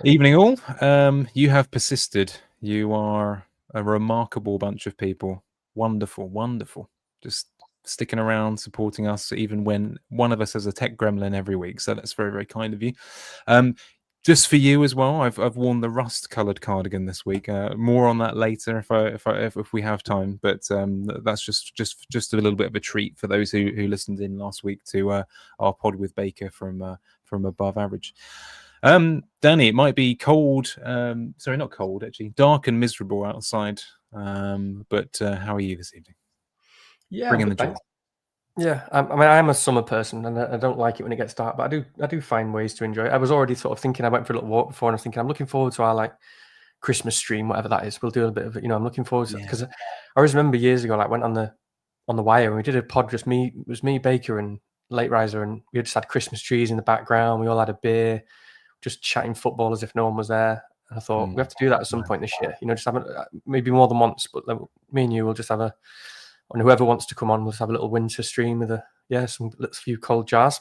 Evening all. You have persisted. You are a remarkable bunch of people. Wonderful, wonderful. Just sticking around, supporting us, even when one of us has a tech gremlin every week. So that's very, very kind of you. Just for you as well, I've worn the rust-coloured cardigan this week. More on that later if we have time. But that's just a little bit of a treat for those who listened in last week to our pod with Baker from Above Average. Danny, it might be cold. Sorry, not cold actually. Dark and miserable outside. But how are you this evening? Yeah, Bring in the joy. Yeah, I mean, I'm a summer person, and I don't like it when it gets dark. But I do find ways to enjoy it. I was already sort of thinking. I went for a little walk before, and I was thinking I'm looking forward to our like Christmas stream, whatever that is. We'll do a bit of it. I'm looking forward to it because I always remember years ago, like went on the wire, and we did a pod. Just me, it was me, Baker, and Late Riser, and we just had Christmas trees in the background. We all had a beer, just chatting football as if no one was there. And I thought we have to do that at some point this year. Just have maybe more than once, but me and you will just have a. And whoever wants to come on, we'll just have a little winter stream with a few cold jars.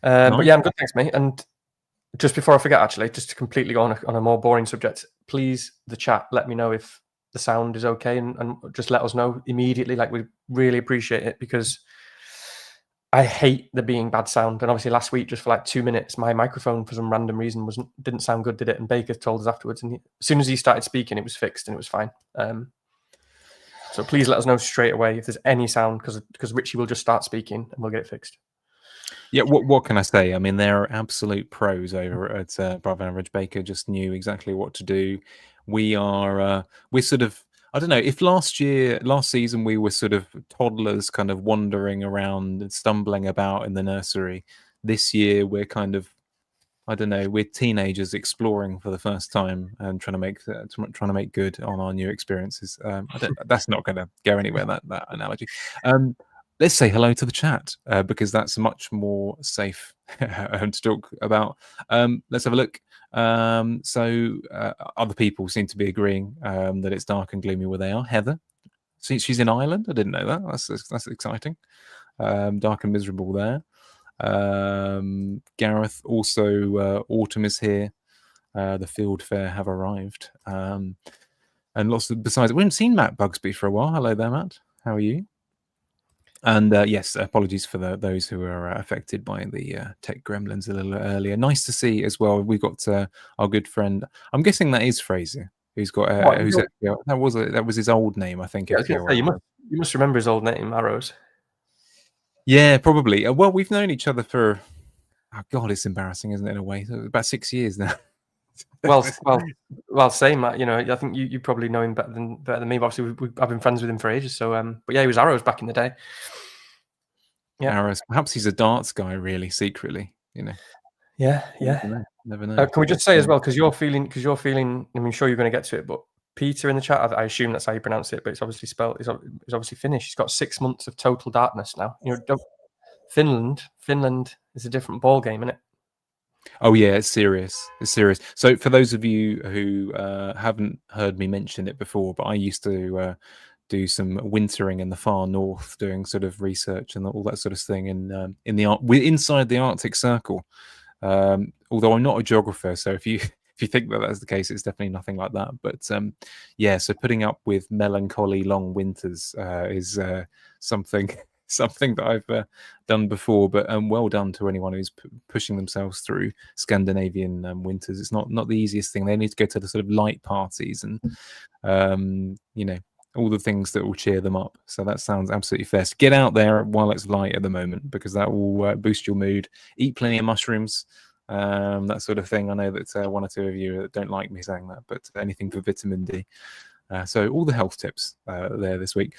Nice. But yeah, I'm good, thanks, mate. And just before I forget, actually, just to completely go on a more boring subject, please, the chat, let me know if the sound is okay, and just let us know immediately. Like, we really appreciate it, because I hate there being bad sound. And obviously last week, just for like 2 minutes, my microphone for some random reason didn't sound good, did it? And Baker told us afterwards, and as soon as he started speaking, it was fixed and it was fine. So please let us know straight away if there's any sound, because Richie will just start speaking and we'll get it fixed. Yeah, what can I say? I mean, they're absolute pros over at Above Average. Baker just knew exactly what to do. We're sort of, I don't know, if last season we were sort of toddlers kind of wandering around and stumbling about in the nursery, this year we're kind of, I don't know, we're teenagers exploring for the first time and trying to make good on our new experiences. That's not going to go anywhere, that analogy. Let's say hello to the chat, because that's much more safe to talk about. Let's have a look. So other people seem to be agreeing that it's dark and gloomy where they are. Heather, she's in Ireland. I didn't know that. That's exciting. Dark and miserable there. Gareth also, autumn is here. The field fair have arrived. And lots of, besides, we haven't seen Matt Bugsby for a while. Hello there, Matt. How are you? And yes, apologies for those who are affected by the tech gremlins a little earlier. Nice to see as well. We've got our good friend. I'm guessing that is Fraser, who's got. That was his old name, I think. Yeah, you must remember his old name, Arrows. Yeah, probably. Well, we've known each other for. Oh God, it's embarrassing, isn't it? In a way, about 6 years now. well, same. I think you probably know him better than me. But obviously, I've been friends with him for ages. So, but yeah, he was Arrows back in the day. Yeah, Arrows. Perhaps he's a darts guy, really, secretly. Yeah. Never know. Can we just say as well, because you're feeling. I mean, sure, you're going to get to it, but Peter in the chat, I assume that's how you pronounce it, but it's obviously spelled. It's obviously Finnish. He's got 6 months of total darkness now. Finland is a different ball game, isn't it? Oh yeah, it's serious. So for those of you who haven't heard me mention it before, but I used to do some wintering in the far north, doing sort of research and all that sort of thing inside the Arctic Circle. Although I'm not a geographer, so if you think that that's the case, it's definitely nothing like that. But yeah, so putting up with melancholy long winters is something that I've done before. But well done to anyone who's pushing themselves through Scandinavian winters. It's not the easiest thing. They need to go to the sort of light parties and all the things that will cheer them up. So that sounds absolutely fair. So get out there while it's light at the moment, because that will boost your mood. Eat plenty of mushrooms, that sort of thing. I know that one or two of you don't like me saying that, but anything for vitamin D. So all the health tips there this week.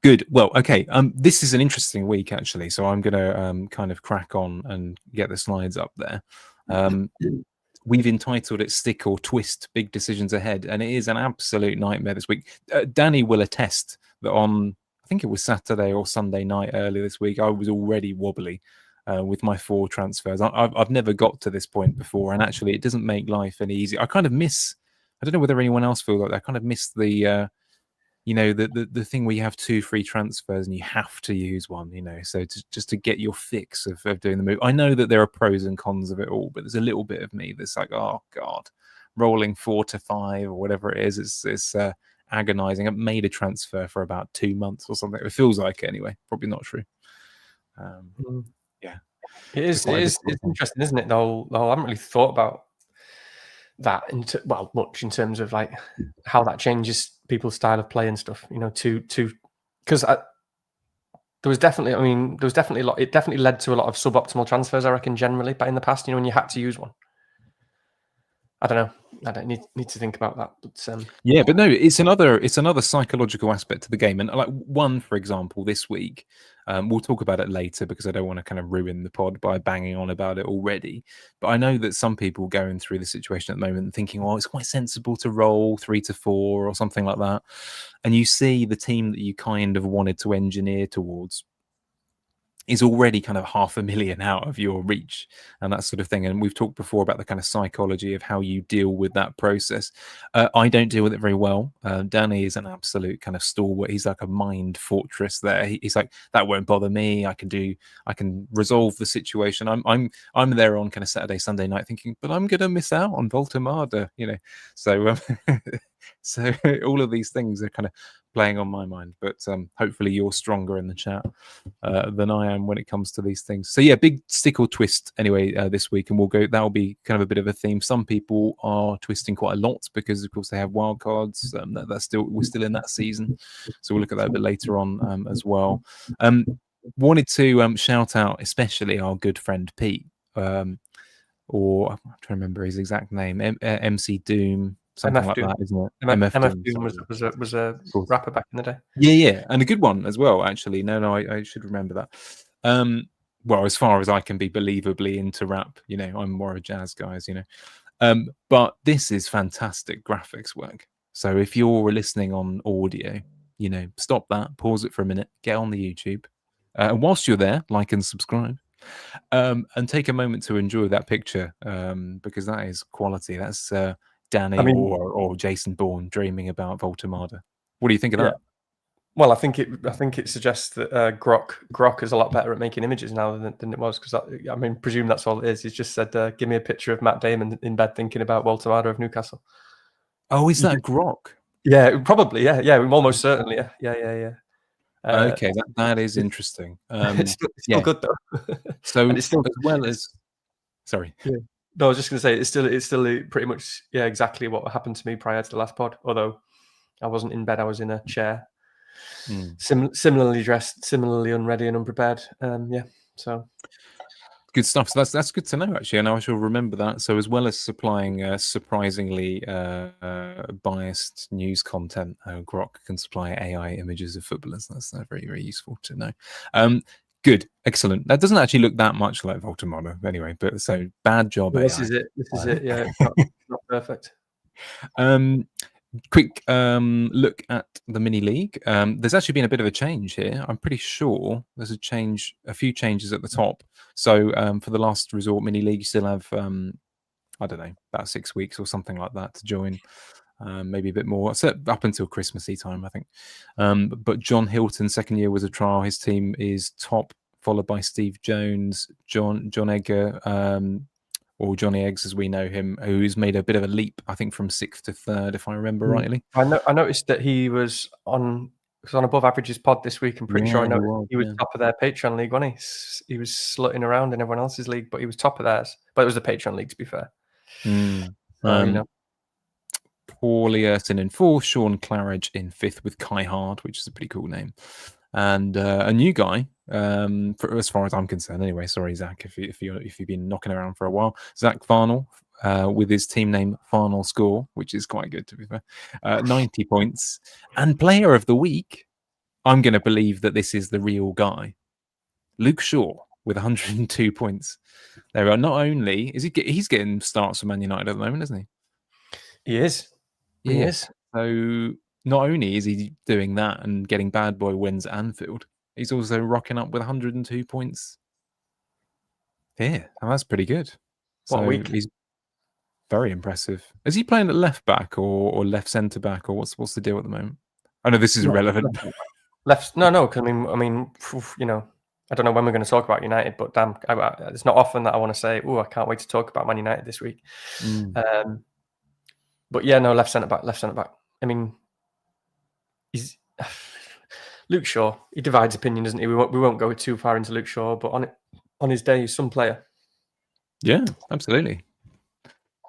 Good. Well, okay. This is an interesting week, actually. So I'm going to kind of crack on and get the slides up there. We've entitled it Stick or Twist, Big Decisions Ahead. And it is an absolute nightmare this week. Danny will attest that on, I think it was Saturday or Sunday night earlier this week, I was already wobbly with my 4 transfers. I've never got to this point before. And actually, it doesn't make life any easier. I kind of miss, I don't know whether anyone else feels like that. I kind of miss the the thing where you have 2 free transfers and you have to use one, so just to get your fix of doing the move. I know that there are pros and cons of it all, but there's a little bit of me that's like, oh god, rolling 4 to 5 or whatever it is, it's agonizing. I've made a transfer for about 2 months or something. It feels like it anyway. Probably not true. Yeah, it is it's interesting, isn't it, though? I haven't really thought about that much in terms of like how that changes people's style of play and stuff, because there was definitely a lot. It definitely led to a lot of suboptimal transfers, I reckon, generally, but in the past, when you had to use one. I don't know. I don't need to think about that. But yeah, but no, it's another psychological aspect to the game. And like one, for example, this week, we'll talk about it later because I don't want to kind of ruin the pod by banging on about it already. But I know that some people going through the situation at the moment thinking, well, it's quite sensible to roll 3 to 4 or something like that. And you see the team that you kind of wanted to engineer towards is already kind of 500,000 out of your reach and that sort of thing. And we've talked before about the kind of psychology of how you deal with that process. I don't deal with it very well. Danny is an absolute kind of stalwart. He's like a mind fortress there. He's like, that won't bother me. I can resolve the situation. I'm there on kind of Saturday, Sunday night thinking, but I'm going to miss out on Woltemade, So, so all of these things are kind of playing on my mind, but hopefully you're stronger in the chat than I am when it comes to these things. So yeah, big stick or twist anyway this week, and that'll be kind of a bit of a theme. Some people are twisting quite a lot because of course they have wildcards. We're still in that season, so we'll look at that a bit later on as well. Wanted to shout out especially our good friend Pete, or I'm trying to remember his exact name, MC Doom. Something like that, isn't it? MF Doom was a rapper back in the day. Yeah, and a good one as well, actually. No, I should remember that. Well, as far as I can be believably into rap, I'm more of a jazz guy, but this is fantastic graphics work. So if you're listening on audio, stop that, pause it for a minute, get on the YouTube, and whilst you're there, like and subscribe. And take a moment to enjoy that picture, because that is quality. That's Danny or Jason Bourne dreaming about Woltemade. What do you think of that? Well, I think it suggests that Grok is a lot better at making images now than it was, because presume that's all it is. He's just said, "Give me a picture of Matt Damon in bed thinking about Woltemade of Newcastle." Oh, is that Grok? Yeah, probably. Yeah, almost certainly. Yeah. Okay, that is interesting. It's still good though. So and it's still, as well as, sorry. Yeah. No, I was just going to say it's still pretty much exactly what happened to me prior to the last pod. Although I wasn't in bed, I was in a chair, similarly dressed, similarly unready and unprepared. So good stuff. So that's good to know, actually, and I shall remember that. So as well as supplying surprisingly biased news content, Grok can supply AI images of footballers. That's very, very useful to know. Good, excellent. That doesn't actually look that much like Woltemade anyway, but so bad job. This is it. Yeah, it's not perfect. Quick look at the mini league. There's actually been a bit of a change here. I'm pretty sure there's a few changes at the top. So for the last resort mini league, you still have I don't know, about 6 weeks or something like that to join. Maybe a bit more, so up until Christmassy time, I think. But John Hilton, second year was a trial. His team is top, followed by Steve Jones, John Edgar, or Johnny Eggs as we know him, who's made a bit of a leap, I think, from 6th to 3rd, if I remember rightly. I noticed that he was on above averages pod this week. I'm pretty sure I noticed he was top of their Patreon league, wasn't he? He was slutting around in everyone else's league, but he was top of theirs. But it was the Patreon league, to be fair. Paul Earton in 4th, Sean Claridge in 5th with Kai Hard, which is a pretty cool name. And a new guy, as far as I'm concerned anyway. Sorry, Zach, if you've been knocking around for a while. Zach Farnell, with his team name Farnell Score, which is quite good to be fair. 90 points. And player of the week, I'm going to believe that this is the real guy. Luke Shaw with 102 points. There are not only he's getting starts for Man United at the moment, isn't he? He is. Yeah. He is. So not only is he doing that and getting bad boy wins at Anfield, he's also rocking up with 102 points. Yeah, and that's pretty good. What a week. He's very impressive. Is he playing at left back or left centre back, or what's the deal at the moment? I know this is Yeah, irrelevant. left. No. 'Cause I mean, you know, I don't know when we're going to talk about United, but damn, it's not often that I want to say, "Oh, I can't wait to talk about Man United this week." But yeah, no, left centre back. I mean, he's Luke Shaw. He divides opinion, doesn't he? We won't go too far into Luke Shaw, but on his day, he's some player. Yeah, absolutely.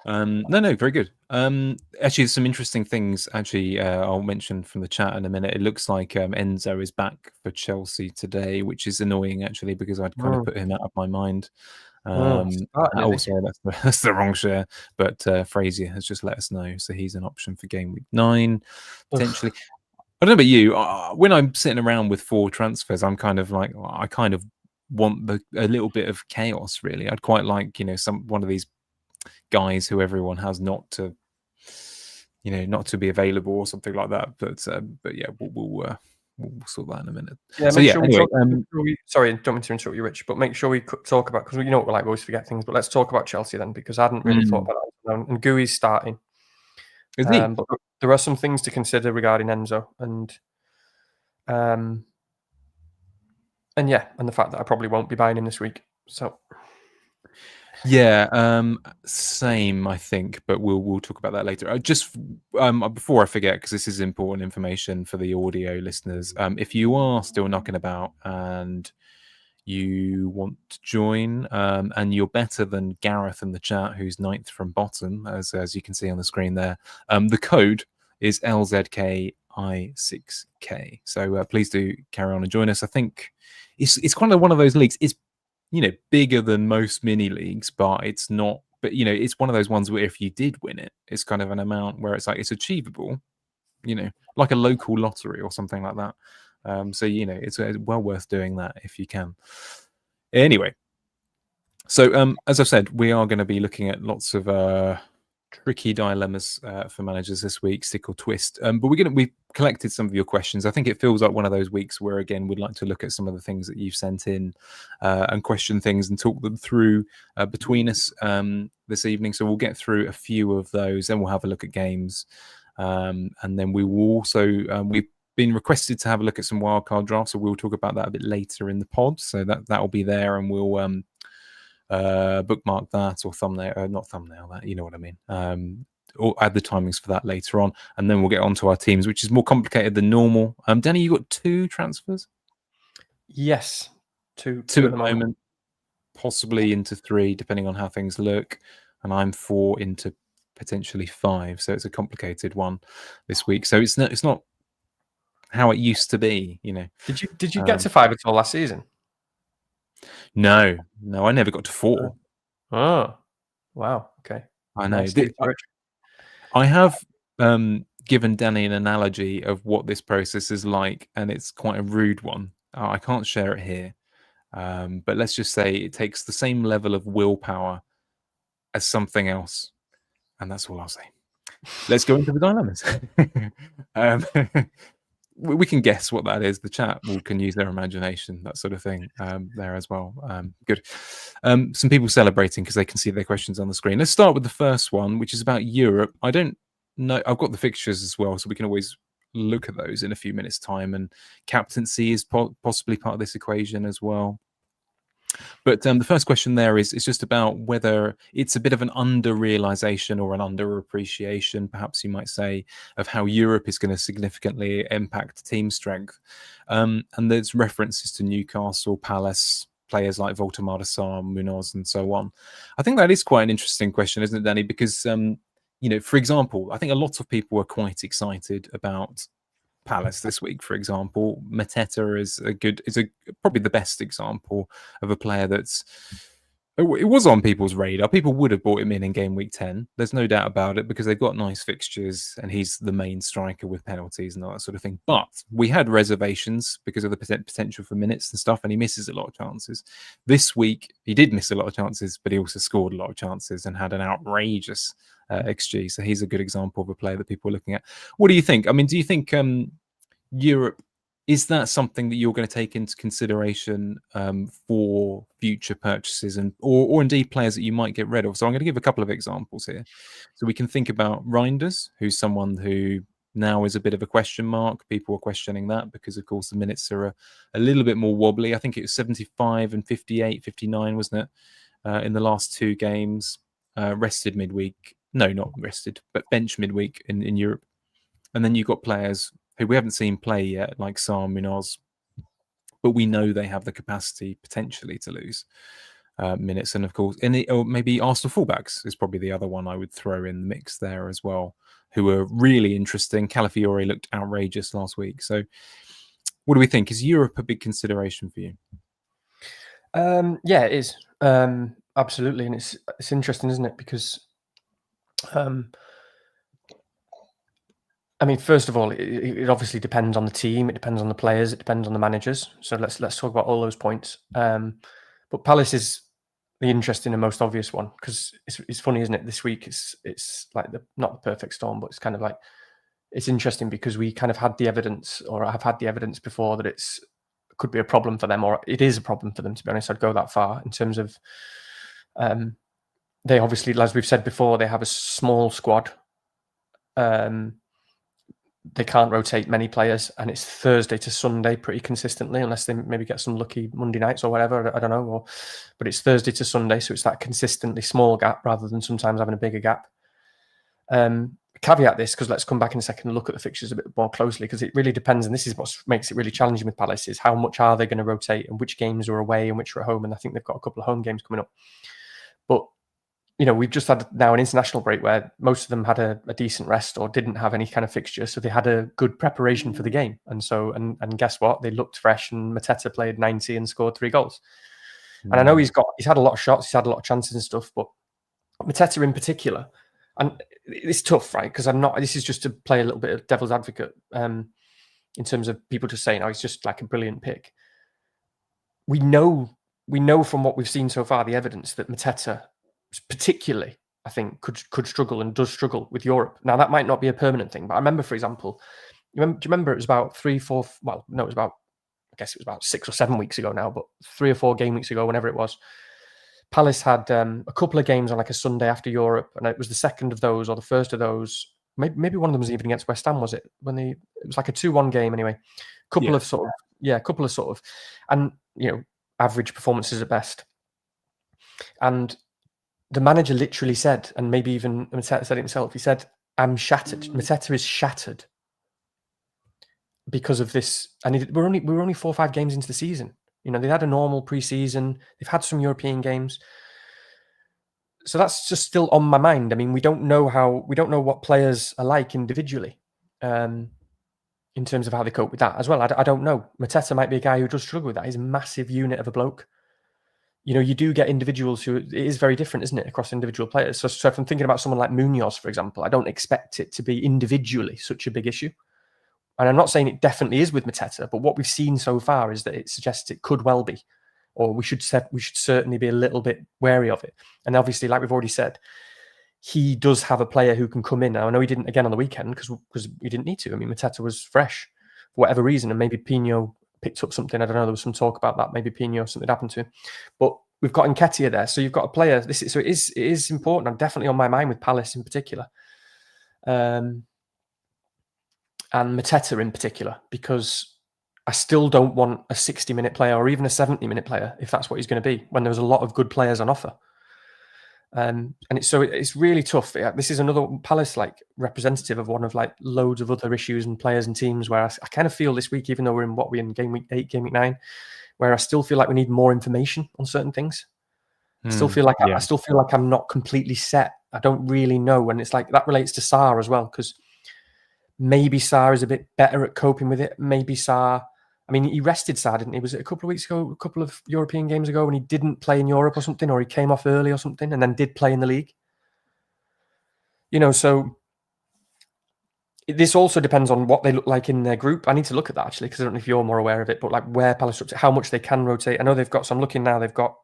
No, very good. Actually, some interesting things. Actually, I'll mention from the chat in a minute. It looks like Enzo is back for Chelsea today, which is annoying actually because I'd kind of put him out of my mind. Starting, That's the wrong share. But Frazier has just let us know, so he's an option for game week 9 potentially. I don't know about you. When I'm sitting around with 4 transfers, I'm kind of like, I kind of want a little bit of chaos. Really, I'd quite like one of these guys who everyone has not to be available or something like that. But yeah, we'll sort that in a minute. Yeah, so make yeah. sure Anyway, sorry, don't mean to interrupt you, Rich, but make sure we talk about, because we always forget things. But let's talk about Chelsea then, because I hadn't really thought about that. And Gui's starting, isn't he? but there are some things to consider regarding Enzo, and the fact that I probably won't be buying him this week. So yeah, same I think, but we'll talk about that later. Just before I forget, because this is important information for the audio listeners. If you are still knocking about and you want to join, and you're better than Gareth in the chat, who's 9th from bottom, as you can see on the screen there, the code is LZKI6K. So please do carry on and join us. I think it's kind of one of those leagues. It's bigger than most mini leagues, but it's not. But it's one of those ones where if you did win it, it's kind of an amount where it's like it's achievable. Like a local lottery or something like that. So it's well worth doing that if you can. Anyway, so as I've said, we are going to be looking at lots of tricky dilemmas for managers this week, stick or twist. But we've collected some of your questions. I think it feels like one of those weeks where again we'd like to look at some of the things that you've sent in and question things and talk them through between us this evening. So we'll get through a few of those, then we'll have a look at games. And then we will also we've been requested to have a look at some wildcard drafts, so we'll talk about that a bit later in the pod. So that will be there, and we'll bookmark that or thumbnail, not thumbnail that, you know what I mean. Or add the timings for that later on, and then we'll get onto our teams, which is more complicated than normal. Danny, you got 2 transfers? Yes, two at the moment, possibly into 3, depending on how things look, and I'm 4 into potentially 5, so it's a complicated one this week. So it's not how it used to be, Did you get to 5 at all last season? No, I never got to 4. Oh, wow. Okay. I know. Nice. I have given Danny an analogy of what this process is like, and it's quite a rude one. I can't share it here, but let's just say it takes the same level of willpower as something else, and that's all I'll say. Let's go into the dilemmas. We can guess what that is. The chat can use their imagination, that sort of thing, there as well. Good. Some people celebrating because they can see their questions on the screen. Let's start with the first one, which is about Europe. I don't know. I've got the fixtures as well, so we can always look at those in a few minutes' time. And captaincy is possibly part of this equation as well. But the first question there is just about whether it's a bit of an under-realization or an under-appreciation, perhaps you might say, of how Europe is going to significantly impact team strength. And there's references to Newcastle, Palace, players like Woltemade, Munoz, and so on. I think that is quite an interesting question, isn't it, Danny? Because, for example, I think a lot of people are quite excited about Palace this week, for example. Mateta is probably the best example of a player it was on people's radar. People would have bought him in game week 10. There's no doubt about it because they've got nice fixtures and he's the main striker with penalties and all that sort of thing. But we had reservations because of the potential for minutes and stuff, and he misses a lot of chances. This week, he did miss a lot of chances, but he also scored a lot of chances and had an outrageous XG. So he's a good example of a player that people are looking at. What do you think? I mean, do you think Europe, is that something that you're going to take into consideration for future purchases or indeed players that you might get rid of? So I'm going to give a couple of examples here. So we can think about Reinders, who's someone who now is a bit of a question mark. People are questioning that because, of course, the minutes are a little bit more wobbly. I think it was 75 and 58, 59, wasn't it, in the last 2 games. Rested midweek. No, not rested, but bench midweek in Europe. And then you've got players who we haven't seen play yet, like Sam Munoz, but we know they have the capacity potentially to lose minutes. And of course, or maybe Arsenal fullbacks is probably the other one I would throw in the mix there as well, who are really interesting. Calafiore looked outrageous last week. So what do we think? Is Europe a big consideration for you? Yeah, it is. Absolutely. And it's interesting, isn't it? Because I mean, first of all, it obviously depends on the team. It depends on the players. It depends on the managers. So let's talk about all those points. But Palace is the interesting and most obvious one because it's funny, isn't it? This week it's like not the perfect storm, but it's kind of like it's interesting because we kind of had the evidence, or have had the evidence before that it could be a problem for them, or it is a problem for them. To be honest, I'd go that far in terms of they obviously, as we've said before, they have a small squad. They can't rotate many players, and it's Thursday to Sunday pretty consistently, unless they maybe get some lucky Monday nights or whatever. I don't know. But it's Thursday to Sunday, so it's that consistently small gap rather than sometimes having a bigger gap. Caveat this, because let's come back in a second and look at the fixtures a bit more closely, because it really depends, and this is what makes it really challenging with Palace, is how much are they going to rotate and which games are away and which are at home. And I think they've got a couple of home games coming up. But we've just had now an international break where most of them had a decent rest or didn't have any kind of fixture. So they had a good preparation for the game. And guess what? They looked fresh, and Mateta played 90 and scored 3 goals. And I know he's had a lot of shots, he's had a lot of chances and stuff, but Mateta in particular, and it's tough, right? Because this is just to play a little bit of devil's advocate in terms of people just saying, he's just like a brilliant pick. We know from what we've seen so far, the evidence that Mateta particularly, I think, could struggle and does struggle with Europe. Now, that might not be a permanent thing, but I remember, for example, do you remember it was about 3, 4, well, no, it was about, I guess it was about 6 or 7 weeks ago now, but 3 or 4 game weeks ago, whenever it was, Palace had a couple of games on like a Sunday after Europe, and it was the second of those or the first of those. Maybe one of them was even against West Ham, was it? It was like a 2-1 game anyway. Couple of, and average performances at best. And the manager literally said, and maybe even Mateta said it himself, he said, "I'm shattered. Mateta is shattered because of this." And we're only 4 or 5 games into the season. They had a normal pre-season. They've had some European games. So that's just still on my mind. I mean, we don't know what players are like individually in terms of how they cope with that as well. I don't know. Mateta might be a guy who does struggle with that. He's a massive unit of a bloke. You do get individuals who, it is very different, isn't it, across individual players. So if I'm thinking about someone like Munoz, for example, I don't expect it to be individually such a big issue. And I'm not saying it definitely is with Mateta, but what we've seen so far is that it suggests it could well be, or we should certainly be a little bit wary of it. And obviously, like we've already said, he does have a player who can come in. Now, I know he didn't again on the weekend because he didn't need to. I mean, Mateta was fresh for whatever reason, and maybe Pino picked up something. I don't know. There was some talk about that. Maybe Pino, something happened to him. But we've got Nketiah there, so you've got a player. So it is important. I'm definitely on my mind with Palace in particular, and Mateta in particular, because I still don't want a 60-minute player or even a 70-minute player if that's what he's going to be when there's a lot of good players on offer. And it's really tough. This is another Palace representative of one of loads of other issues and players and teams where I kind of feel this week, even though we're in game week 8, game week 9, where I still feel like we need more information on certain things. I still feel like I'm not completely set. I don't really know, and it's like that relates to Sarr as well, because maybe Sarr is a bit better at coping with it. Maybe Sarr, I mean, he rested Sarr, didn't he? Was it a couple of weeks ago, a couple of European games ago, when he didn't play in Europe or something, or he came off early or something and then did play in the league? So this also depends on what they look like in their group. I need to look at that actually, because I don't know if you're more aware of it, but where Palace, how much they can rotate. I know they've got, so I'm looking now, they've got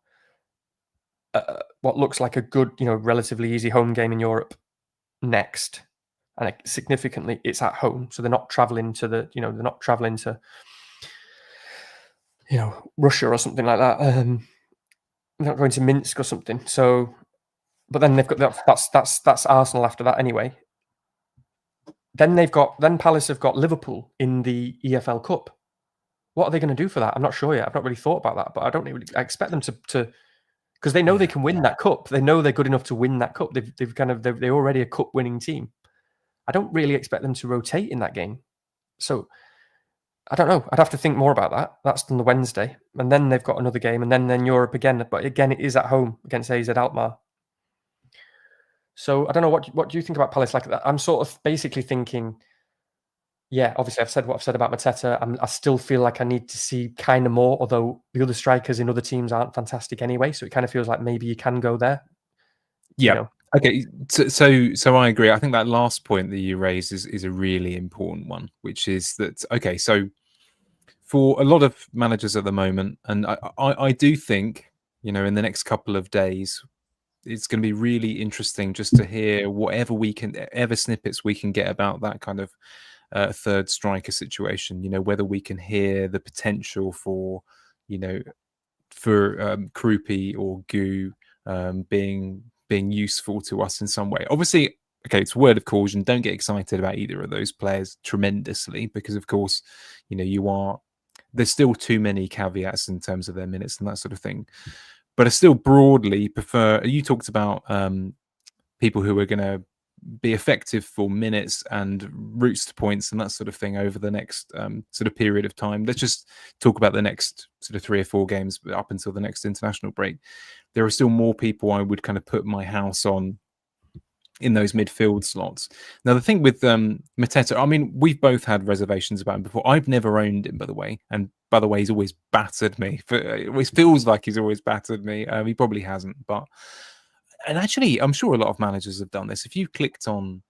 what looks like a good, relatively easy home game in Europe next. And significantly, it's at home, so they're not traveling to they're not traveling to, Russia or something like that. They're not going to Minsk or something. So, but then they've got that's Arsenal after that anyway. Then Palace have got Liverpool in the EFL Cup. What are they going to do for that? I'm not sure yet. I've not really thought about that, but I expect them to because they know they can win that cup. They know they're good enough to win that cup. They're already a cup winning team. I don't really expect them to rotate in that game. So I don't know. I'd have to think more about that. That's on the Wednesday. And then they've got another game, and then Europe again. But again, it is at home against AZ Alkmaar. So I don't know. What do you think about Palace? Like that? I'm sort of basically thinking, yeah, obviously I've said what I've said about Mateta. I still feel like I need to see kind of more, although the other strikers in other teams aren't fantastic anyway. So it kind of feels like maybe you can go there. Yeah. You know? Okay. So I agree. I think that last point that you raise is a really important one, which is that, okay, so for a lot of managers at the moment, and I do think, in the next couple of days, it's going to be really interesting just to hear whatever snippets we can get about that kind of third striker situation. Whether we can hear the potential for, Krupi or Gu being useful to us in some way. Obviously, okay, it's a word of caution. Don't get excited about either of those players tremendously because, of course, there's still too many caveats in terms of their minutes and that sort of thing. But I still broadly prefer. You talked about people who are going to be effective for minutes and routes to points and that sort of thing over the next sort of period of time. Let's just talk about the next sort of 3 or 4 games up until the next international break. There are still more people I would kind of put my house on in those midfield slots. Now, the thing with Mateta, I mean, we've both had reservations about him before. I've never owned him, by the way. And by the way, he's always battered me. It always feels like he's always battered me. He probably hasn't. And actually, I'm sure a lot of managers have done this. If you clicked on,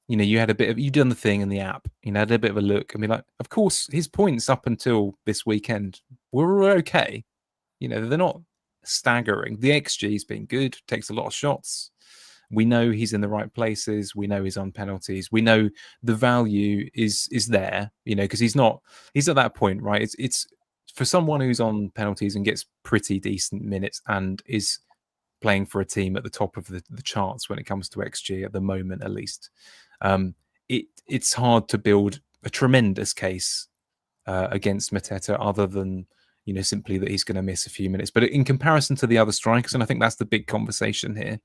you've done the thing in the app, had a bit of a look and be like, of course, his points up until this weekend were okay. They're not staggering. The XG's been good, takes a lot of shots. We know he's in the right places. We know he's on penalties. We know the value is there, because he's at that point, right? It's for someone who's on penalties and gets pretty decent minutes and is playing for a team at the top of the charts when it comes to XG at the moment, at least. It's hard to build a tremendous case against Mateta other than, simply that he's going to miss a few minutes. But in comparison to the other strikers, and I think that's the big conversation here,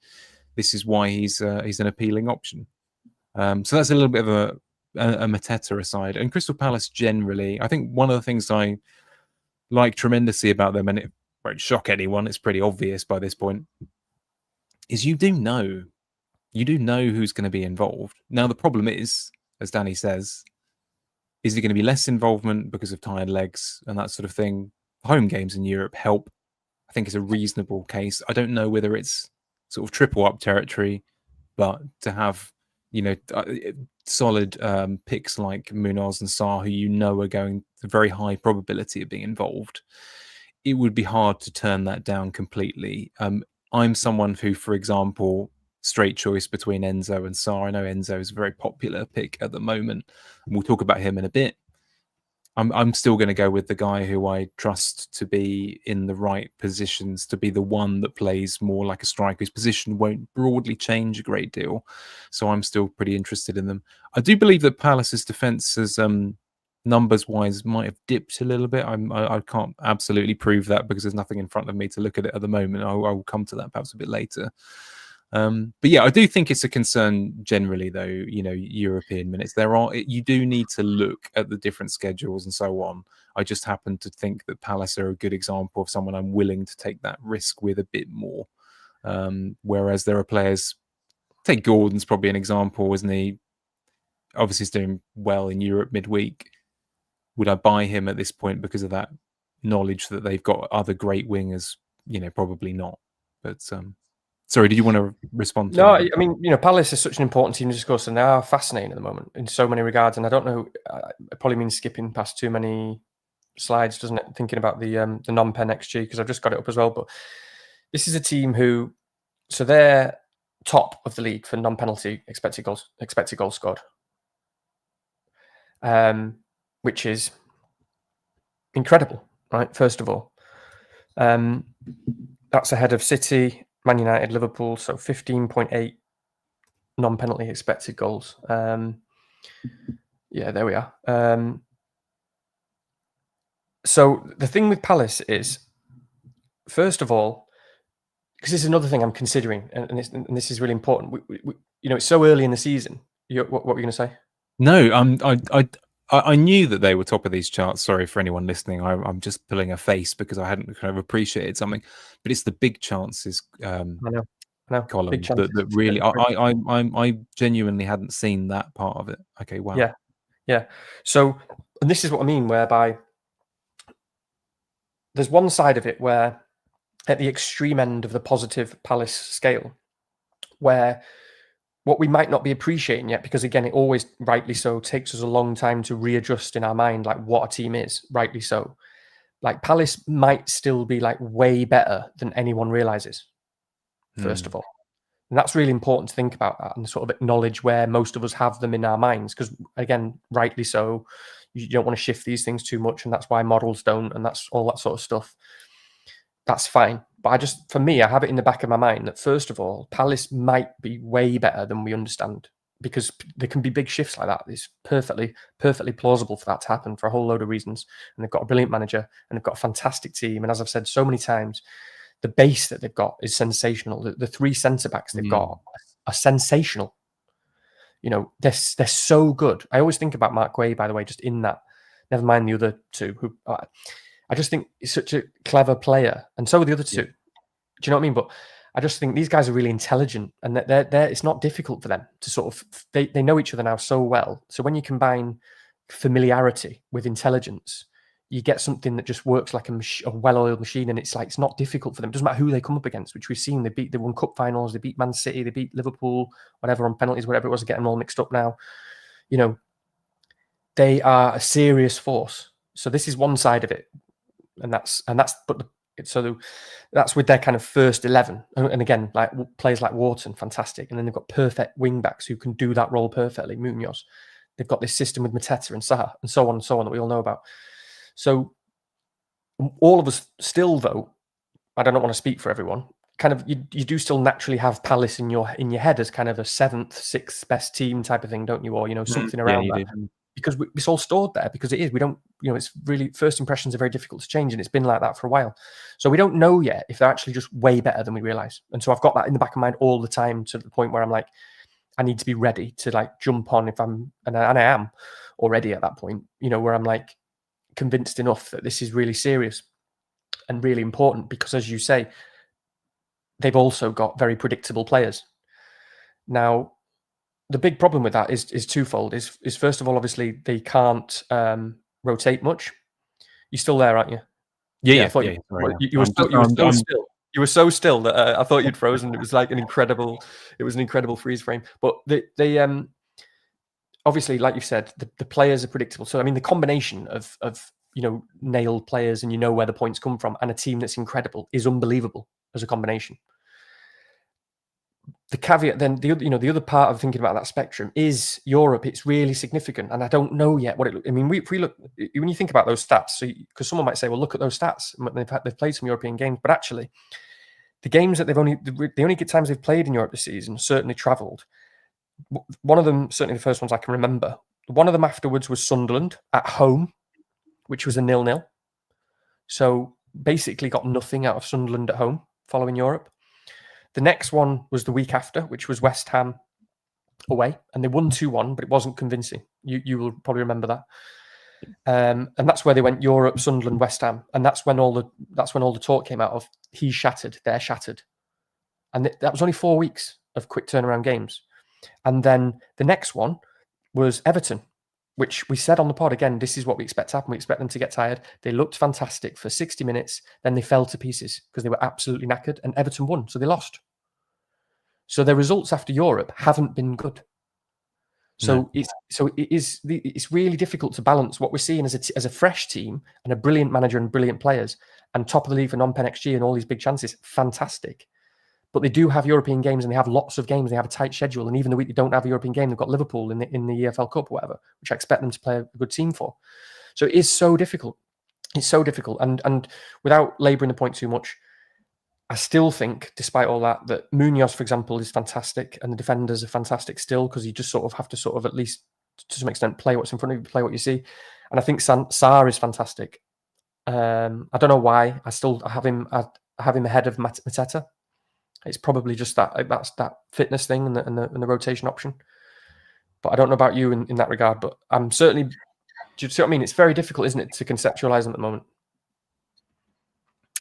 this is why he's an appealing option. So that's a little bit of a Mateta aside. And Crystal Palace generally, I think one of the things I like tremendously about them, and it won't shock anyone, it's pretty obvious by this point, is you do know who's going to be involved. Now, the problem is, as Danny says, is there going to be less involvement because of tired legs and that sort of thing? Home games in Europe help. I think it's a reasonable case. I don't know whether it's sort of triple up territory, but to have, solid picks like Munoz and Sarr, who are going to very high probability of being involved, it would be hard to turn that down completely. I'm someone who, for example, straight choice between Enzo and Sarr. I know Enzo is a very popular pick at the moment, and we'll talk about him in a bit. I'm still going to go with the guy who I trust to be in the right positions, to be the one that plays more like a striker. His position won't broadly change a great deal, so I'm still pretty interested in them. I do believe that Palace's defence has, numbers-wise, might have dipped a little bit. I can't absolutely prove that because there's nothing in front of me to look at it at the moment. I will come to that perhaps a bit later. But yeah, I do think it's a concern generally, though, European minutes. You do need to look at the different schedules and so on. I just happen to think that Palace are a good example of someone I'm willing to take that risk with a bit more. Whereas there are players, take Gordon's probably an example, isn't he? Obviously, he's doing well in Europe midweek. Would I buy him at this point because of that knowledge that they've got other great wingers? Probably not. But sorry, did you want to respond to No, that? I mean, Palace is such an important team to discuss, and they are fascinating at the moment in so many regards. And I don't know, it probably means skipping past too many slides, doesn't it? Thinking about the non-pen XG, because I've just got it up as well. But this is a team who, so they're top of the league for non-penalty expected goals scored, which is incredible, right? First of all, that's ahead of City, Man United, Liverpool, so 15.8 non-penalty expected goals. Yeah, there we are. So the thing with Palace is, first of all, because this is another thing I'm considering, and this is really important. We, it's so early in the season. What were you going to say? No, I knew that they were top of these charts. Sorry for anyone listening. I'm just pulling a face because I hadn't kind of appreciated something. But it's the big chances I know. column Big chances. that really I genuinely hadn't seen that part of it. Okay, wow. Yeah. So, and this is what I mean, whereby there's one side of it where at the extreme end of the positive Palace scale, where what we might not be appreciating yet, because again, it always, rightly so, takes us a long time to readjust in our mind, like what a team is, rightly so. Like Palace might still be like way better than anyone realizes, first of all. And that's really important to think about that and sort of acknowledge where most of us have them in our minds. Because again, rightly so, you don't want to shift these things too much. And that's why models don't, and that's all that sort of stuff. That's fine. But for me, I have it in the back of my mind that first of all, Palace might be way better than we understand, because there can be big shifts like that. It's perfectly plausible for that to happen for a whole load of reasons. And they've got a brilliant manager and they've got a fantastic team. And as I've said so many times, the base that they've got is sensational. The three centre backs they've got are sensational. They're so good. I always think about Mark Guay, by the way, just in that. Never mind the other two, who I just think is such a clever player, and so are the other two. Yeah. Do you know what I mean? But I just think these guys are really intelligent, and they're it's not difficult for them to sort of they know each other now so well. So when you combine familiarity with intelligence, you get something that just works like a well-oiled machine, and it's not difficult for them. It doesn't matter who they come up against, which we've seen. They won cup finals, they beat Man City, they beat Liverpool, whatever, on penalties, whatever it was. Getting them all mixed up now. They are a serious force. So this is one side of it, and that's with their kind of first 11. And again, like players like Wharton, fantastic, and then they've got perfect wing backs who can do that role perfectly. Munoz. They've got this system with Mateta and Saha, and so on that we all know about. So all of us still, though, I don't want to speak for everyone, kind of you do still naturally have Palace in your head as kind of a 7th, 6th best team type of thing, don't you? Or something around that. Do. Because it's all stored there, because it is. We don't, it's really, first impressions are very difficult to change, and it's been like that for a while. So we don't know yet if they're actually just way better than we realize. And so I've got that in the back of my mind all the time, to the point where I'm like, I need to be ready to jump on if I'm, and I am already at that point, where I'm like convinced enough that this is really serious and really important, because as you say, they've also got very predictable players. Now, the big problem with that is twofold. Is first of all, obviously they can't rotate much. You're still there, aren't you? Yeah. You were so still. You were so still that I thought you'd frozen. It was like an incredible freeze frame. But they obviously, like you said, the players are predictable. So I mean, the combination of nailed players and where the points come from, and a team that's incredible is unbelievable as a combination. The caveat, then, the other part of thinking about that spectrum is Europe. It's really significant, and I don't know yet what it. I mean, if we look, when you think about those stats, so because someone might say, "Well, look at those stats. They've played some European games," but actually, the games that the only times they've played in Europe this season, certainly travelled. One of them, certainly the first ones I can remember. One of them afterwards was Sunderland at home, which was a 0-0. So basically, got nothing out of Sunderland at home following Europe. The next one was the week after, which was West Ham away, and they won 2-1, but it wasn't convincing. You will probably remember that. And that's where they went Europe, Sunderland, West Ham, and that's when all the talk came out of he's shattered, they're shattered, and that was only 4 weeks of quick turnaround games. And then the next one was Everton, which we said on the pod again. This is what we expect to happen. We expect them to get tired. They looked fantastic for 60 minutes, then they fell to pieces because they were absolutely knackered, and Everton won, so they lost. So their results after Europe haven't been good. So it's really difficult to balance what we're seeing as a fresh team and a brilliant manager and brilliant players and top of the league for non-pen XG and all these big chances. Fantastic. But they do have European games, and they have lots of games. They have a tight schedule. And even the week they don't have a European game, they've got Liverpool in the EFL Cup or whatever, which I expect them to play a good team for. So it is so difficult. It's so difficult. And without labouring the point too much, I still think, despite all that, that Munoz, for example, is fantastic, and the defenders are fantastic still, because you just sort of have to at least to some extent, play what's in front of you, play what you see. And I think Sarr is fantastic. I don't know why. I have him ahead of Mateta. It's probably just that's that fitness thing and the rotation option. But I don't know about you in that regard. But I'm certainly. Do you see what I mean? It's very difficult, isn't it, to conceptualize them at the moment?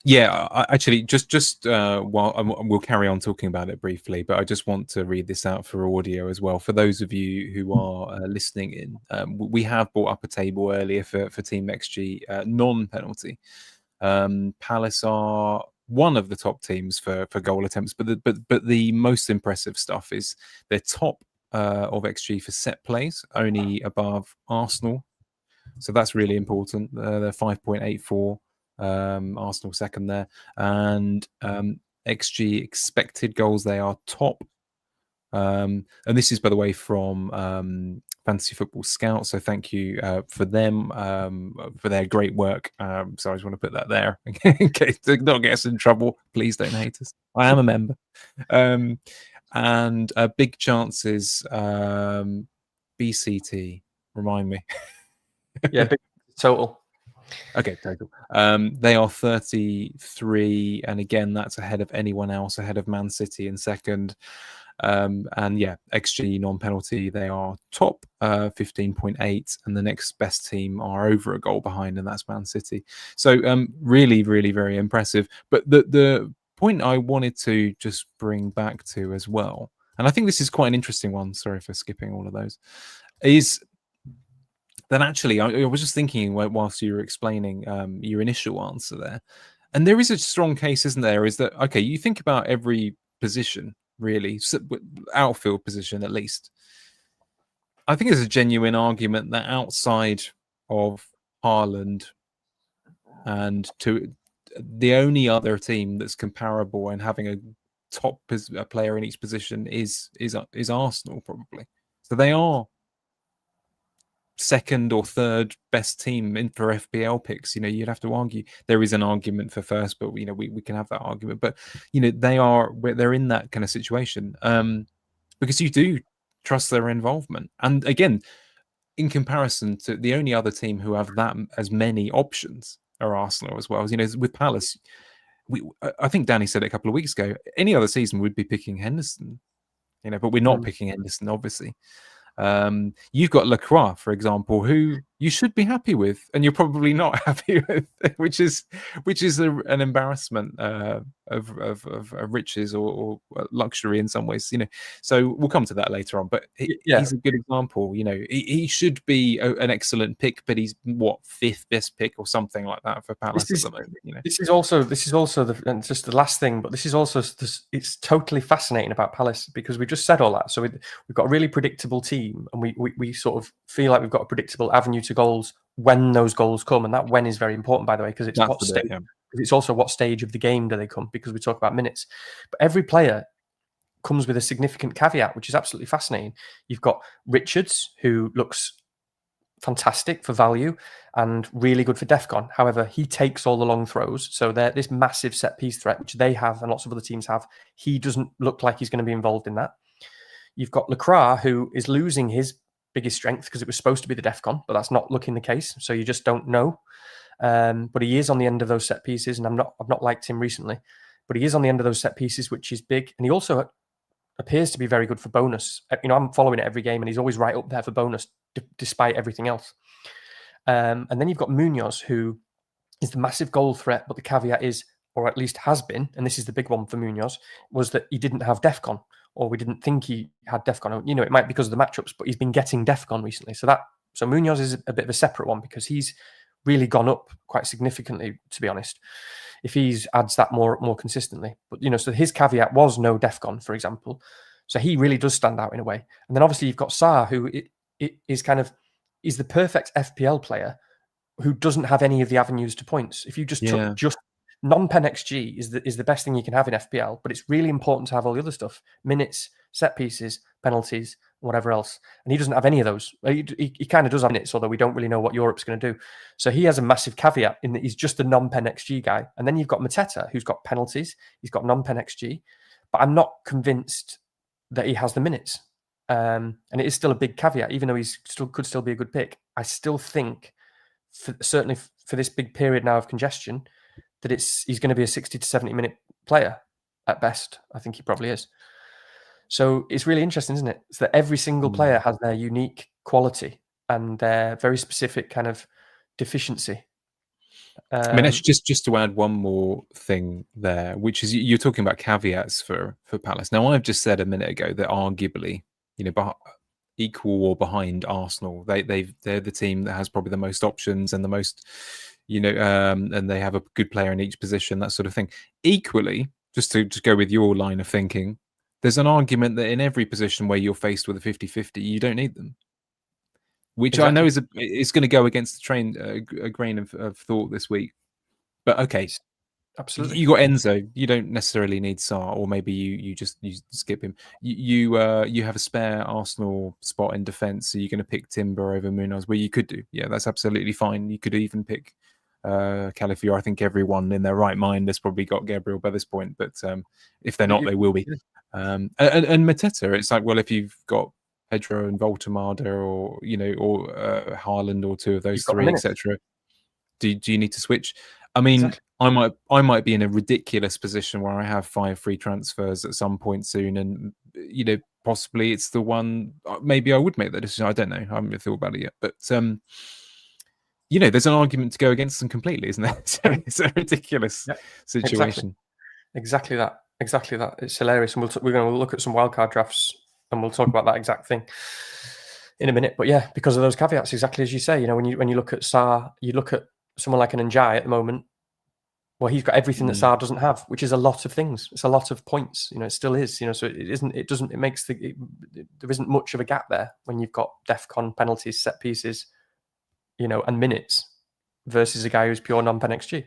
Yeah, actually, just while we'll carry on talking about it briefly, but I just want to read this out for audio as well. For those of you who are listening in, we have brought up a table earlier for Team XG non-penalty. Palace are one of the top teams for goal attempts, but the most impressive stuff is they're top of XG for set plays, only above Arsenal. So that's really important. They're 5.84. Arsenal second there, and XG expected goals, they are top, and this is, by the way, from Fantasy Football Scout, so thank you for them, for their great work. So I just want to put that there in case to not get us in trouble. Please don't hate us. I am a member. And big chances, BCT, remind me. Yeah, big total. Okay, total. They are 33, and again, that's ahead of anyone else, ahead of Man City in second. And yeah, XG non-penalty, they are top, 15.8, and the next best team are over a goal behind, and that's Man City. So really, really very impressive. But the point I wanted to just bring back to as well, and I think this is quite an interesting one, sorry for skipping all of those, is that actually, I was just thinking whilst you were explaining your initial answer there, and there is a strong case, isn't there? Is that, okay, you think about every position, really, outfield position at least. I think there's a genuine argument that outside of Haaland and to the only other team that's comparable and having a top player in each position is Arsenal, probably. So they are second or third best team in for FPL picks. You'd have to argue there is an argument for first, but we can have that argument. But they're in that kind of situation because you do trust their involvement. And again, in comparison to the only other team who have that as many options are Arsenal as well. With Palace, I think Danny said it a couple of weeks ago. Any other season we'd be picking Henderson, but we're not picking Henderson, obviously. You've got Lacroix, for example, who you should be happy with, and you're probably not happy with, which is an embarrassment of riches or luxury in some ways. So we'll come to that later on. But he's a good example. He should be an excellent pick, but he's fifth best pick or something like that for Palace at the moment. This is also and just the last thing, but this is also it's totally fascinating about Palace because we just said all that. So we've got a really predictable team, and we sort of feel like we've got a predictable avenue to goals when those goals come, and that when is very important, by the way, because it's it's also what stage of the game do they come, because we talk about minutes. But every player comes with a significant caveat, which is absolutely fascinating. You've got Richards, who looks fantastic for value and really good for DEFCON. However, he takes all the long throws. So they're this massive set piece threat, which they have and lots of other teams have. He doesn't look like he's going to be involved in that. You've got Lacroix, who is losing his biggest strength because it was supposed to be the DEFCON, but that's not looking the case. So you just don't know. But he is on the end of those set pieces, and I've not liked him recently, but he is on the end of those set pieces, which is big. And he also appears to be very good for bonus. I'm following it every game, and he's always right up there for bonus, despite everything else. And then you've got Munoz, who is the massive goal threat, but the caveat is, or at least has been, and this is the big one for Munoz, was that he didn't have DEFCON, or we didn't think he had DEFCON. It might be because of the matchups, but he's been getting DEFCON recently. So Munoz is a bit of a separate one because he's really gone up quite significantly, to be honest, if he adds that more consistently. But, so his caveat was no DEFCON, for example. So he really does stand out in a way. And then obviously you've got Sarr, who is the perfect FPL player who doesn't have any of the avenues to points. If you just took just non-pen XG is the best thing you can have in FPL, but it's really important to have all the other stuff: minutes, set pieces, penalties, whatever else. And he doesn't have any of those. He kind of does have minutes, although we don't really know what Europe's going to do. So he has a massive caveat in that he's just a non-pen XG guy. And then you've got Mateta, who's got penalties. He's got non-pen XG. But I'm not convinced that he has the minutes. and it is still a big caveat, even though could still be a good pick. I still think, certainly for this big period now of congestion, that he's going to be a 60 to 70 minute player at best. I think he probably is. So it's really interesting, isn't it? It's that every single player has their unique quality and their very specific kind of deficiency. I mean, actually, just to add one more thing there, which is you're talking about caveats for Palace. Now, I've just said a minute ago that arguably, equal or behind Arsenal, they're the team that has probably the most options and the most, and they have a good player in each position, that sort of thing. Equally, just to go with your line of thinking, there's an argument that in every position where you're faced with a 50-50, you don't need them. Which exactly. I know is going to go against the a grain of thought this week. But okay, absolutely. You got Enzo. You don't necessarily need Sarr, or maybe you skip him. You have a spare Arsenal spot in defence, so you're going to pick Timber over Munoz. Well, you could do. Yeah, that's absolutely fine. You could even pick Calafior. I think everyone in their right mind has probably got Gabriel by this point, but if they're not, they will be. And Mateta, it's like, well, if you've got Pedro and Woltemade, or Haaland, or two of those three, etc. Do you need to switch? I mean, exactly. I might be in a ridiculous position where I have 5 free transfers at some point soon, and possibly it's the one. Maybe I would make that decision. I don't know. I haven't thought about it yet, but there's an argument to go against them completely, isn't there? So it's a ridiculous situation. Exactly that. It's hilarious, and we're going to look at some wildcard drafts. And we'll talk about that exact thing in a minute. But yeah, because of those caveats, exactly as you say, when you look at Sarr, you look at someone like an Njai at the moment. Well, he's got everything that Sarr doesn't have, which is a lot of things. It's a lot of points. It still is. So it isn't. It doesn't. It makes there isn't much of a gap there when you've got DEFCON penalties, set pieces, and minutes versus a guy who's pure non-pen XG.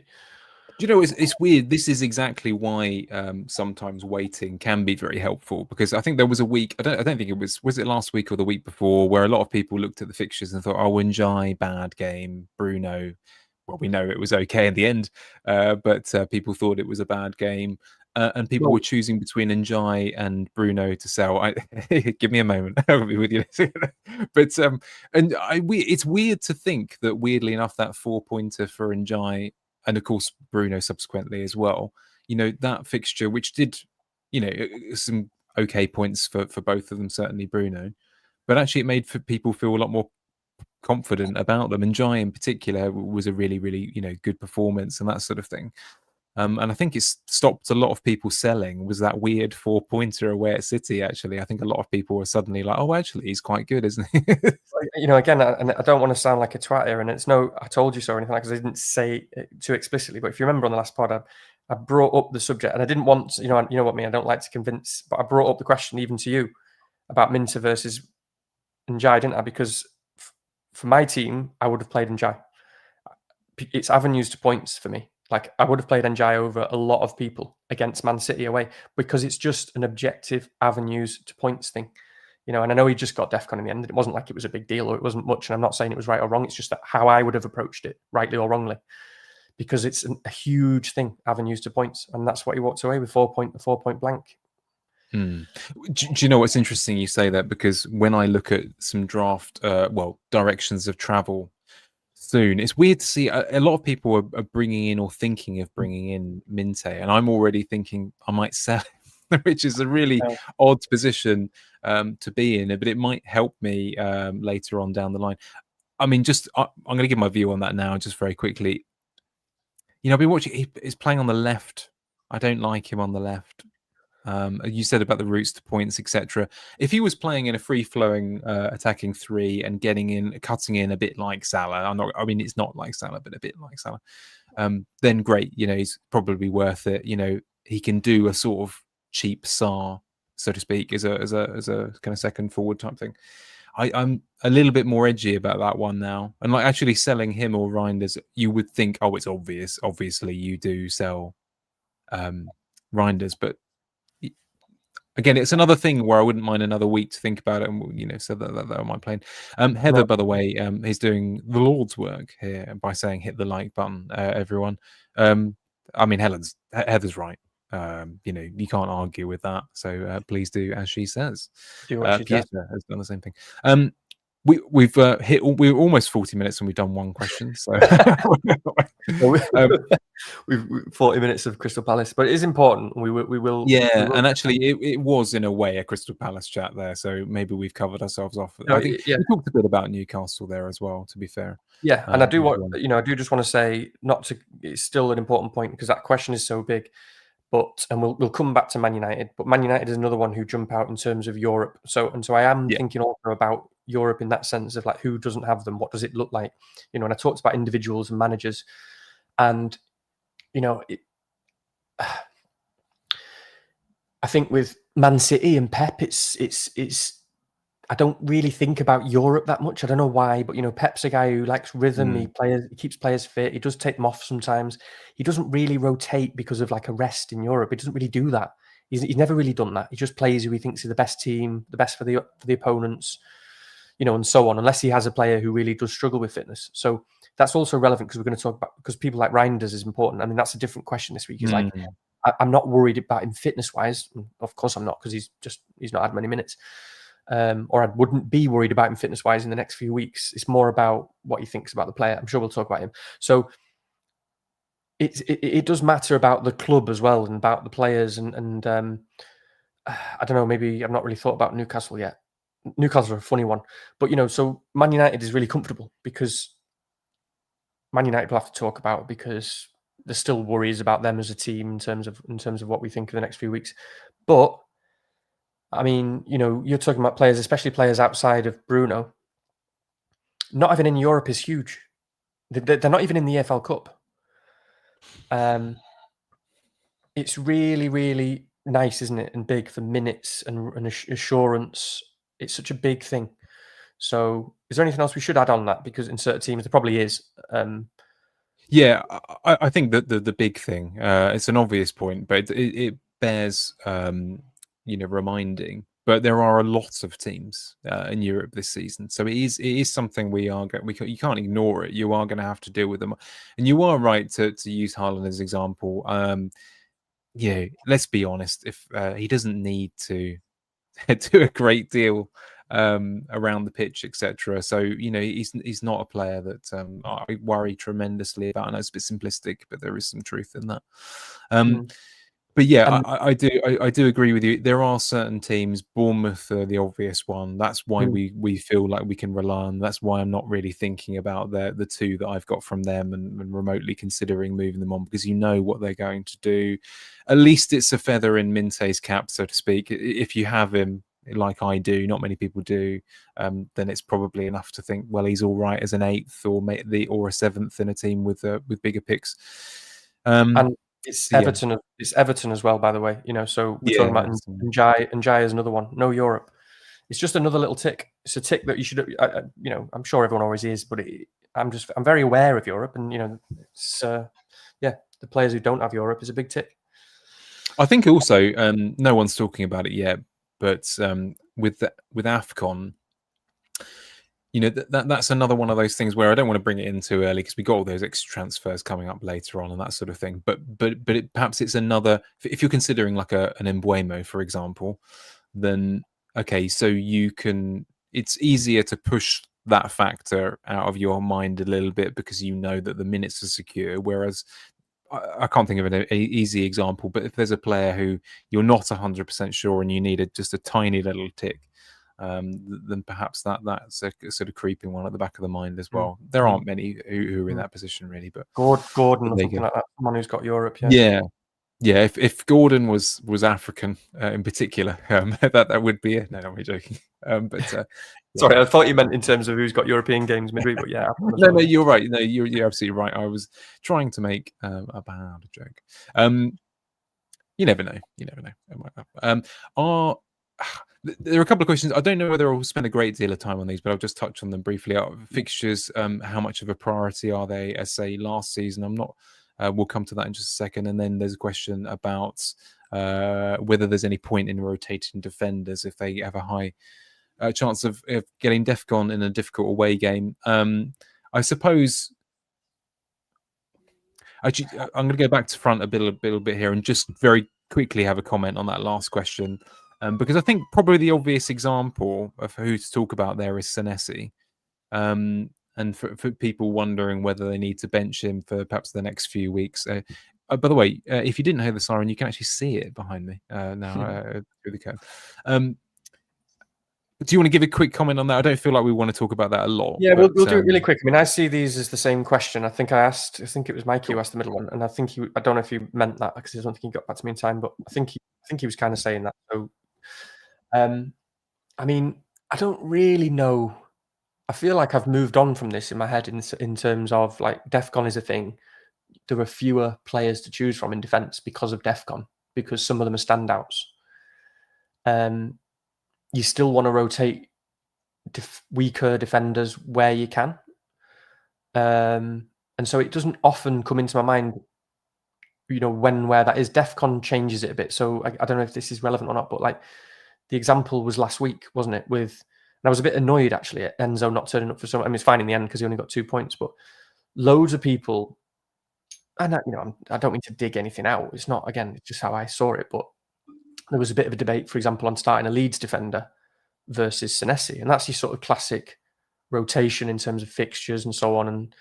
It's weird. This is exactly why sometimes waiting can be very helpful, because I think there was a week, I don't think it was it last week or the week before, where a lot of people looked at the fixtures and thought, oh, Njai, bad game, Bruno. Well, we know it was okay in the end, but people thought it was a bad game. And people were choosing between Njai and Bruno to sell. Give me a moment. I'll be with you. But it's weird to think that, weirdly enough, that 4-pointer for Njai, and of course Bruno subsequently as well, that fixture, which did, some okay points for both of them, certainly Bruno, but actually it made people feel a lot more confident about them. And Njai in particular was a really, really, good performance and that sort of thing. And I think it's stopped a lot of people selling, was that weird 4-pointer away at City. Actually, I think a lot of people were suddenly like, oh, actually, he's quite good, isn't he? Again, and I don't want to sound like a twat here, and it's no, I told you so or anything like that, because I didn't say it too explicitly. But if you remember on the last pod, I brought up the subject, and I didn't want to, you know what I mean? I don't like to convince, but I brought up the question even to you about Minter versus Njai, didn't I? Because for my team, I would have played Njai. It's avenues to points for me. Like, I would have played Njai over a lot of people against Man City away, because it's just an objective avenues to points thing. And I know he just got DEFCON in the end. It wasn't like it was a big deal, or it wasn't much. And I'm not saying it was right or wrong. It's just that how I would have approached it, rightly or wrongly, because it's a huge thing, avenues to points. And that's what he walked away with, 4-point blank. Do you know what's interesting you say that? Because when I look at some draft, directions of travel soon, it's weird to see a lot of people are bringing in or thinking of bringing in Minte, and I'm already thinking I might sell him, which is a really odd position to be in, but it might help me later on down the line. I mean, I'm going to give my view on that now, just very quickly. I've been watching. He's playing on the left. I don't like him on the left. You said about the routes to points, etc. If he was playing in a free-flowing attacking 3 and cutting in a bit like Salah, it's not like Salah, but a bit like Salah, then great. He's probably worth it. He can do a sort of cheap Sarr, so to speak, as a kind of second forward type thing. I'm a little bit more edgy about that one now, and like actually selling him or Reinders, you would think, oh, it's obvious. Obviously, you do sell Reinders, but again, it's another thing where I wouldn't mind another week to think about it, and so that on my plane. Heather, by the way, is doing the Lord's work here by saying hit the like button, everyone. Heather's right. you can't argue with that. So please do as she says. Do what she says. Pieter has done the same thing. We've hit. We're almost 40 minutes and we've done one question. So we've 40 minutes of Crystal Palace, but it is important. We will. Yeah, and actually, it was in a way a Crystal Palace chat there. So maybe we've covered ourselves off. I think we talked a bit about Newcastle there as well. To be fair, yeah, and I do want I do just want to say it's still an important point because that question is so big. But we'll come back to Man United. But Man United is another one who jump out in terms of Europe. So I am thinking also about Europe in that sense of like who doesn't have them, what does it look like? And I talked about individuals and managers, and I think with Man City and Pep, it's I don't really think about Europe that much. I don't know why, but Pep's a guy who likes rhythm. He keeps players fit. He does take them off sometimes. He doesn't really rotate because of like a rest in Europe. He doesn't really do that. He's never really done that. He just plays who he thinks is the best team, the best for the opponents, and so on. Unless he has a player who really does struggle with fitness. So that's also relevant because we're going to talk about because people like Reinders is important. I mean, that's a different question this week. He's like, I'm not worried about him fitness wise. Of course, I'm not because he's not had many minutes. Or I wouldn't be worried about him fitness-wise in the next few weeks. It's more about what he thinks about the player. I'm sure we'll talk about him. So it does matter about the club as well and about the players. And I don't know, maybe I've not really thought about Newcastle yet. Newcastle are a funny one. But, so Man United is really comfortable because Man United will have to talk about because there's still worries about them as a team in terms of what we think of the next few weeks. But I mean, you're talking about players, especially players outside of Bruno. Not having in Europe is huge. They're not even in the EFL Cup. It's really, really nice, isn't it? And big for minutes and assurance. It's such a big thing. So is there anything else we should add on that? Because in certain teams, there probably is. Yeah, I think that the big thing, it's an obvious point, but it bears... reminding, but there are a lot of teams in Europe this season, so it is something you can't ignore it. You are going to have to deal with them, and you are right to use Haaland as an example. Let's be honest, if he doesn't need to do a great deal around the pitch, etc. So he's not a player that I worry tremendously about. I know it's a bit simplistic, but there is some truth in that. But yeah, I do agree with you. There are certain teams, Bournemouth are the obvious one. That's why we feel like we can rely on. That's why I'm not really thinking about the two that I've got from them and remotely considering moving them on because you know what they're going to do. At least it's a feather in Minte's cap, so to speak. If you have him like I do, not many people do, then it's probably enough to think, well, he's all right as an 8th or a 7th in a team with bigger picks. And it's Everton. It's Everton as well, by the way. So we're talking about Ndiaye. Ndiaye is another one. No Europe. It's just another little tick. It's a tick that you should. I'm sure everyone always is, but I'm very aware of Europe, and it's the players who don't have Europe is a big tick. I think also no one's talking about it yet, but with AFCON. That's another one of those things where I don't want to bring it in too early because we got all those extra transfers coming up later on and that sort of thing. But perhaps it's another. If you're considering like an Mbeumo, for example, then okay, so you can. It's easier to push that factor out of your mind a little bit because you know that the minutes are secure. Whereas I can't think of an easy example, but if there's a player who you're not 100% sure and you need just a tiny little tick. Then perhaps that's a sort of creeping one at the back of the mind as well. There aren't many who are in that position really, but Gordon or something like that, someone who's got Europe. Yeah. If Gordon was African in particular, that would be it. No, I'm joking. Sorry, I thought you meant in terms of who's got European games midweek, but yeah. No, you're right. No, you're absolutely right. I was trying to make a bad joke. You never know. There are a couple of questions. I don't know whether I'll spend a great deal of time on these, but I'll just touch on them briefly. Fixtures, how much of a priority are they as, say, last season? I'm not. We'll come to that in just a second. And then there's a question about whether there's any point in rotating defenders if they have a high chance of getting DEFCON in a difficult away game. I suppose... Actually, I'm going to go back to front a little bit here and just very quickly have a comment on that last question, because I think probably the obvious example of who to talk about there is Senesi. And for people wondering whether they need to bench him for perhaps the next few weeks. By the way, if you didn't hear the siren, you can actually see it behind me now through the curtain. Do you want to give a quick comment on that? I don't feel like we want to talk about that a lot. Yeah, but, we'll do it really quick. I mean, I see these as the same question. I think it was Mikey who asked the middle one, and I don't know if he meant that because I don't think he got back to me in time, but I think he was kind of saying that. So, I mean, I don't really know. I feel like I've moved on from this in my head in terms of like DEFCON is a thing. There are fewer players to choose from in defence because of DEFCON, because some of them are standouts. You still want to rotate weaker defenders where you can. And so it doesn't often come into my mind, where that is. DEFCON changes it a bit. So I don't know if this is relevant or not, but like the example was last week, wasn't it? And I was a bit annoyed actually at Enzo not turning up for some. I mean, it's fine in the end because he only got 2 points, but loads of people. And I don't mean to dig anything out. It's not, again, it's just how I saw it. But there was a bit of a debate, for example, on starting a Leeds defender versus Senesi, and that's your sort of classic rotation in terms of fixtures and so on. And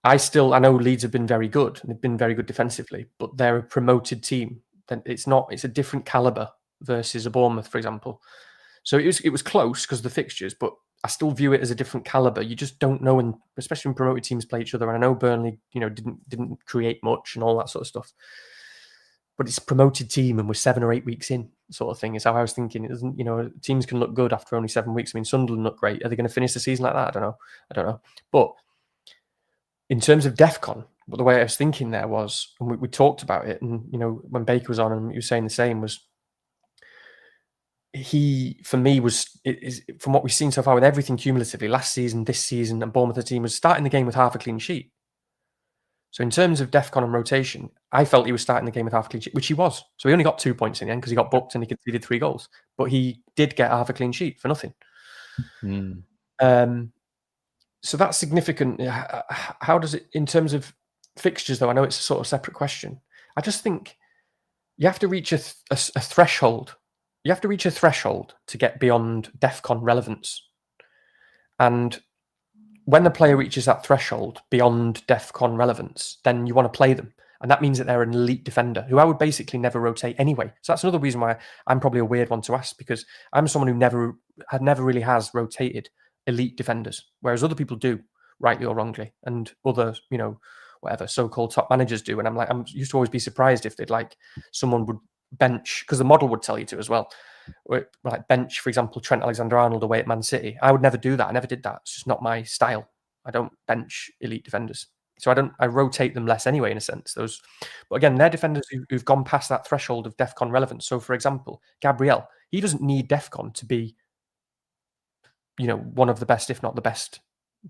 I know Leeds have been very good, and they've been very good defensively, but they're a promoted team. Then it's a different caliber versus a Bournemouth, for example. So it was close because of the fixtures, but I still view it as a different caliber. You just don't know, and especially when promoted teams play each other. And I know Burnley, didn't create much and all that sort of stuff. But it's a promoted team, and we're 7 or 8 weeks in, sort of thing. Is how I was thinking. It doesn't, teams can look good after only 7 weeks. I mean, Sunderland look great. Are they going to finish the season like that? I don't know. But in terms of DEFCON, but the way I was thinking there was, and we talked about it, and when Baker was on and he was saying the same, was he, for me, is from what we've seen so far with everything cumulatively, last season, this season, and Bournemouth, the team was starting the game with half a clean sheet. So in terms of DEFCON and rotation, I felt he was starting the game with half a clean sheet, which he was. So he only got 2 points in the end because he got booked and he conceded 3 goals. But he did get half a clean sheet for nothing. So that's significant. How does it, in terms of fixtures, though? I know it's a sort of separate question. I just think you have to reach a threshold. You have to reach a threshold to get beyond DEFCON relevance. And when the player reaches that threshold beyond DEFCON relevance, then you want to play them. And that means that they're an elite defender who I would basically never rotate anyway. So that's another reason why I'm probably a weird one to ask, because I'm someone who never really has rotated elite defenders, whereas other people do, rightly or wrongly, and other, whatever so-called top managers do. And I'm used to always be surprised if they'd like someone would bench, because the model would tell you to as well. Like bench, for example, Trent Alexander-Arnold away at Man City. I would never do that. I never did that. It's just not my style. I don't bench elite defenders. So I rotate them less anyway, in a sense. But again, they're defenders who've gone past that threshold of DEFCON relevance. So for example, Gabriel, he doesn't need DEFCON to be, one of the best, if not the best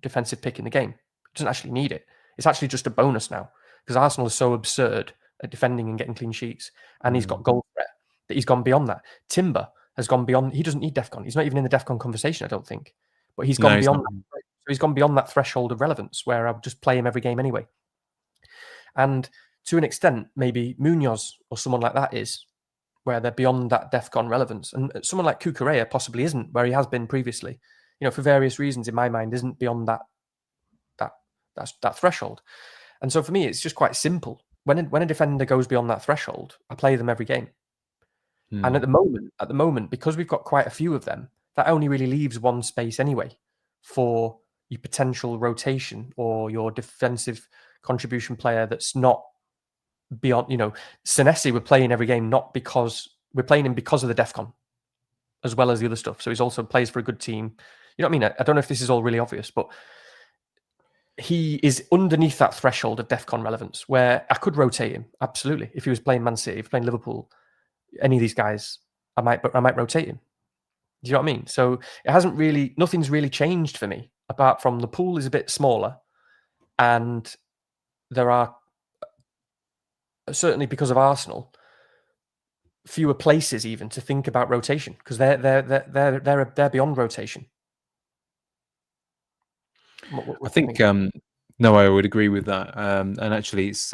defensive pick in the game. He doesn't actually need it. It's actually just a bonus now because Arsenal is so absurd at defending and getting clean sheets, and he's got goal threat that he's gone beyond that. Timber has gone beyond. He doesn't need DEFCON. He's not even in the DEFCON conversation, I don't think. But he's gone beyond that. So he's gone beyond that threshold of relevance where I would just play him every game anyway. And to an extent, maybe Munoz or someone like that is, where they're beyond that DEFCON relevance. And someone like Gyokeres possibly isn't, where he has been previously. For various reasons, in my mind, isn't beyond that threshold. And so for me, it's just quite simple. When a defender goes beyond that threshold, I play them every game. And at the moment, because we've got quite a few of them, that only really leaves one space anyway for your potential rotation or your defensive contribution player that's not beyond, Senesi, we're playing every game not because we're playing him because of the DEFCON as well as the other stuff. So he's also plays for a good team. You know what I mean? I don't know if this is all really obvious, but he is underneath that threshold of DEFCON relevance where I could rotate him. Absolutely. If he was playing Man City, if he was playing Liverpool, any of these guys, I might rotate him. Do you know what I mean? So nothing's really changed for me apart from the pool is a bit smaller, and there are certainly because of Arsenal fewer places even to think about rotation because they're beyond rotation. I think no, I would agree with that. And actually, it's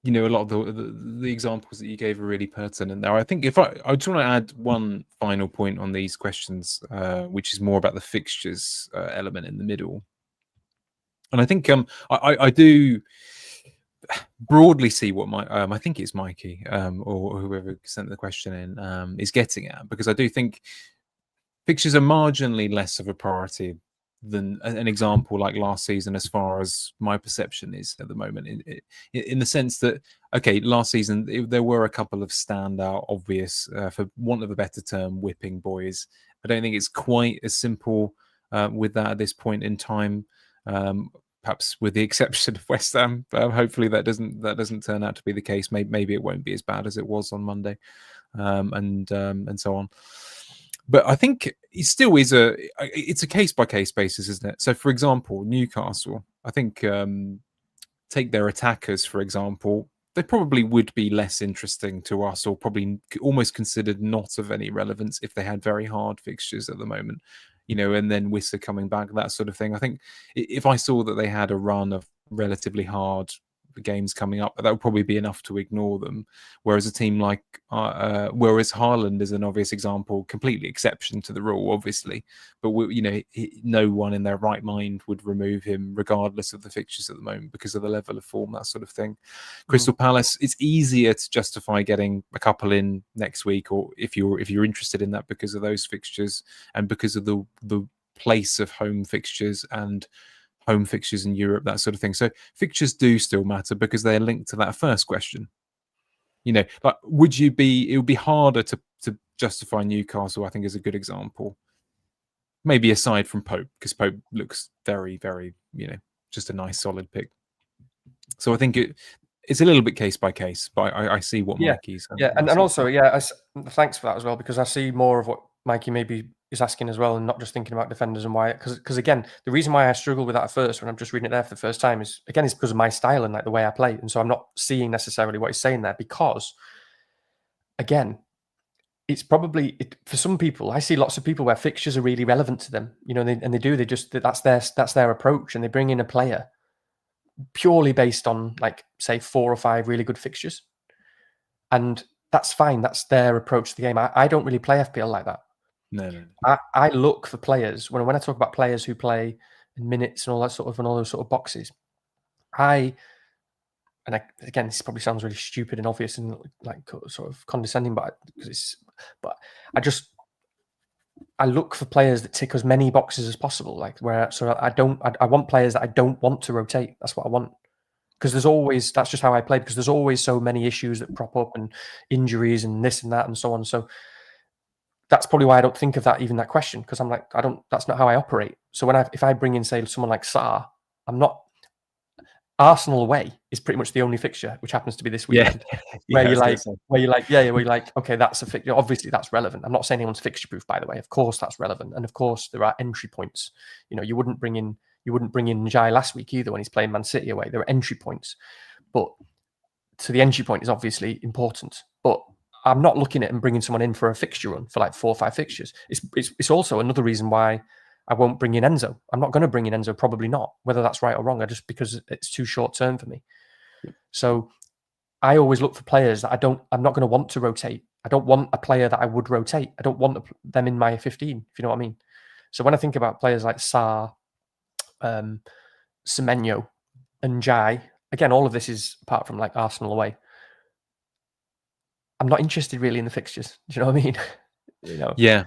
you know, a lot of the examples that you gave are really pertinent there. I think if I just want to add one final point on these questions, which is more about the fixtures element in the middle. And I think I do broadly see what my I think it's Mikey or whoever sent the question in is getting at, because I do think fixtures are marginally less of a priority than an example like last season, as far as my perception is at the moment, in the sense that, okay, last season there were a couple of standout, obvious, for want of a better term, whipping boys. I don't think it's quite as simple with that at this point in time. Perhaps with the exception of West Ham. Hopefully that doesn't turn out to be the case. Maybe it won't be as bad as it was on Monday, and so on. But I think it still is it's a case by case basis, isn't it? So, for example, Newcastle, I think, take their attackers, for example, they probably would be less interesting to us, or probably almost considered not of any relevance if they had very hard fixtures at the moment, you know, and then Wissa coming back, that sort of thing. I think if I saw that they had a run of relatively hard games coming up, that would probably be enough to ignore them. Whereas a team like, whereas Haaland is an obvious example, completely exception to the rule, obviously, but you know, no one in their right mind would remove him regardless of the fixtures at the moment because of the level of form, that sort of thing. Crystal Palace, it's easier to justify getting a couple in next week, or if you're interested in that, because of those fixtures and because of the place of home fixtures and home fixtures in Europe, that sort of thing. So fixtures do still matter because they're linked to that first question. You know, like, it would be harder to justify Newcastle, I think, is a good example. Maybe aside from Pope, because Pope looks very, very, you know, just a nice solid pick. So I think it's a little bit case by case, but I see what Mikey's. And also, thanks for that as well, because I see more of what Mikey maybe is asking as well, and not just thinking about defenders and why. Because again, the reason why I struggle with that at first, when I'm just reading it there for the first time, is because of my style and like the way I play, and so I'm not seeing necessarily what he's saying there. Because again, it's probably for some people. I see lots of people where fixtures are really relevant to them, you know, they just that's their approach, and they bring in a player purely based on, like, say 4 or 5 really good fixtures, and that's fine. That's their approach to the game. I don't really play FPL like that. No. I look for players when I talk about players who play in minutes and all that sort of, and all those sort of boxes. Again, this probably sounds really stupid and obvious and like sort of condescending, but I look for players that tick as many boxes as possible. Like, I want players that I don't want to rotate. That's what I want. Because that's just how I play, because there's always so many issues that crop up, and injuries and this and that and so on. So that's probably why I don't think of that question, because I'm like, that's not how I operate. So if I bring in, say, someone like Sarr, Arsenal away is pretty much the only fixture, which happens to be this weekend, where you're like, okay, that's a fixture. Obviously, that's relevant. I'm not saying anyone's fixture proof, by the way. Of course, that's relevant, and of course, there are entry points. You know, you wouldn't bring in Jai last week either when he's playing Man City away. There are entry points, but the entry point is obviously important. But I'm not looking at and bringing someone in for a fixture run for like 4 or 5 fixtures. It's also another reason why I won't bring in Enzo. I'm not going to bring in Enzo, probably not. Whether that's right or wrong, because it's too short term for me. So I always look for players that I'm not going to want to rotate. I don't want a player that I would rotate. I don't want them in my 15, if you know what I mean. So when I think about players like Sarr, Semenyo, and Jai, again, all of this is apart from like Arsenal away. I'm not interested really in the fixtures. Do you know what I mean? You know. Yeah,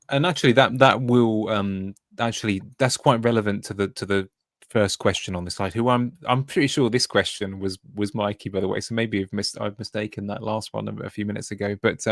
and actually, that will that's quite relevant to the first question on the side. Who I'm pretty sure this question was Mikey, by the way. So maybe I've mistaken that last one a few minutes ago. But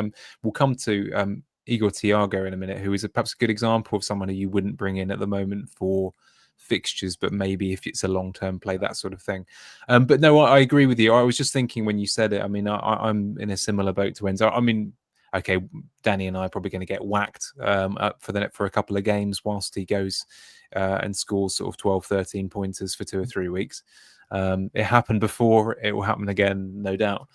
we'll come to Igor Thiago in a minute, who is perhaps a good example of someone who you wouldn't bring in at the moment for fixtures, but maybe if it's a long-term play, that sort of thing. But no, I agree with you. I was just thinking when you said it, I mean, I'm in a similar boat to Enzo. I mean, okay, Danny and I are probably going to get whacked up for a couple of games whilst he goes and scores sort of 12, 13 pointers for 2 or 3 weeks. It happened before, it will happen again, no doubt.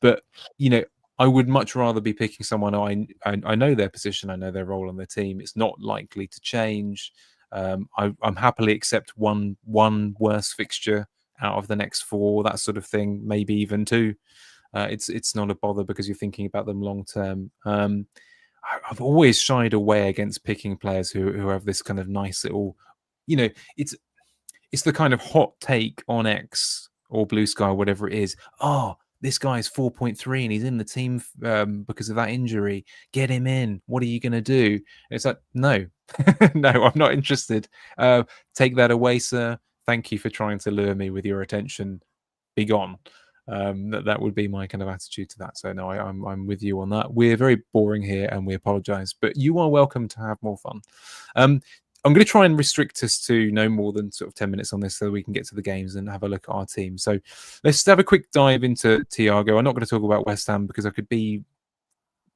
But, you know, I would much rather be picking someone I know their position, I know their role on the team. It's not likely to change. I'm happily accept one worse fixture out of the next 4, that sort of thing, maybe even 2. It's not a bother because you're thinking about them long term. I've always shied away against picking players who have this kind of nice little, it's the kind of hot take on X or Blue Sky, or whatever it is. Oh, this guy's 4.3 and he's in the team because of that injury. Get him in. What are you going to do? And it's like, no, no, I'm not interested. Take that away, sir. Thank you for trying to lure me with your attention. Be gone. That would be my kind of attitude to that. So no, I'm with you on that. We're very boring here, and we apologise, but you are welcome to have more fun. I'm going to try and restrict us to no more than sort of 10 minutes on this so we can get to the games and have a look at our team. So let's have a quick dive into Thiago. I'm not going to talk about West Ham because I could be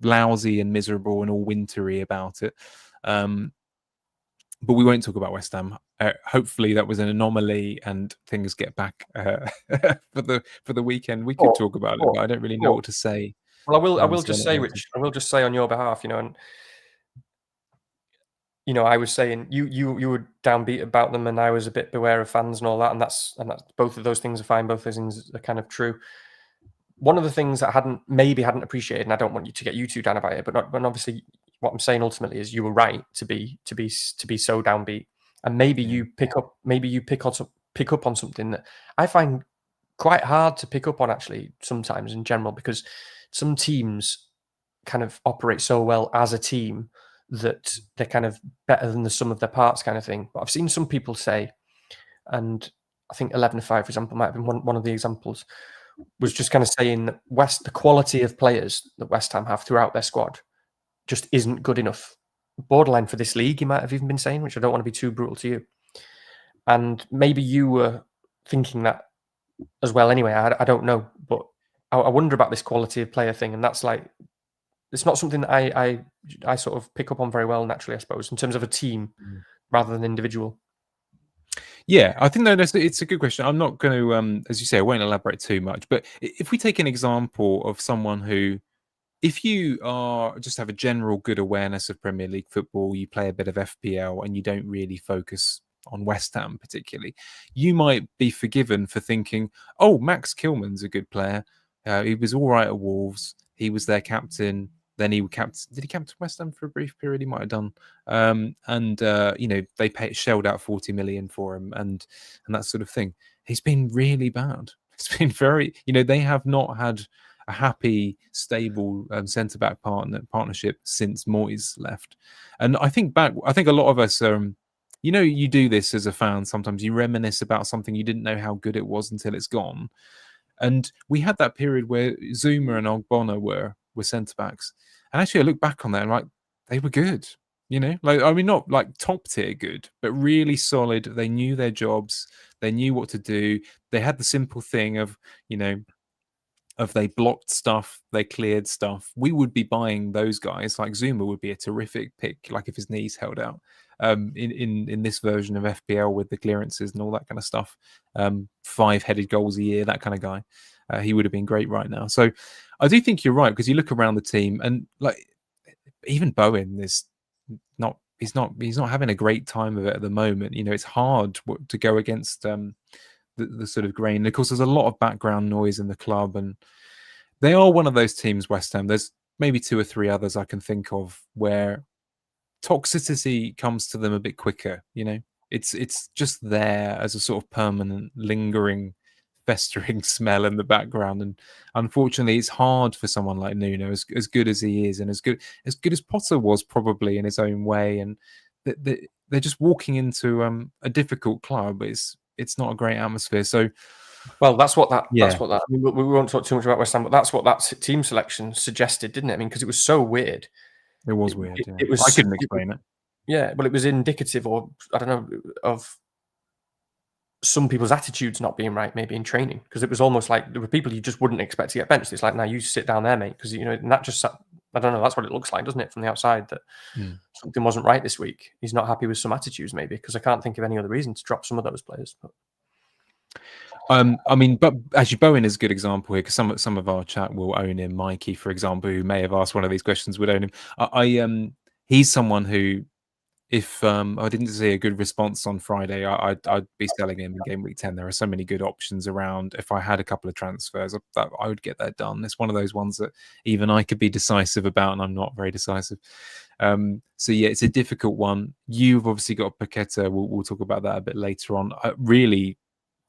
lousy and miserable and all wintry about it. But we won't talk about West Ham. Hopefully that was an anomaly and things get back for the weekend. We could talk about it, but I don't really know what to say. Well, I will just say, Rich, I will just say on your behalf, and I was saying you were downbeat about them, and I was a bit beware of fans and all that, and that's both of those things are fine. Both those things are kind of true. One of the things that I hadn't appreciated, and I don't want you to get you too down about it, but obviously what I'm saying ultimately is you were right to be so downbeat, and maybe you pick up on something that I find quite hard to pick up on actually sometimes in general, because some teams kind of operate so well as a team that they're kind of better than the sum of their parts kind of thing. But I've seen some people say, and I think 11-5, for example, might have been one of the examples, was just kind of saying that the quality of players that West Ham have throughout their squad just isn't good enough. Borderline for this league, you might have even been saying, which I don't want to be too brutal to you. And maybe you were thinking that as well anyway. I don't know. But I wonder about this quality of player thing. And that's like, it's not something that I sort of pick up on very well naturally, I suppose, in terms of a team rather than individual. Yeah, I think it's a good question. I'm not going to, as you say, I won't elaborate too much. But if we take an example of someone who, if you just have a general good awareness of Premier League football, you play a bit of FPL, and you don't really focus on West Ham particularly, you might be forgiven for thinking, oh, Max Kilman's a good player. He was all right at Wolves. He was their captain. Then did he captain West Ham for a brief period? He might have done. They shelled out 40 million for him and that sort of thing. He's been really bad. It's been very, they have not had a happy, stable centre-back partnership since Moyes left. And I think a lot of us, you do this as a fan. Sometimes you reminisce about something you didn't know how good it was until it's gone. And we had that period where Zuma and Ogbonna were centre-backs. And actually, I look back on that and like, they were good. Not like top tier good, but really solid. They knew their jobs. They knew what to do. They had the simple thing of, if they blocked stuff, they cleared stuff. We would be buying those guys. Like Zuma would be a terrific pick, like if his knees held out. In this version of FPL with the clearances and all that kind of stuff, 5-headed goals a year, that kind of guy. He would have been great right now. So I do think you're right, because you look around the team and like even Bowen is not. He's not having a great time of it at the moment. It's hard to go against the sort of grain. And of course, there's a lot of background noise in the club, and they are one of those teams, West Ham. There's maybe 2 or 3 others I can think of where toxicity comes to them a bit quicker. It's just there as a sort of permanent, lingering, festering smell in the background. And unfortunately, it's hard for someone like Nuno, as good as he is, and as good as Potter was probably in his own way. And they're just walking into a difficult club. It's not a great atmosphere. So, well, that's what that. I mean, we won't talk too much about West Ham, but that's what that team selection suggested, didn't it? I mean, because it was so weird. It was weird. It was. I couldn't explain it. Yeah, well, it was indicative, or I don't know, of some people's attitudes not being right, maybe in training, because it was almost like there were people you just wouldn't expect to get benched. It's like, now you sit down there, mate, because and that just, I don't know, that's what it looks like, doesn't it, from the outside, that something wasn't right this week. He's not happy with some attitudes, maybe, because I can't think of any other reason to drop some of those players. But but actually, Bowen is a good example here, because some of our chat will own him. Mikey, for example, who may have asked one of these questions, would own him. He's someone who if I didn't see a good response on Friday, I'd be selling him in game week 10. There are so many good options around. If I had a couple of transfers, I would get that done. It's one of those ones that even I could be decisive about, and I'm not very decisive. So yeah, it's a difficult one. You've obviously got Paqueta. We'll talk about that a bit later on. Really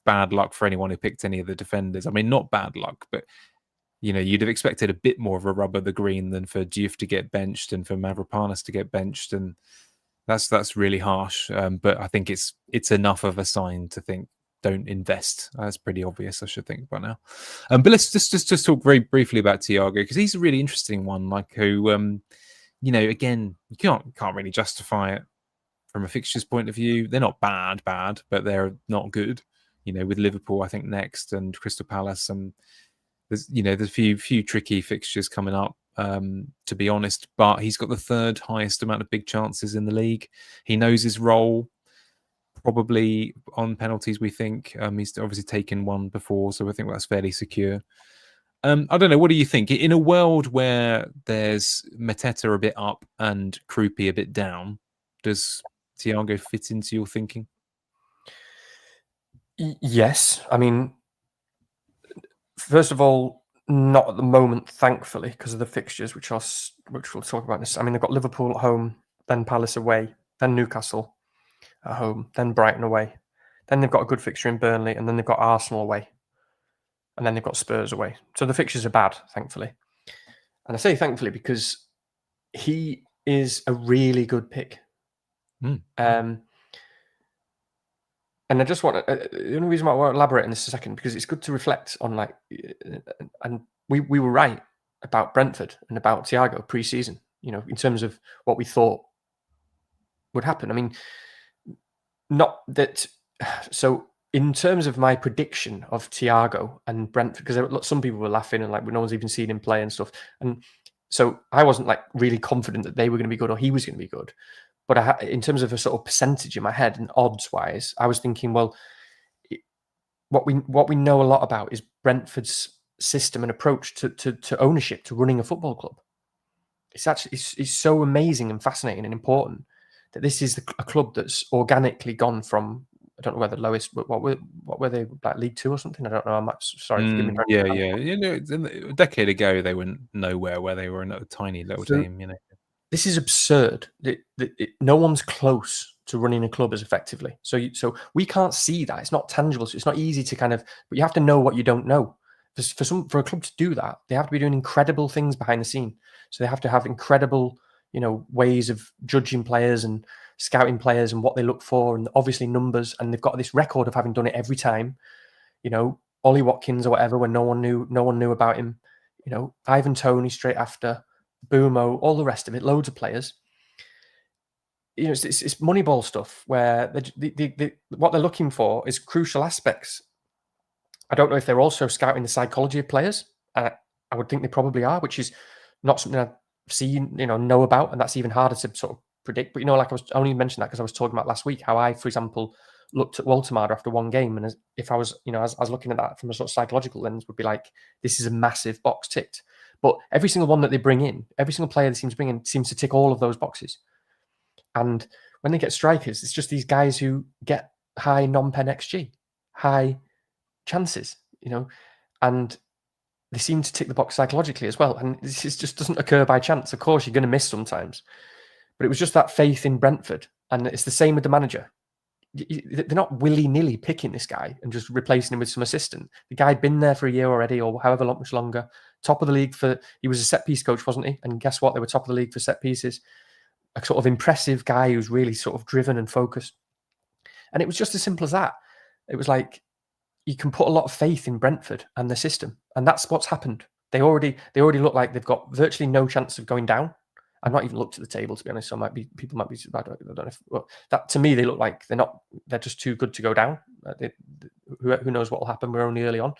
bad luck for anyone who picked any of the defenders. I mean, not bad luck, but you'd have expected a bit more of a rub of the green than for Diouf to get benched and for Mavropanos to get benched, and that's really harsh. But I think it's enough of a sign to think don't invest. That's pretty obvious, I should think by now. But let's just talk very briefly about Thiago, because he's a really interesting one. Like who, again, you can't really justify it from a fixtures point of view. They're not bad, but they're not good. With Liverpool, I think next, and Crystal Palace, and there's a few tricky fixtures coming up. To be honest, but he's got the third highest amount of big chances in the league. He knows his role, probably on penalties. We think he's obviously taken one before, so I think that's fairly secure. I don't know. What do you think? In a world where there's Mateta a bit up and Krupi a bit down, does Thiago fit into your thinking? Yes. I mean, first of all, not at the moment, thankfully, because of the fixtures, which we'll talk about this. I mean, they've got Liverpool at home, then Palace away, then Newcastle at home, then Brighton away. Then they've got a good fixture in Burnley, and then they've got Arsenal away. And then they've got Spurs away. So the fixtures are bad, thankfully. And I say thankfully because he is a really good pick. And I just want to, the only reason why I want to elaborate on this a second, because it's good to reflect on and we were right about Brentford and about Thiago pre-season, in terms of what we thought would happen. I mean, not that, so in terms of my prediction of Thiago and Brentford, because some people were laughing and no one's even seen him play and stuff. And so I wasn't really confident that they were going to be good or he was going to be good. But in terms of a sort of percentage in my head and odds-wise, I was thinking, well, what we know a lot about is Brentford's system and approach to ownership, to running a football club. It's so amazing and fascinating and important that this is a club that's organically gone from, I don't know where the lowest, what were they, League Two or something? I don't know. I'm sorry, forgive me. Yeah. A decade ago they were nowhere, where they were a tiny little team. This is absurd. No one's close to running a club as effectively. So we can't see that. It's not tangible. So it's not easy to but you have to know what you don't know. For a club to do that, they have to be doing incredible things behind the scene. So they have to have incredible, ways of judging players and scouting players and what they look for, and obviously numbers. And they've got this record of having done it every time. Ollie Watkins or whatever, when no one knew about him. Ivan Toney straight after. Boomo, all the rest of it, loads of players. It's Moneyball stuff where what they're looking for is crucial aspects. I don't know if they're also scouting the psychology of players. I would think they probably are, which is not something I've seen, know about, and that's even harder to sort of predict. But I was only mentioning that because I was talking about last week how I, for example, looked at Woltemade after one game, and if I was, as I was looking at that from a sort of psychological lens, would be like, this is a massive box ticked. But every single one that they bring in, every single player they seem to bring in seems to tick all of those boxes. And when they get strikers, it's just these guys who get high non-pen XG, high chances, and they seem to tick the box psychologically as well. And this just doesn't occur by chance. Of course, you're going to miss sometimes. But it was just that faith in Brentford. And it's the same with the manager. They're not willy-nilly picking this guy and just replacing him with some assistant. The guy had been there for a year already, or however much longer. Top of the league he was a set-piece coach, wasn't he? And guess what? They were top of the league for set pieces. A sort of impressive guy who's really sort of driven and focused. And it was just as simple as that. It was like, you can put a lot of faith in Brentford and the system. And that's what's happened. They already look like they've got virtually no chance of going down. I've not even looked at the table, to be honest. So people might be. I don't know. Well, that to me, they look like they're just too good to go down. Who knows what will happen? We're only early on.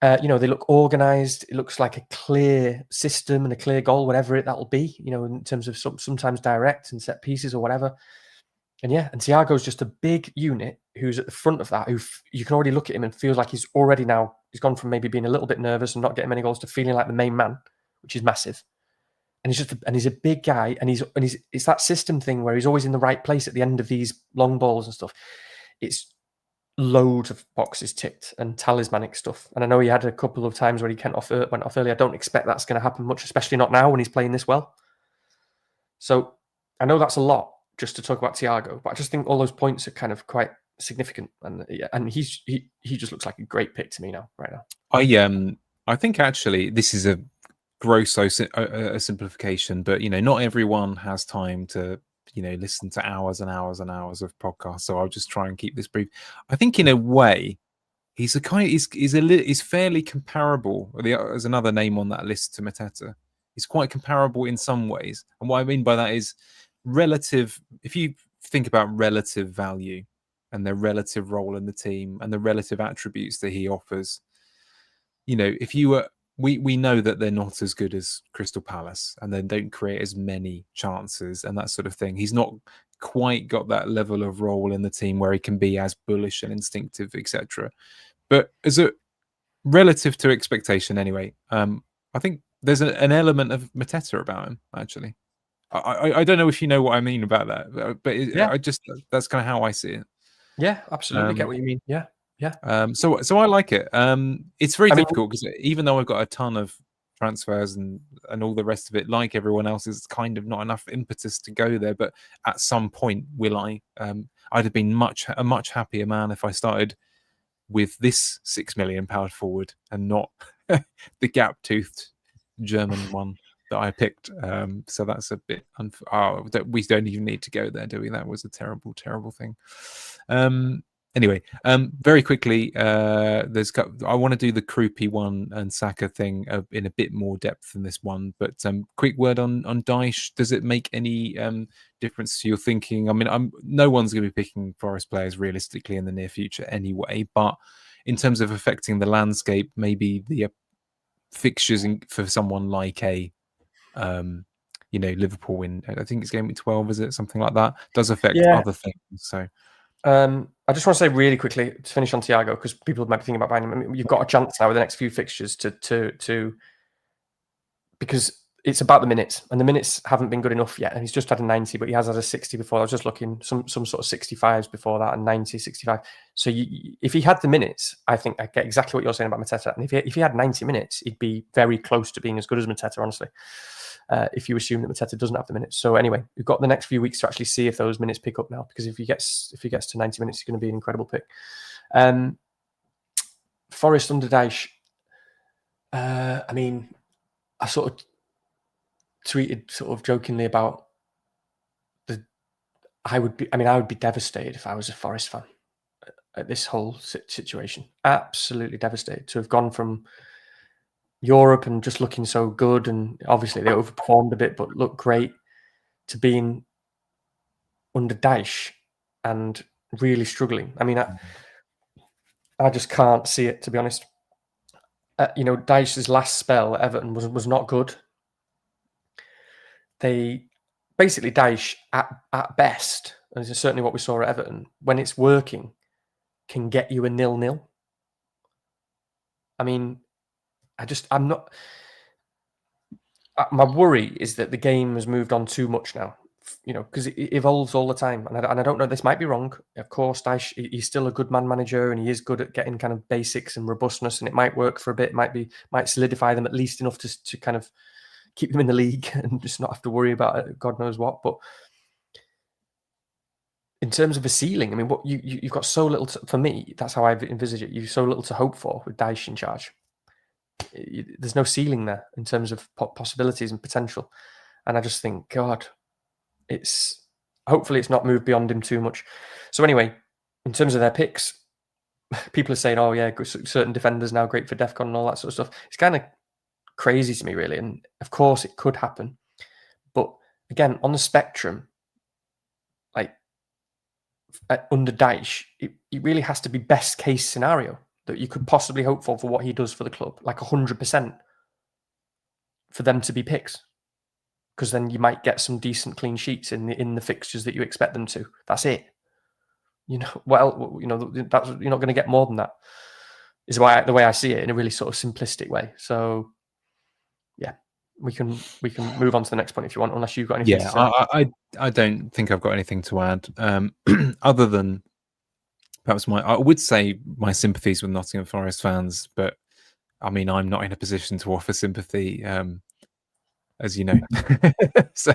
They look organised. It looks like a clear system and a clear goal, whatever that'll be. In terms of sometimes direct and set pieces or whatever. And Thiago's just a big unit who's at the front of that. Who you can already look at him and feels like he's gone from maybe being a little bit nervous and not getting many goals to feeling like the main man, which is massive. and he's a big guy, and it's that system thing where he's always in the right place at the end of these long balls and stuff. It's loads of boxes ticked and talismanic stuff. And I know he had a couple of times where he went off early. I don't expect that's going to happen much, especially not now when he's playing this well. So I know that's a lot just to talk about Thiago, but I just think all those points are kind of quite significant. And he just looks like a great pick to me right now. I think actually this is a gross simplification, but not everyone has time to listen to hours and hours and hours of podcasts. So I'll just try and keep this brief. I think in a way he's fairly comparable. There's another name on that list to Mateta. He's quite comparable in some ways, and what I mean by that is relative. If you think about relative value and their relative role in the team and the relative attributes that he offers, if you were, we know that they're not as good as Crystal Palace and they don't create as many chances and that sort of thing. He's not quite got that level of role in the team where he can be as bullish and instinctive, etc. But as a relative to expectation, anyway, I think there's an element of Mateta about him, actually. I don't know if you know what I mean about that, but Yeah. that's kind of how I see it. Yeah, absolutely get what you mean. Yeah. So I like it. It's very difficult because even though I've got a ton of transfers and all the rest of it, like everyone else, is kind of not enough impetus to go there. But at some point, will I? I'd have been a much happier man if I started with this £6 million forward and not the gap-toothed German one that I picked. So that's a bit we don't even need to go there, do we? That was a terrible, terrible thing. Anyway, very quickly, I want to do the Krupi one and Saka thing in a bit more depth than this one. But quick word on Dyche. Does it make any difference to your thinking? I mean, no one's going to be picking Forest players realistically in the near future anyway. But in terms of affecting the landscape, maybe the fixtures for someone like Liverpool in, I think it's Gameweek 12, is it? Something like that. Does affect other things. So. I just want to say really quickly to finish on Thiago, because people might be thinking about buying him. I mean, you've got a chance now with the next few fixtures to because it's about the minutes, and the minutes haven't been good enough yet. And he's just had a 90, but he has had a 60 before. I was just looking some sort of 65s before that, and 90, 65. So if he had the minutes, I think I get exactly what you're saying about Mateta. And if he had 90 minutes, he'd be very close to being as good as Mateta, honestly. If you assume that Mateta doesn't have the minutes. So anyway, we've got the next few weeks to actually see if those minutes pick up now, because if he gets to 90 minutes, he's going to be an incredible pick. Forest under Dyche. I mean, I sort of tweeted sort of jokingly about I would be devastated if I was a Forest fan at this whole situation. Absolutely devastated to have gone from Europe and just looking so good, and obviously they overperformed a bit, but look great, to being under Dyche and really struggling. I mean, I just can't see it, to be honest. Dyche's last spell at Everton was not good. They basically, Dyche at best, and this is certainly what we saw at Everton, when it's working, can get you a 0-0. I mean, I'm not. My worry is that the game has moved on too much now, because it evolves all the time. And I don't know, this might be wrong. Of course, Dyche, he's still a good man manager, and he is good at getting kind of basics and robustness, and it might work for a bit, might solidify them at least enough to kind of keep them in the league and just not have to worry about it, God knows what. But in terms of a ceiling, I mean, what you've got so little for me, that's how I envisage it. You've so little to hope for with Dyche in charge. There's no ceiling there in terms of possibilities and potential. And I just think, God, hopefully it's not moved beyond him too much. So anyway, in terms of their picks, people are saying, oh yeah, certain defenders now great for DEFCON and all that sort of stuff. It's kind of crazy to me, really. And of course it could happen. But again, on the spectrum, like under Dyche, it really has to be best case scenario that you could possibly hope for what he does for the club, like 100% for them to be picks. Because then you might get some decent clean sheets in the fixtures that you expect them to. That's it. That's, you're not going to get more than that. Is the way I see it, in a really sort of simplistic way. So, yeah. we can move on to the next point if you want, unless you've got anything to say. I don't think I've got anything to add, other than perhaps I would say my sympathies with Nottingham Forest fans, but I mean, I'm not in a position to offer sympathy, as you know. so,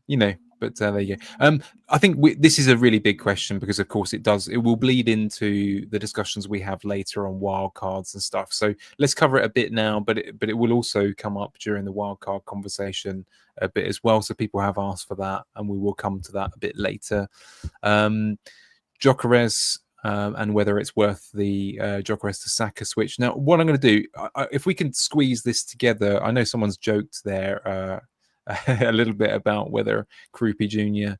you know, but there you go. I think this is a really big question because, of course, it will bleed into the discussions we have later on wildcards and stuff. So let's cover it a bit now, but it will also come up during the wildcard conversation a bit as well. So people have asked for that, and we will come to that a bit later. Gyokeres, and whether it's worth the Gyokeres to Saka switch. Now, what I'm going to do, if we can squeeze this together, I know someone's joked there a little bit about whether Krupi Jr.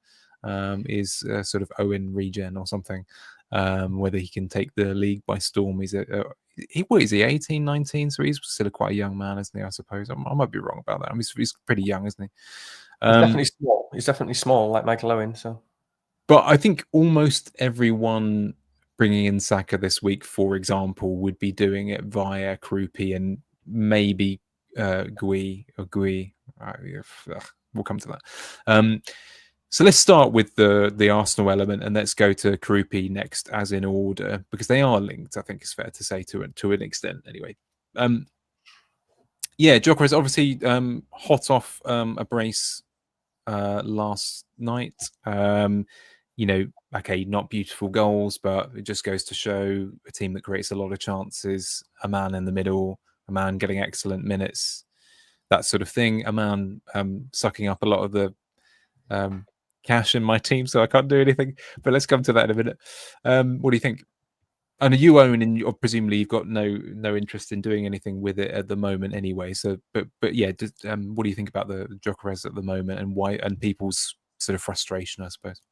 Is sort of Owen regen or something, whether he can take the league by storm. What is he, 18, 19? So he's still quite a young man, isn't he, I suppose? I might be wrong about that. I mean, he's pretty young, isn't he? He's definitely small. He's definitely small, like Michael Owen, so... But I think almost everyone bringing in Saka this week, for example, would be doing it via Krupi and maybe Gui. We'll come to that. So let's start with the Arsenal element, and let's go to Krupi next, as in order, because they are linked. I think it's fair to say to an extent, anyway. Yeah, Gyokeres obviously hot off a brace last night. You know, okay, not beautiful goals, but it just goes to show a team that creates a lot of chances, a man in the middle, a man getting excellent minutes, that sort of thing. A man sucking up a lot of the cash in my team, so I can't do anything. But let's come to that in a minute. What do you think? I know you own, and presumably you've got no interest in doing anything with it at the moment, anyway. So, but yeah, what do you think about the Gyokeres at the moment, and why, and people's sort of frustration, I suppose?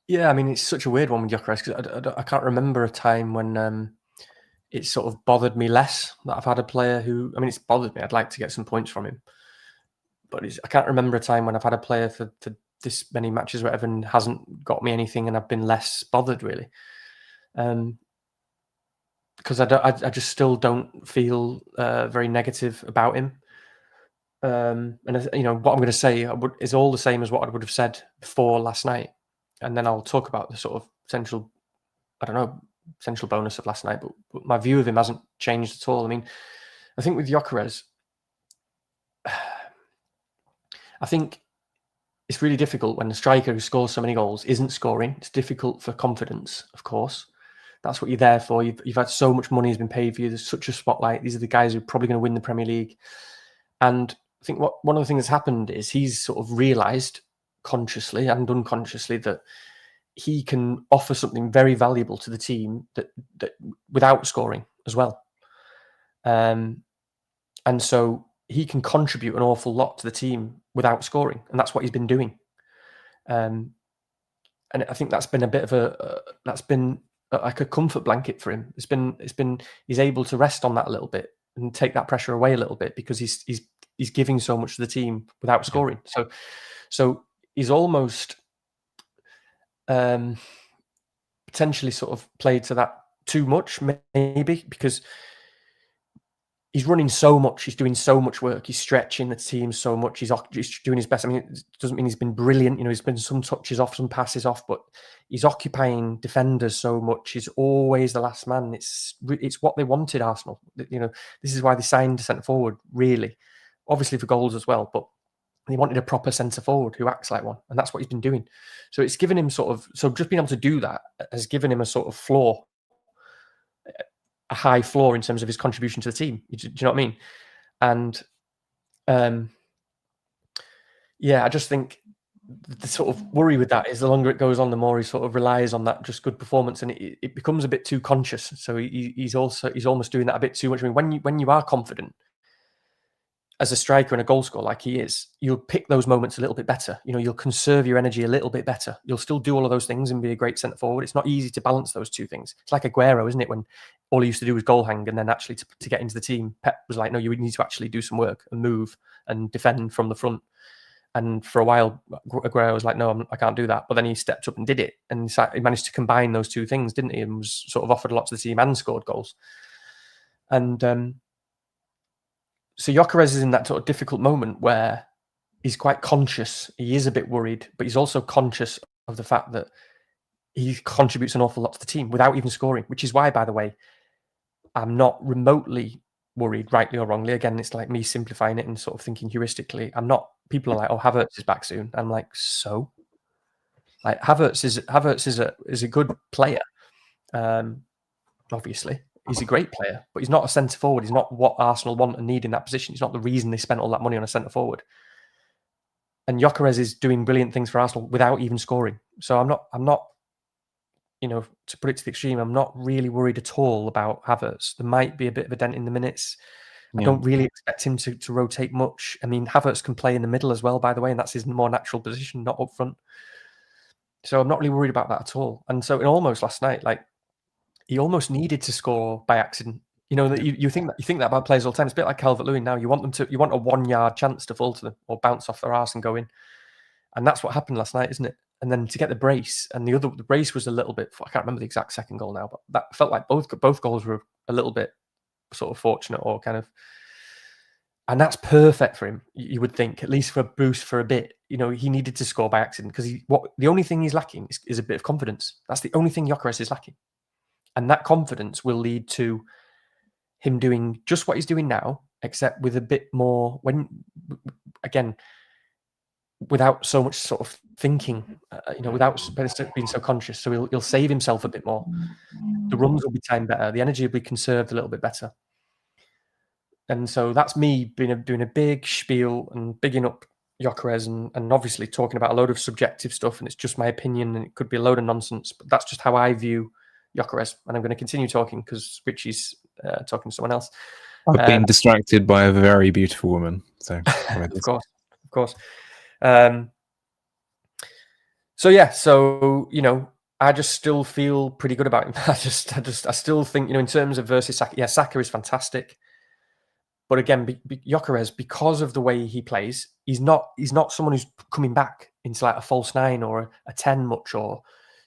Yeah, I mean, it's such a weird one with Gyokeres because I can't remember a time when it sort of bothered me less that I've had a player who, I mean, it's bothered me. I'd like to get some points from him, but I can't remember a time when I've had a player for this many matches or whatever and hasn't got me anything, and I've been less bothered, really. Because I just still don't feel very negative about him. And you know, what I'm going to say is all the same as what I would have said before last night. And then I'll talk about the sort of central bonus of last night. But my view of him hasn't changed at all. I mean, I think with Gyokeres, I think it's really difficult when the striker who scores so many goals isn't scoring. It's difficult for confidence, of course. That's what you're there for. You've had so much money has been paid for you. There's such a spotlight. These are the guys who are probably going to win the Premier League. And I think one of the things that's happened is he's sort of realised consciously and unconsciously that he can offer something very valuable to the team that without scoring as well. And so he can contribute an awful lot to the team without scoring, and that's what he's been doing. And I think that's been a bit of like a comfort blanket for him. He's able to rest on that a little bit and take that pressure away a little bit because he's giving so much to the team without scoring. So he's almost potentially sort of played to that too much, maybe, because he's running so much, he's doing so much work, he's stretching the team so much, he's doing his best. I mean, it doesn't mean he's been brilliant, you know, he's been some touches off, some passes off, but he's occupying defenders so much. He's always the last man. It's what they wanted, Arsenal. You know, this is why they signed a centre forward, really, obviously for goals as well, but they wanted a proper centre forward who acts like one, and that's what he's been doing. So it's given him just being able to do that has given him a sort of floor, a high floor in terms of his contribution to the team. Do you know what I mean? And yeah, I just think the sort of worry with that is the longer it goes on, the more he sort of relies on that just good performance, and it becomes a bit too conscious. So he's almost doing that a bit too much. I mean, when you are confident as a striker and a goal scorer like he is, you'll pick those moments a little bit better. You know, you'll conserve your energy a little bit better. You'll still do all of those things and be a great centre forward. It's not easy to balance those two things. It's like Aguero, isn't it? When all he used to do was goal hang, and then actually to get into the team, Pep was like, no, you need to actually do some work and move and defend from the front. And for a while, Aguero was like, no, I can't do that. But then he stepped up and did it. And he managed to combine those two things, didn't he? And was sort of offered a lot to the team and scored goals. And So Gyokeres is in that sort of difficult moment where he's quite conscious. He is a bit worried, but he's also conscious of the fact that he contributes an awful lot to the team without even scoring, which is why, by the way, I'm not remotely worried, rightly or wrongly. Again, it's like me simplifying it and sort of thinking heuristically. I'm not. People are like, "Oh, Havertz is back soon." I'm like, so. Like Havertz is a good player. Obviously, he's a great player, but he's not a centre forward. He's not what Arsenal want and need in that position. He's not the reason they spent all that money on a centre forward. And Gyokeres is doing brilliant things for Arsenal without even scoring. So I'm not, to put it to the extreme, I'm not really worried at all about Havertz. There might be a bit of a dent in the minutes. I don't really expect him to rotate much. I mean, Havertz can play in the middle as well, by the way, and that's his more natural position, not up front. So I'm not really worried about that at all. And so in almost last night, like he almost needed to score by accident. You think that about players all the time. It's a bit like Calvert-Lewin now. You want a 1-yard chance to fall to them or bounce off their arse and go in. And that's what happened last night, isn't it? And then to get the brace, and the brace was a little bit, I can't remember the exact second goal now, but that felt like both goals were a little bit sort of fortunate or kind of, and that's perfect for him. You would think, at least for a boost for a bit. He needed to score by accident because the only thing he's lacking is a bit of confidence. That's the only thing Gyokeres is lacking, and that confidence will lead to him doing just what he's doing now, except with a bit more without so much sort of thinking, without being so conscious. So he'll save himself a bit more. The runs will be timed better. The energy will be conserved a little bit better. And so that's me doing a big spiel and bigging up Gyokeres and obviously talking about a load of subjective stuff, and it's just my opinion and it could be a load of nonsense, but that's just how I view Gyokeres. And I'm going to continue talking because Richie's talking to someone else. I've been distracted by a very beautiful woman. So of course. I just still feel pretty good about him. I still think, in terms of versus Saka, Saka is fantastic. But again, Gyokeres, because of the way he plays, he's not someone who's coming back into like a false 9 or a 10 much, or,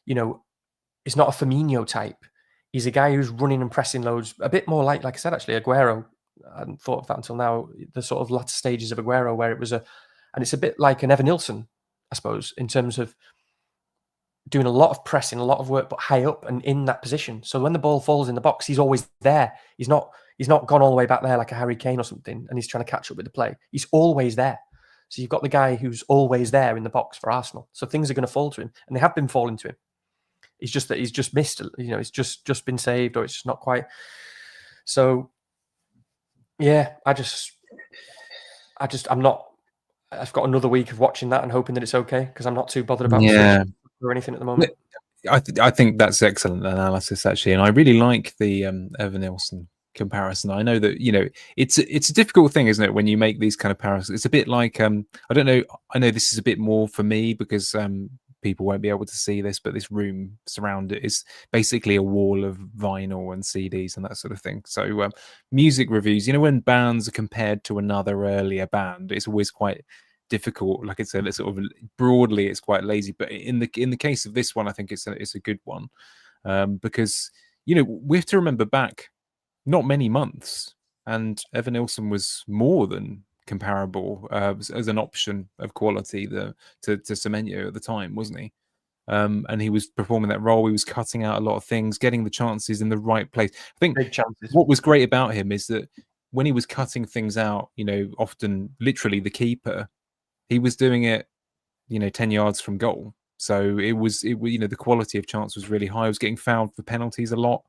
it's not a Firmino type. He's a guy who's running and pressing loads, a bit more like I said, actually, Aguero. I hadn't thought of that until now, the sort of latter stages of Aguero, where it was and it's a bit like an Evan Nilsson, I suppose, in terms of doing a lot of pressing, a lot of work, but high up and in that position. So when the ball falls in the box, he's always there. He's not gone all the way back there like a Harry Kane or something, and he's trying to catch up with the play. He's always there. So you've got the guy who's always there in the box for Arsenal. So things are going to fall to him, and they have been falling to him. It's just that he's just missed, it's just been saved, or it's just not quite. So, yeah, I'm not. I've got another week of watching that and hoping that it's okay, because I'm not too bothered about or anything at the moment. I think that's excellent analysis, actually, and I really like the Evan Nilsson comparison. I know that it's a difficult thing, isn't it, when you make these kind of comparisons? It's a bit like I don't know. I know this is a bit more for me because people won't be able to see this, but this room surrounded is basically a wall of vinyl and CDs and that sort of thing. So music reviews, when bands are compared to another earlier band, it's always quite difficult. Like it's a sort of broadly, it's quite lazy. But in the case of this one, I think it's a good one because we have to remember back not many months, and Evan Nilsson was more than comparable as an option of quality to Semenyo at the time, wasn't he? And he was performing that role. He was cutting out a lot of things, getting the chances in the right place. I think what was great about him is that when he was cutting things out, often literally the keeper, he was doing it, 10 yards from goal. So it was the quality of chance was really high. I was getting fouled for penalties a lot.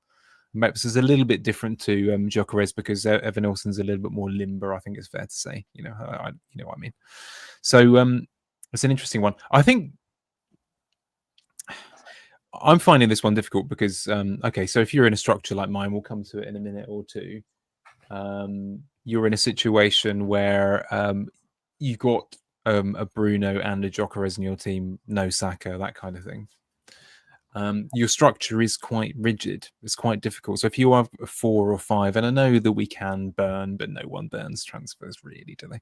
This is a little bit different to Gyokeres because Evan Nilsson's a little bit more limber, I think it's fair to say. You know what I mean. So it's an interesting one. I think I'm finding this one difficult because so if you're in a structure like mine, we'll come to it in a minute or two. You're in a situation where you got a Bruno and a Gyokeres in your team, no Saka, that kind of thing. Your structure is quite rigid. It's quite difficult. So if you have 4 or 5, and I know that we can burn, but no one burns transfers really, do they?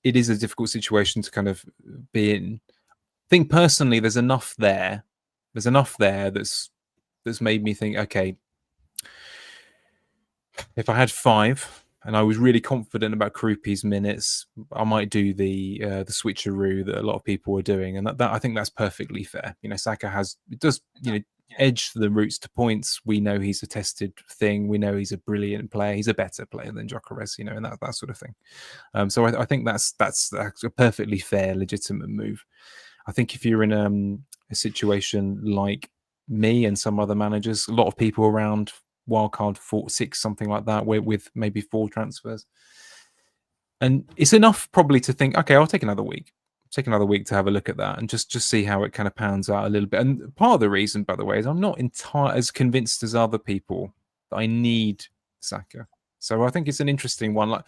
It is a difficult situation to kind of be in. I think personally, there's enough there. There's enough there that's made me think, okay, if I had 5, and I was really confident about Krupi's minutes, I might do the switcheroo that a lot of people were doing, and that I think that's perfectly fair. Saka does edge the routes to points. We know he's a tested thing. We know he's a brilliant player. He's a better player than Gyokeres, and that sort of thing. So I think that's a perfectly fair, legitimate move. I think if you're in a situation like me and some other managers, a lot of people around wildcard 4-6, something like that, with maybe 4 transfers, and it's enough probably to think, okay, I'll take another week. Take another week to have a look at that and just see how it kind of pans out a little bit. And part of the reason, by the way, is I'm not entirely as convinced as other people that I need Saka. So I think it's an interesting one. Like,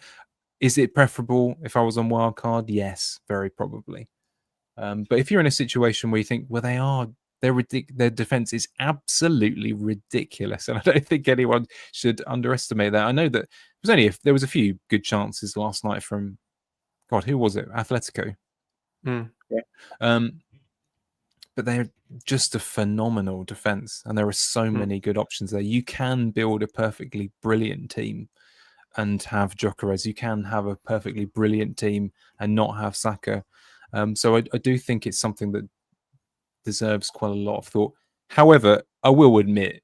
is it preferable if I was on wildcard? Yes, very probably. But if you're in a situation where you think, well, their defense is absolutely ridiculous, and I don't think anyone should underestimate that. I know that there was a few good chances last night from, God, who was it? Atletico. Yeah. But they're just a phenomenal defense, and there are so many good options there. You can build a perfectly brilliant team and have Gyokeres. You can have a perfectly brilliant team and not have Saka. So I do think it's something that deserves quite a lot of thought. However, I will admit,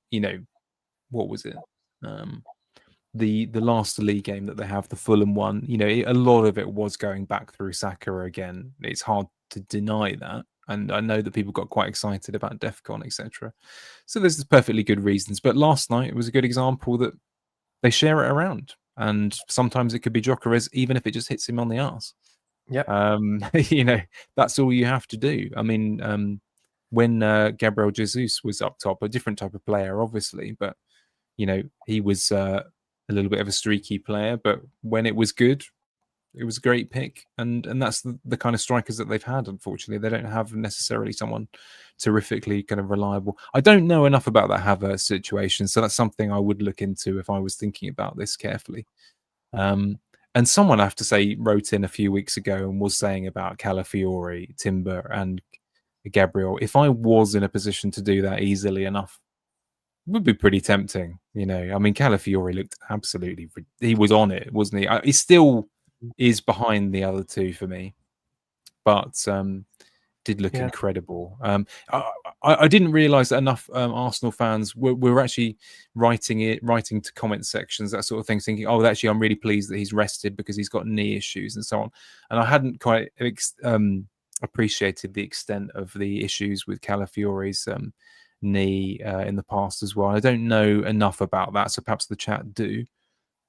what was it? The last league game that they have, the Fulham one, a lot of it was going back through Saka again. It's hard to deny that. And I know that people got quite excited about DEFCON, etc. So there's perfectly good reasons. But last night, it was a good example that they share it around. And sometimes it could be Gyokeres, even if it just hits him on the arse. Yeah. That's all you have to do. I mean, when Gabriel Jesus was up top, a different type of player, obviously, but he was a little bit of a streaky player. But when it was good, it was a great pick, and that's the kind of strikers that they've had. Unfortunately, they don't have necessarily someone terrifically kind of reliable. I don't know enough about that Havertz situation, so that's something I would look into if I was thinking about this carefully. And someone, I have to say, wrote in a few weeks ago and was saying about Calafiori, Timber, and Gabriel. If I was in a position to do that easily enough, it would be pretty tempting. I mean, Calafiori looked absolutely. He was on it, wasn't he? He still is behind the other two for me, but did look incredible. I didn't realise that enough Arsenal fans were actually writing to comment sections, that sort of thing, thinking, oh, actually, I'm really pleased that he's rested because he's got knee issues and so on. And I hadn't quite appreciated the extent of the issues with Calafiori's knee in the past as well. I don't know enough about that, so perhaps the chat do.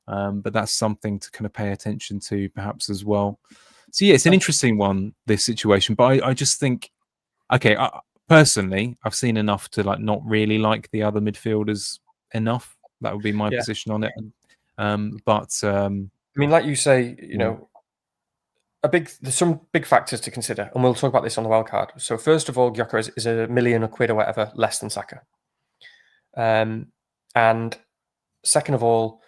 But that's something to kind of pay attention to perhaps as well. So yeah, it's an interesting one, this situation. But I just think, okay, personally, I've seen enough to not really like the other midfielders enough. That would be my position on it. But I mean, like you say, there's some big factors to consider, and we'll talk about this on the wildcard. So first of all, Gyokeres is £1 million or whatever less than Saka. And second of all,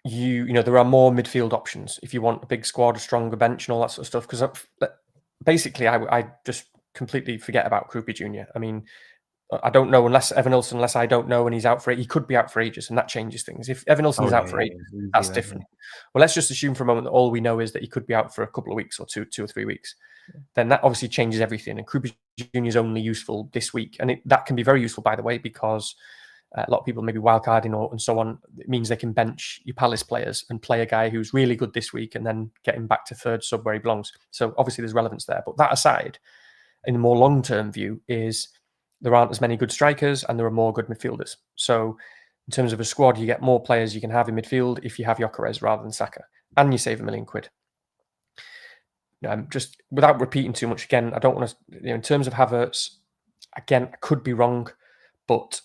there are more midfield options if you want a big squad, a stronger bench, and all that sort of stuff. Because basically, I just completely forget about Krupi Jr. I mean, I don't know unless I don't know and he's out for it. He could be out for ages, and that changes things. If Evan Nilsson is out for ages, that's different. Well, let's just assume for a moment that all we know is that he could be out for a couple of weeks or two or 3 weeks. Then that obviously changes everything. And Krupi Jr. is only useful this week, and that can be very useful, by the way, because a lot of people maybe wildcarding and so on. It means they can bench your Palace players and play a guy who's really good this week and then get him back to third sub where he belongs. So obviously there's relevance there. But that aside, in the more long-term view is there aren't as many good strikers and there are more good midfielders. So in terms of a squad, you get more players you can have in midfield if you have Gyokeres rather than Saka. And you save £1 million. Just without repeating too much again, I don't want to, in terms of Havertz, again, I could be wrong, but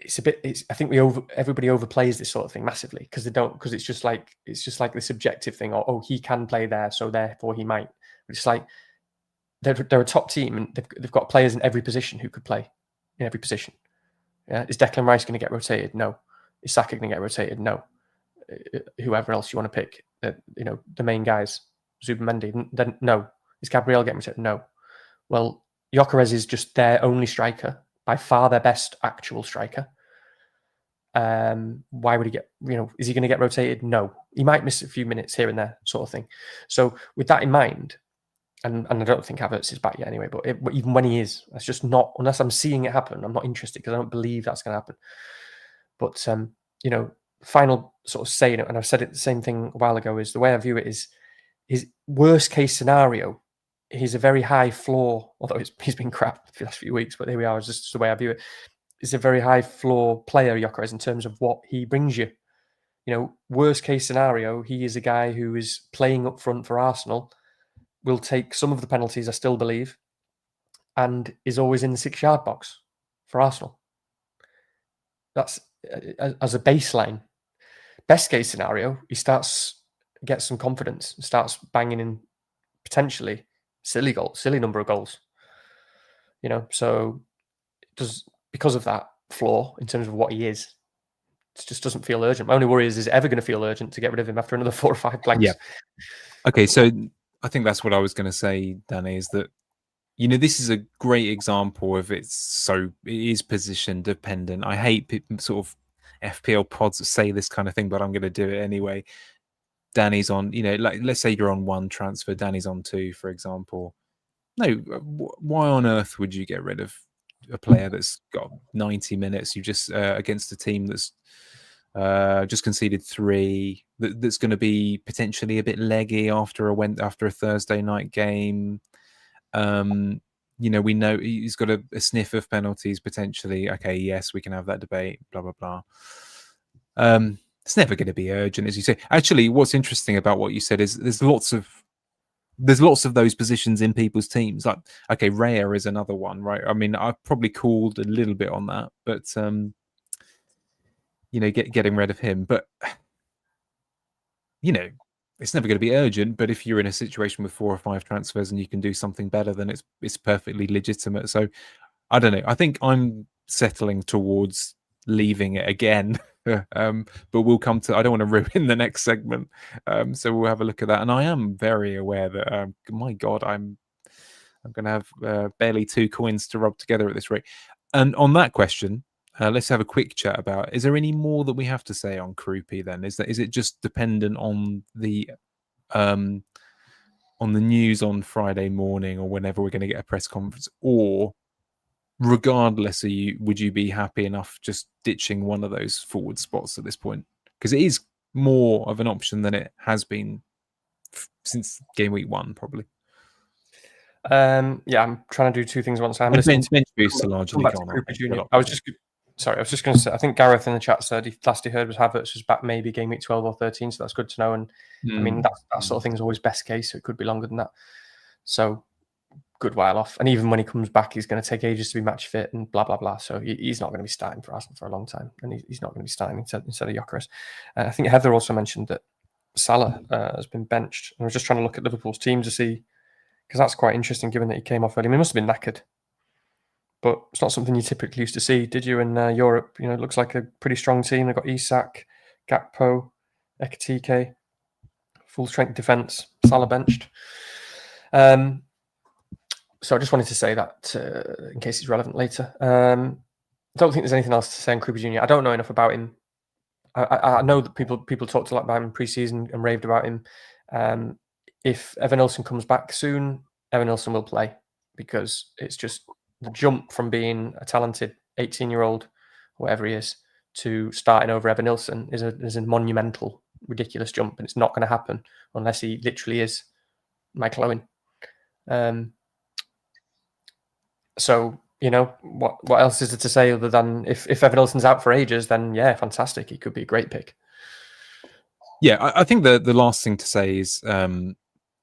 I think everybody overplays this sort of thing massively because it's just like this objective thing, or he can play there, so therefore he might. It's like they're a top team and they've got players in every position who could play in every position. Yeah, is Declan Rice going to get rotated? No. Is Saka going to get rotated? No. Whoever else you want to pick, the main guys, Zubimendi, then no. Is Gabriel getting rotated? No. Well, Gyokeres is just their only striker, by far their best actual striker. Why would he get, is he going to get rotated? No, he might miss a few minutes here and there, sort of thing. So with that in mind, and I don't think Havertz is back yet anyway, but even when he is, that's just not, unless I'm seeing it happen, I'm not interested because I don't believe that's going to happen. But, final sort of saying it, and I've said it the same thing a while ago, is the way I view it is his worst case scenario. He's a very high floor, although he's been crap for the last few weeks, but here we are, it's just the way I view it. He's a very high floor player, Gyokeres, in terms of what he brings you. Worst case scenario, he is a guy who is playing up front for Arsenal, will take some of the penalties, I still believe, and is always in the 6-yard box for Arsenal. That's as a baseline. Best case scenario, he gets some confidence, starts banging in potentially silly number of goals. So because of that flaw in terms of what he is, it just doesn't feel urgent. My only worry is it ever going to feel urgent to get rid of him after another 4 or 5 blanks? Yeah. Okay, so I think that's what I was going to say, Danny, is that this is a great example of it is position dependent. I hate people, sort of FPL pods that say this kind of thing, but I'm going to do it anyway. Danny's on, like let's say you're on 1 transfer, Danny's on 2, for example. No, why on earth would you get rid of a player that's got 90 minutes? You just against a team that's just conceded 3. That's going to be potentially a bit leggy after a Thursday night game. We know he's got a sniff of penalties potentially. Okay, yes, we can have that debate. Blah blah blah. It's never going to be urgent, as you say. Actually, what's interesting about what you said is there's lots of those positions in people's teams. Like, okay, Raya is another one, right? I mean, I've probably called a little bit on that, but getting rid of him. But it's never going to be urgent. But if you're in a situation with 4 or 5 transfers and you can do something better, then it's perfectly legitimate. So I don't know. I think I'm settling towards leaving it again. But we'll come to, I don't want to ruin the next segment. So we'll have a look at that. And I am very aware that, my God, I'm going to have barely 2 coins to rub together at this rate. And on that question, let's have a quick chat about, is there any more that we have to say on Krupi then? Is it just dependent on the news on Friday morning or whenever we're going to get a press conference, or regardless, would you be happy enough just ditching one of those forward spots at this point? Because it is more of an option than it has been since game week 1, probably. I'm trying to do 2 things once. I'm listening bench boosts are largely gone. I was just going to say, I think Gareth in the chat said last he heard was Havertz was back maybe game week 12 or 13, so that's good to know. And I mean, that sort of thing is always best case, so it could be longer than that. So good while off. And even when he comes back, he's going to take ages to be match fit and blah, blah, blah. So he's not going to be starting for Arsenal for a long time. And he's not going to be starting instead of Gyokeres. I think Heather also mentioned that Salah has been benched. And I was just trying to look at Liverpool's team to see, because that's quite interesting given that he came off early. I mean, he must have been knackered. But it's not something you typically used to see, did you, in Europe? It looks like a pretty strong team. They've got Isak, Gakpo, Ekitike, full strength defence, Salah benched. So I just wanted to say that in case it's relevant later. I don't think there's anything else to say on Krupi Jr. I don't know enough about him. I know that people talked a lot about him in pre-season and raved about him. If Evan Nilsson comes back soon, Evan Nilsson will play, because it's just the jump from being a talented 18-year-old, whatever he is, to starting over Evan Nilsson is a monumental, ridiculous jump, and it's not going to happen unless he literally is Michael Owen. So, what else is there to say other than if Evan Nilsson's out for ages, then yeah, fantastic. He could be a great pick. Yeah, I think the last thing to say is,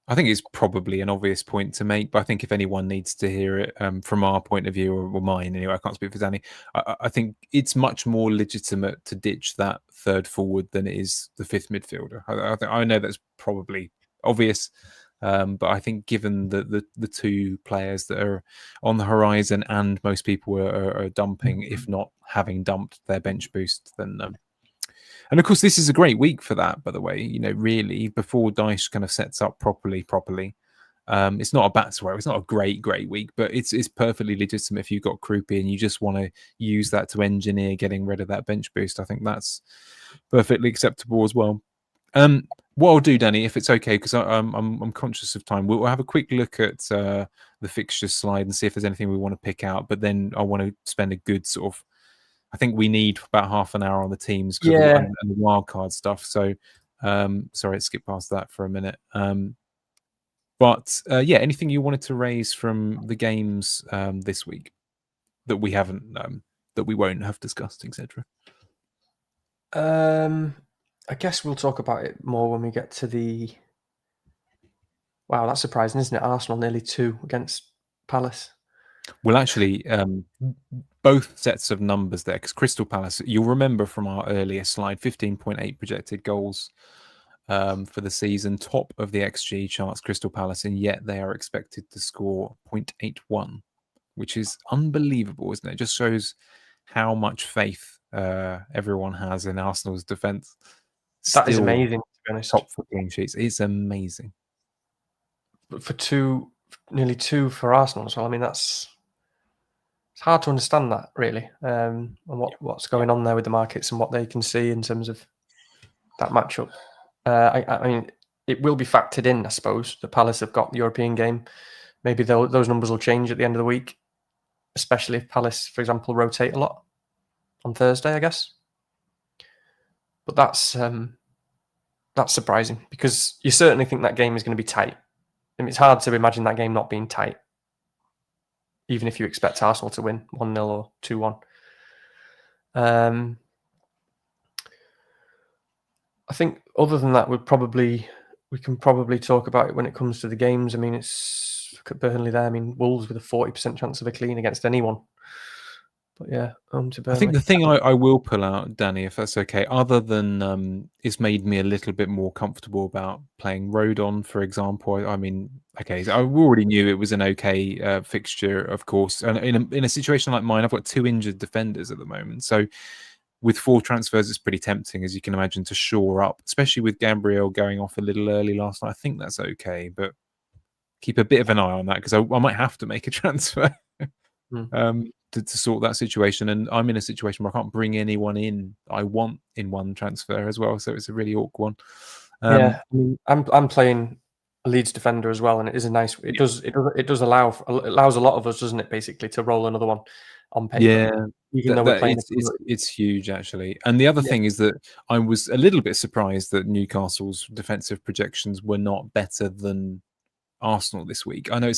I think it's probably an obvious point to make, but I think if anyone needs to hear it from our point of view, or mine anyway, I can't speak for Danny, I think it's much more legitimate to ditch that third forward than it is the 5th midfielder. I know that's probably obvious, but I think given the 2 players that are on the horizon and most people are dumping, if not having dumped their bench boost, then... And of course, this is a great week for that, by the way, really, before Dyche kind of sets up properly. It's not a bad swear. It's not a great week, but it's perfectly legitimate if you've got Croupy and you just want to use that to engineer getting rid of that bench boost. I think that's perfectly acceptable as well. What I'll do, Danny, if it's okay, because I'm conscious of time, we'll have a quick look at the fixtures slide and see if there's anything we want to pick out. But then I want to spend a good sort of, I think we need about half an hour on the teams and the wildcard stuff. So sorry, I skipped past that for a minute. But yeah, anything you wanted to raise from the games this week that we haven't, that we won't have discussed, etc. I guess we'll talk about it more when we get to the. Wow, that's surprising, isn't it? Arsenal nearly 2 against Palace. Well, actually, both sets of numbers there, because Crystal Palace, you'll remember from our earlier slide, 15.8 projected goals for the season, top of the XG charts, Crystal Palace, and yet they are expected to score 0.81, which is unbelievable, isn't it? It just shows how much faith everyone has in Arsenal's defence. That is amazing, to be honest. Top for clean sheets. It's amazing. But for nearly 2 for Arsenal as well, I mean, it's hard to understand that, really, and what's going on there with the markets and what they can see in terms of that matchup. I mean, it will be factored in, I suppose. The Palace have got the European game. Maybe those numbers will change at the end of the week, especially if Palace, for example, rotate a lot on Thursday, I guess. But that's surprising, because you certainly think that game is going to be tight. I mean, it's hard to imagine that game not being tight, even if you expect Arsenal to win 1-0 or 2-1. I think other than that, we can probably talk about it when it comes to the games. I mean, look at Burnley there. I mean, Wolves with a 40% chance of a clean against anyone. But yeah, to Burnley. I think the thing I will pull out, Danny, if that's okay, other than it's made me a little bit more comfortable about playing Rodon, for example. I mean, okay, so I already knew it was an okay fixture, of course. And in a situation like mine, I've got 2 injured defenders at the moment. So with 4 transfers, it's pretty tempting, as you can imagine, to shore up, especially with Gabriel going off a little early last night. I think that's okay, but keep a bit of an eye on that, because I might have to make a transfer to sort that situation. And I'm in a situation where I can't bring anyone in I want in one transfer as well, so it's a really awkward one. Yeah, I'm playing a Leeds defender as well, and it is a nice. It does allows a lot of us, doesn't it, basically, to roll another one on paper. Yeah, even though we're playing, it's huge, actually. And the other thing is that I was a little bit surprised that Newcastle's defensive projections were not better than Arsenal this week. I know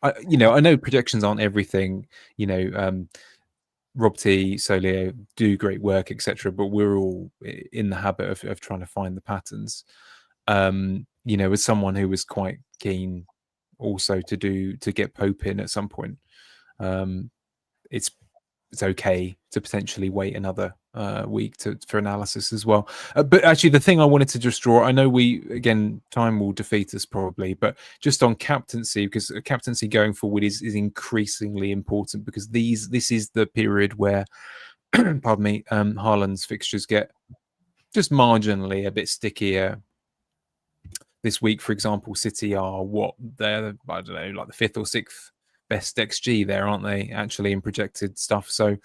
I know projections aren't everything. Rob T, Solio do great work, etc. But we're all in the habit of trying to find the patterns. As someone who was quite keen also to get Pope in at some point, it's okay to potentially wait another week for analysis as well. But actually, the thing I wanted to just draw, I know time will defeat us probably, but just on captaincy, because captaincy going forward is increasingly important, because this is the period where, pardon me, Haaland's fixtures get just marginally a bit stickier. This week, for example, City are they're, I don't know, like the 5th or 6th best XG there, aren't they, actually, in projected stuff? So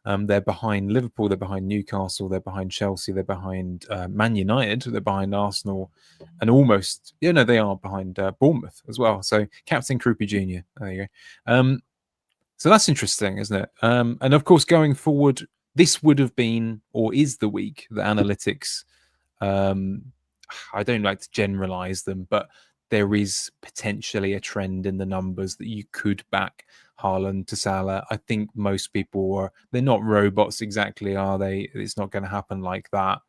they're behind Liverpool, they're behind Newcastle, they're behind Chelsea, they're behind Man United, they're behind Arsenal, and almost, they are behind Bournemouth as well. So Captain Croupy Jr., there you go. So that's interesting, isn't it? And of course, going forward, this would have been, or is the week that analytics, I don't like to generalize them, but there is potentially a trend in the numbers that you could back Haaland to Salah. I think most people they're not robots exactly, are they? It's not going to happen like that,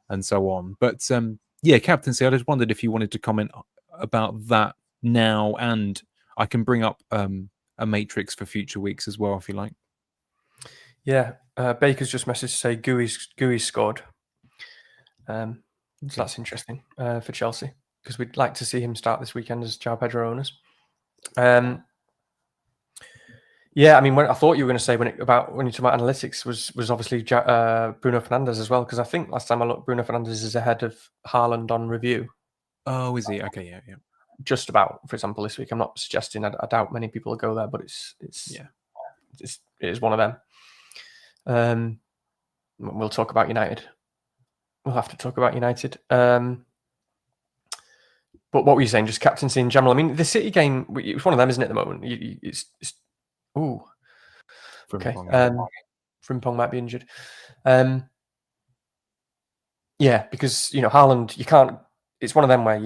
and so on. But captaincy, I just wondered if you wanted to comment about that now, and I can bring up a matrix for future weeks as well, if you like. Yeah, Baker's just messaged to say Gooey's scored. So that's interesting for Chelsea, because we'd like to see him start this weekend as João Pedro owners. I mean, I thought you were going to say when you talk about analytics was obviously Bruno Fernandes as well, because I think last time I looked, Bruno Fernandes is ahead of Haaland on review. Oh, is he? Okay, yeah. just about, for example, this week. I'm not suggesting. I doubt many people will go there, but it is one of them. We'll talk about United. We'll have to talk about United. But what were you saying? Just captaincy in general. I mean, the City game, it's one of them, isn't it? At the moment, okay. Frimpong might be injured. Yeah, because Haaland, you can't. It's one of them where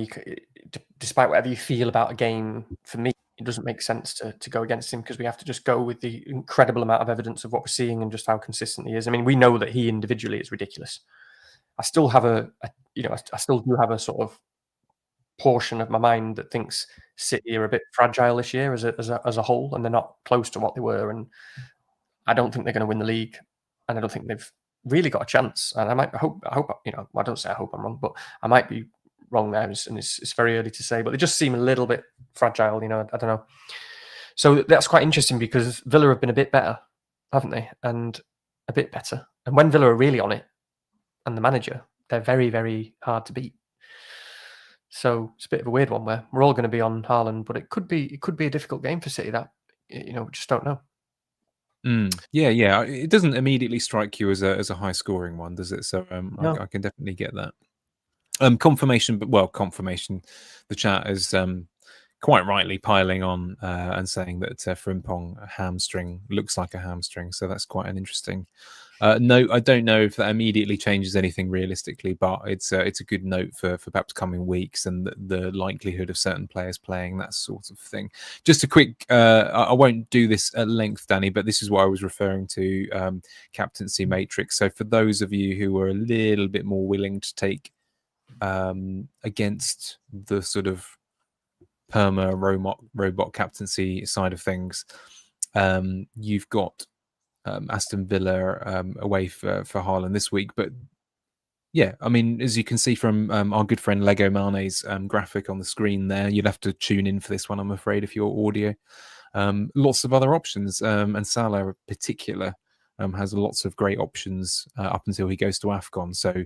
despite whatever you feel about a game, for me, it doesn't make sense to go against him, because we have to just go with the incredible amount of evidence of what we're seeing and just how consistent he is. I mean, we know that he individually is ridiculous. I still have I still do have a sort of portion of my mind that thinks City are a bit fragile this year as a whole, and they're not close to what they were. And I don't think they're going to win the league, and I don't think they've really got a chance. And I hope I don't say I hope I'm wrong, but I might be wrong there, and it's very early to say. But they just seem a little bit fragile. I don't know. So that's quite interesting, because Villa have been a bit better, haven't they? And a bit better. And when Villa are really on it, and the manager, they're very, very hard to beat. So it's a bit of a weird one where we're all going to be on Haaland, but it could be a difficult game for City. That we just don't know. Yeah. It doesn't immediately strike you as a high scoring one, does it? So no. I can definitely get that. Confirmation. The chat is quite rightly piling on and saying that Frimpong hamstring looks like a hamstring. So that's quite an interesting. No, I don't know if that immediately changes anything realistically, but it's a good note for perhaps coming weeks and the likelihood of certain players playing, that sort of thing. Just a quick, I won't do this at length, Danny, but this is what I was referring to, captaincy matrix. So for those of you who are a little bit more willing to take against the sort of perma robot captaincy side of things, you've got Aston Villa away for Haaland this week. But yeah, I mean, as you can see from our good friend Lego Mane's graphic on the screen there, you'd have to tune in for this one, I'm afraid, if you're audio. Lots of other options, and Salah in particular has lots of great options up until he goes to AFCON. So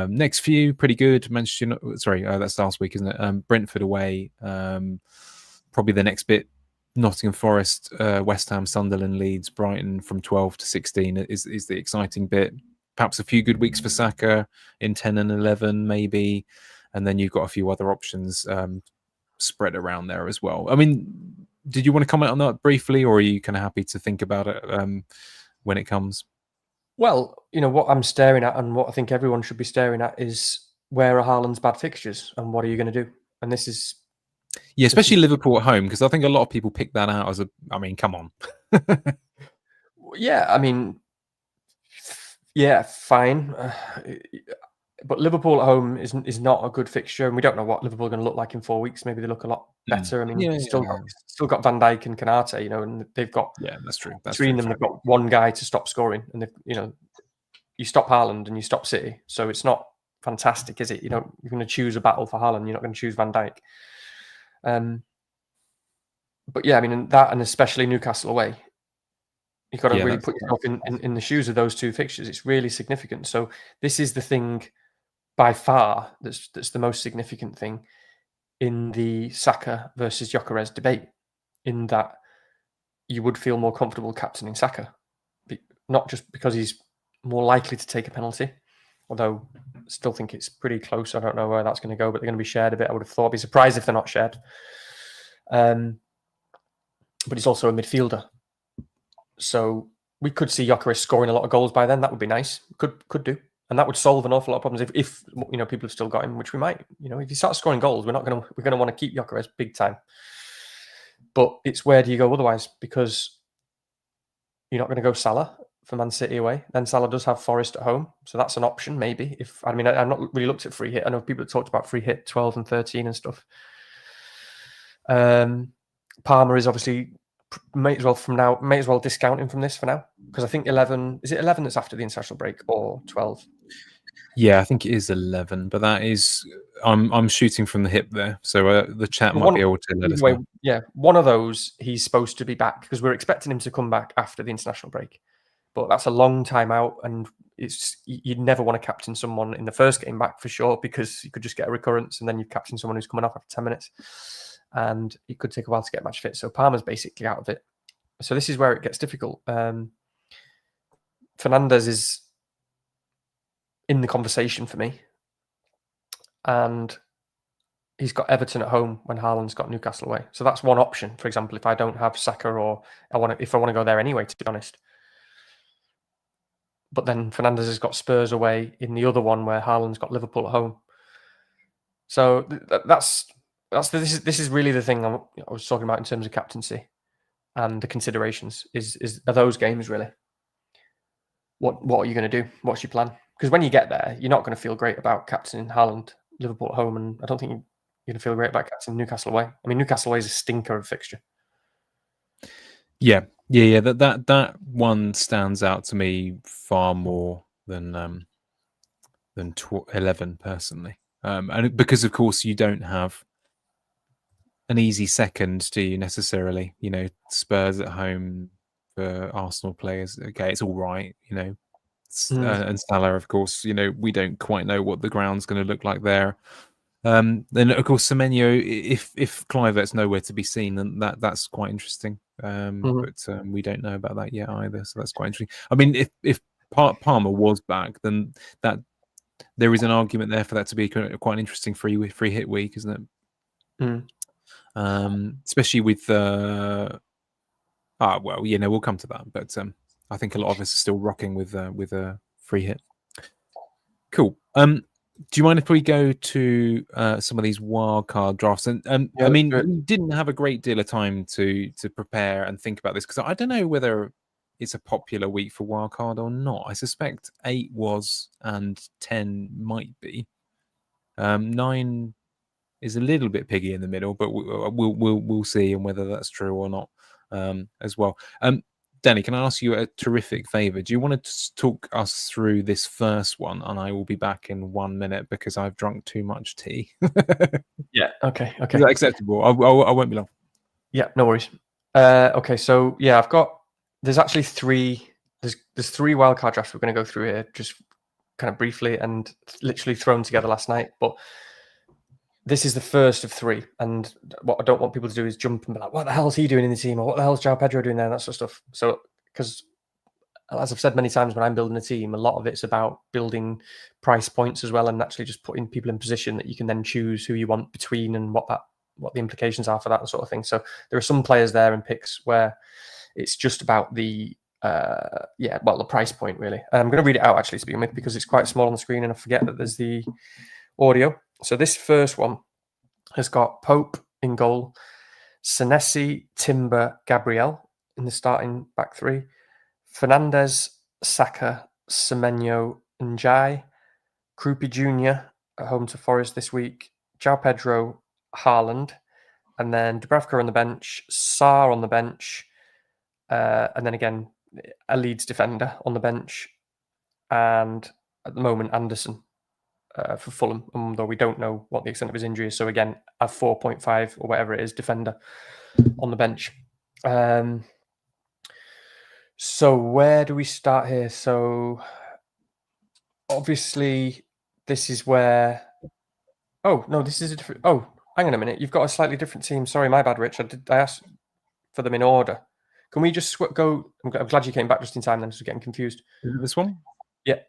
next few, pretty good. That's last week, isn't it? Brentford away. Probably the next bit, Nottingham Forest, West Ham, Sunderland, Leeds, Brighton from 12 to 16 is the exciting bit. Perhaps a few good weeks for Saka in 10 and 11 maybe. And then you've got a few other options spread around there as well. I mean, did you want to comment on that briefly, or are you kind of happy to think about it when it comes? Well, what I'm staring at, and what I think everyone should be staring at, is where are Haaland's bad fixtures and what are you going to do? And this is... Yeah, especially Liverpool at home, because I think a lot of people pick that out as come on. Yeah, I mean, yeah, fine. But Liverpool at home is not a good fixture, and we don't know what Liverpool are going to look like in 4 weeks. Maybe they look a lot better. I mean, still got Van Dijk and Canate, and they've got... Yeah, that's true. Between them, they've got one guy to stop scoring, and you stop Haaland and you stop City, so it's not fantastic, is it? You're going to choose a battle for Haaland. You're not going to choose Van Dijk. But yeah, I mean, that, and especially Newcastle away, you've got to really put yourself in the shoes of those two fixtures. It's really significant. So this is the thing by far that's the most significant thing in the Saka versus Gyokeres debate, in that you would feel more comfortable captaining Saka, not just because he's more likely to take a penalty, although I still think it's pretty close. I don't know where that's going to go, but they're going to be shared a bit. I would have thought. I'd be surprised if they're not shared. But he's also a midfielder, so we could see Gyokeres scoring a lot of goals by then. That would be nice. Could do, and that would solve an awful lot of problems if people have still got him, which we might. If he starts scoring goals, we're going to want to keep Gyokeres big time. But it's where do you go otherwise? Because you're not going to go Salah for Man City away. Then Salah does have Forest at home, so that's an option maybe. I've not really looked at free hit. I know people have talked about free hit 12 and 13 and stuff. Palmer is obviously may as well discount him from this for now, because I think 11 that's after the international break, or 12. Yeah, I think it is 11, but that is I'm shooting from the hip there, so the chat might be able to let us know. Yeah, one of those he's supposed to be back, because we're expecting him to come back after the international break. but that's a long time out, and you'd never want to captain someone in the first game back for sure, because you could just get a recurrence, and then you captain someone who's coming off after 10 minutes, and it could take a while to get match fit. So Palmer's basically out of it. So this is where it gets difficult. Fernandez is in the conversation for me, and he's got Everton at home when Haaland's got Newcastle away. So that's one option. For example, if I don't have Saka, or if I want to go there anyway, to be honest. But then Fernandez has got Spurs away in the other one, where Haaland's got Liverpool at home. So this is really the thing I was talking about in terms of captaincy and the considerations. Are those games really? What are you going to do? What's your plan? Because when you get there, you're not going to feel great about captaining Haaland, Liverpool at home, and I don't think you're going to feel great about captaining Newcastle away. I mean, Newcastle away is a stinker of fixture. Yeah. That one stands out to me far more than 11 personally, and because of course you don't have an easy second, do you necessarily? You know, Spurs at home for Arsenal players. Okay, it's all right. You know, and Salah, of course. You know, we don't quite know what the ground's going to look like there. Then of course Semenyo, if Kluivert's nowhere to be seen, then that's quite interesting. But we don't know about that yet either, so that's quite interesting. I mean, if Palmer was back, then that there is an argument there for that to be quite an interesting free hit week, isn't it? Especially with well, you know, we'll come to that, but I think a lot of us are still rocking with a free hit. Cool. Do you mind if we go to some of these wildcard drafts? And I mean, we didn't have a great deal of time to prepare and think about this, because I don't know whether it's a popular week for wildcard or not. I suspect 8 was, and 10 might be. 9 is a little bit piggy in the middle, but we'll see, and whether that's true or not as well. Danny, can I ask you a terrific favor? Do you want to talk us through this first one, and I will be back in 1 minute because I've drunk too much tea. Yeah. Okay. Is that acceptable? I won't be long. Yeah. No worries. Okay. So yeah, there's actually 3. There's 3 wildcard drafts we're going to go through here, just kind of briefly, and literally thrown together last night. But this is the first of 3, and what I don't want people to do is jump and be like, "What the hell is he doing in the team?" or "What the hell is João Pedro doing there?" and that sort of stuff. So, because as I've said many times, when I'm building a team, a lot of it's about building price points as well, and actually just putting people in position that you can then choose who you want between, and what the implications are for that sort of thing. So there are some players there and picks where it's just about the price point really. I'm going to read it out actually to begin with, because it's quite small on the screen, and I forget that there's the audio. So this first one has got Pope in goal, Senesi, Timber, Gabriel in the starting back 3, Fernandez, Saka, Semenyo, Njai, Krupi Jr. at home to Forest this week, João Pedro, Haaland, and then Dubravka on the bench, Sarr on the bench, and then again a Leeds defender on the bench, and at the moment Anderson for Fulham, although we don't know what the extent of his injury is. So again, a 4.5 or whatever it is defender on the bench. So where do we start here? So obviously this is where... Oh, no, this is a different... Oh, hang on a minute. You've got a slightly different team. Sorry, my bad, Rich. I asked for them in order. Can we just go... I'm glad you came back just in time then, because we're getting confused. Is it this one? Yeah.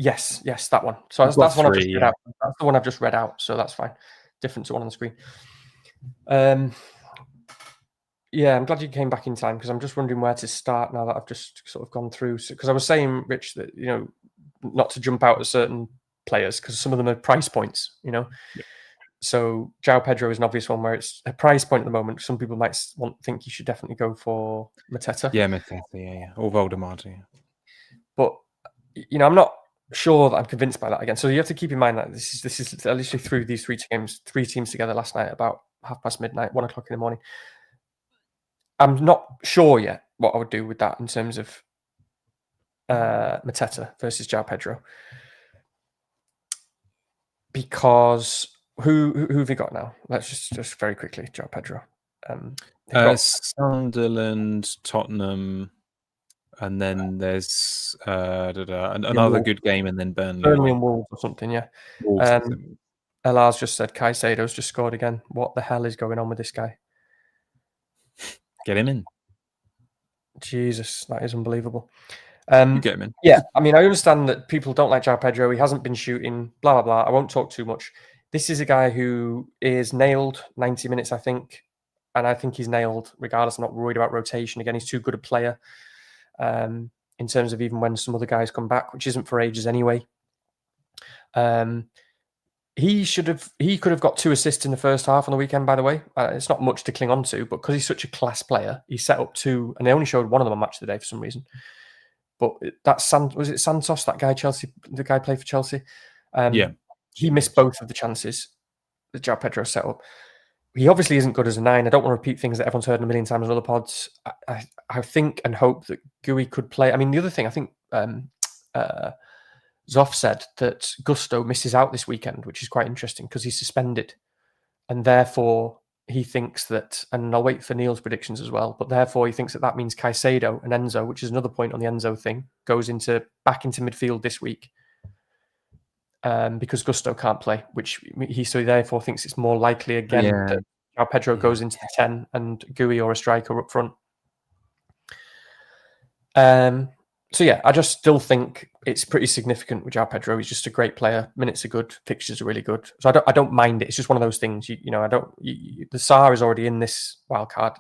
Yes, that one. So that's one I've just read out. That's the one I've just read out, so that's fine. Different to one on the screen. Yeah, I'm glad you came back in time, because I'm just wondering where to start now that I've just sort of gone through. Because I was saying, Rich, that, you know, not to jump out at certain players, because some of them are price points, you know. Yeah. So João Pedro is an obvious one where it's a price point at the moment. Some people might think you should definitely go for Mateta. Yeah, Mateta, yeah. Or Woltemade, yeah. But, you know, I'm not sure that I'm convinced by that again. So you have to keep in mind that this is I literally threw these 3 teams together last night about midnight, 1 o'clock in the morning. I'm not sure yet what I would do with that in terms of Mateta versus João Pedro, because who have you got now? Let's just very quickly, João Pedro. Sunderland, Tottenham, and then there's another good game, and then Burnley and Wolves or something. Yeah. Wolves. Elar's just said Caicedo's just scored again. What the hell is going on with this guy? Get him in. Jesus, that is unbelievable. You get him in. Yeah, I mean, I understand that people don't like João Pedro. He hasn't been shooting, blah, blah, blah. I won't talk too much. This is a guy who is nailed 90 minutes, I think. And I think he's nailed regardless. I'm not worried about rotation. Again, he's too good a player in terms of even when some other guys come back, which isn't for ages anyway. He could have got 2 assists in the first half on the weekend, by the way. It's not much to cling on to, but because he's such a class player, he set up 2, and they only showed one of them on Match of the Day for some reason. But that's was it Santos, that guy Chelsea, the guy played for Chelsea? Yeah. He missed both of the chances that João Pedro set up. He obviously isn't good as a 9. I don't want to repeat things that everyone's heard a million times in other pods. I think and hope that Gui could play. I mean, the other thing, I think Zoff said that Gusto misses out this weekend, which is quite interesting because he's suspended. And therefore, he thinks that, and I'll wait for Neil's predictions as well, but therefore he thinks that that means Caicedo and Enzo, which is another point on the Enzo thing, goes back into midfield this week because Gusto can't play, which he therefore thinks it's more likely again that João Pedro goes into the 10 and Gui or a striker up front. So yeah, I just still think it's pretty significant with João Pedro. He's just a great player. Minutes are good, fixtures are really good. So I don't mind it. It's just one of those things. The Sarr is already in this wild card.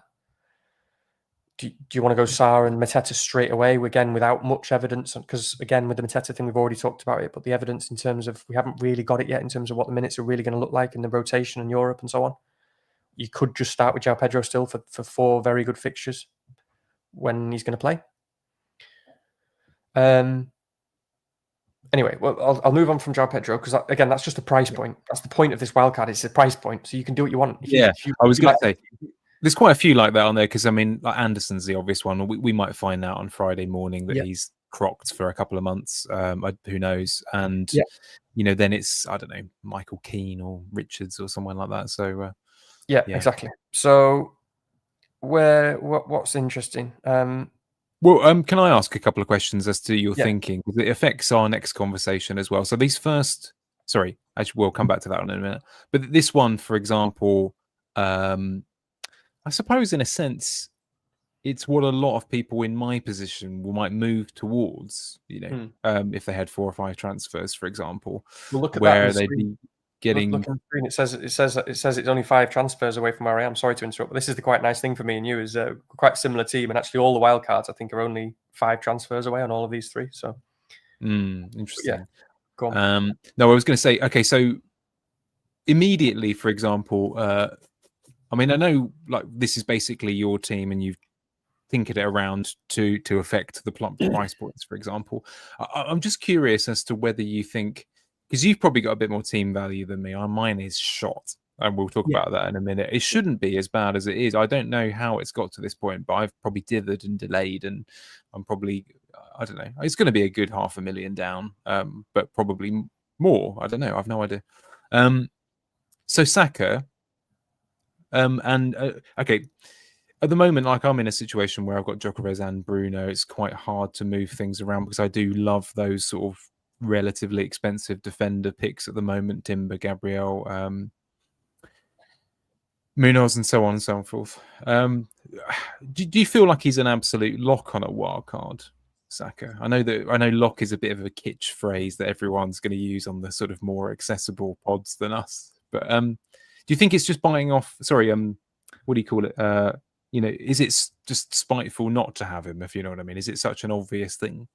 Do you want to go Sarr and Mateta straight away again without much evidence? Because again, with the Mateta thing, we've already talked about it. But the evidence in terms of we haven't really got it yet in terms of what the minutes are really going to look like in the rotation in Europe and so on. You could just start with João Pedro still for 4 very good fixtures when he's going to play. Anyway, well, I'll move on from João Pedro because again, that's just a price point. That's the point of this wildcard. It's a price point, so you can do what you want. I was going to say there's quite a few like that on there because I mean, like Anderson's the obvious one. We might find out on Friday morning that he's crocked for a couple of months. Who knows? And then it's I don't know Michael Keane or Richards or someone like that. So exactly. So what's interesting? Well, can I ask a couple of questions as to your thinking? Because it affects our next conversation as well. So these first, actually, we'll come back to that one in a minute. But this one, for example, I suppose in a sense, it's what a lot of people in my position might move towards. If they had 4 or 5 transfers, for example, well, look at where they'd be getting. Look on the screen. It says it's only 5 transfers away from where I am. Sorry to interrupt, but this is the quite nice thing for me and you is quite a similar team, and actually all the wild cards I think are only 5 transfers away on all of these 3. So interesting. Yeah, go on. No, I was going to say okay. So immediately, for example, I mean, I know like this is basically your team, and you've tinkered it around to affect the price points. For example, I'm just curious as to whether you think. Because you've probably got a bit more team value than me. Mine is shot. And we'll talk about that in a minute. It shouldn't be as bad as it is. I don't know how it's got to this point, but I've probably dithered and delayed. And I'm probably, I don't know. It's going to be a good 500,000 down, but probably more. I don't know. I've no idea. So Saka, okay. At the moment, like I'm in a situation where I've got Gyokeres and Bruno. It's quite hard to move things around because I do love those sort of relatively expensive defender picks at the moment, Timber, Gabriel, Munoz, and so on and so forth. Do you feel like he's an absolute lock on a wild card, Saka? I know lock is a bit of a kitsch phrase that everyone's going to use on the sort of more accessible pods than us. But do you think it's just buying off? Sorry, what do you call it? Is it just spiteful not to have him? If you know what I mean, is it such an obvious thing?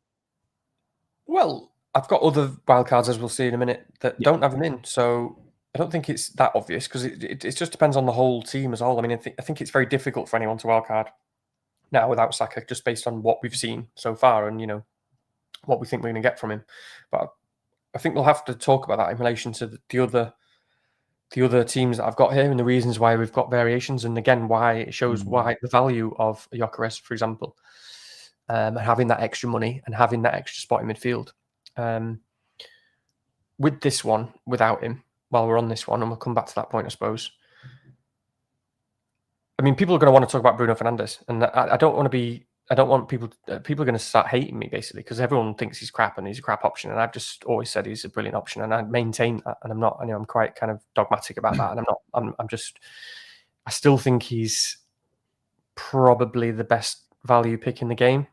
Well, I've got other wildcards, as we'll see in a minute, that don't have him in. So I don't think it's that obvious because it just depends on the whole team as well. I mean, I think it's very difficult for anyone to wildcard now without Saka, just based on what we've seen so far and, what we think we're going to get from him. But I think we'll have to talk about that in relation to the other teams that I've got here and the reasons why we've got variations. And again, why it shows why the value of Gyokeres, for example, having that extra money and having that extra spot in midfield. With this one, without him, while we're on this one, and we'll come back to that point, I suppose. I mean, people are going to want to talk about Bruno Fernandes, and I don't want to be I don't want people are going to start hating me basically because everyone thinks he's crap and he's a crap option, and I've just always said he's a brilliant option, and I maintain that, and I'm not. I'm quite kind of dogmatic about that, and I'm not. I'm just. I still think he's probably the best value pick in the game,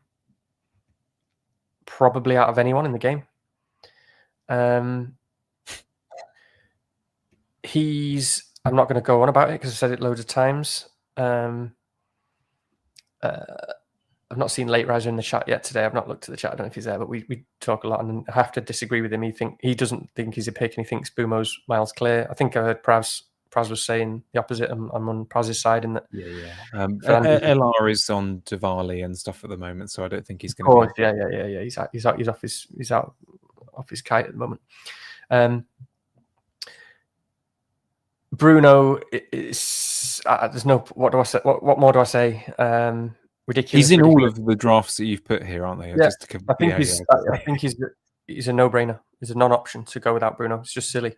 probably out of anyone in the game. I'm not going to go on about it because I've said it loads of times. I've not seen Late Riser in the chat yet today. I've not looked at the chat. I don't know if he's there, but we talk a lot, and I have to disagree with him. He doesn't think he's a pick, and he thinks Bumo's miles clear. I think I heard Praz was saying the opposite. I'm on Praz's side in that. Yeah. LR is on Diwali and stuff at the moment, so I don't think he's going to be. Yeah. He's out off his kite at the moment. Bruno is there's no. What do I say? What more do I say? Ridiculous. He's in all of the drafts that you've put here, aren't they? Yeah, I think he's a no-brainer. He's a non-option to go without Bruno. It's just silly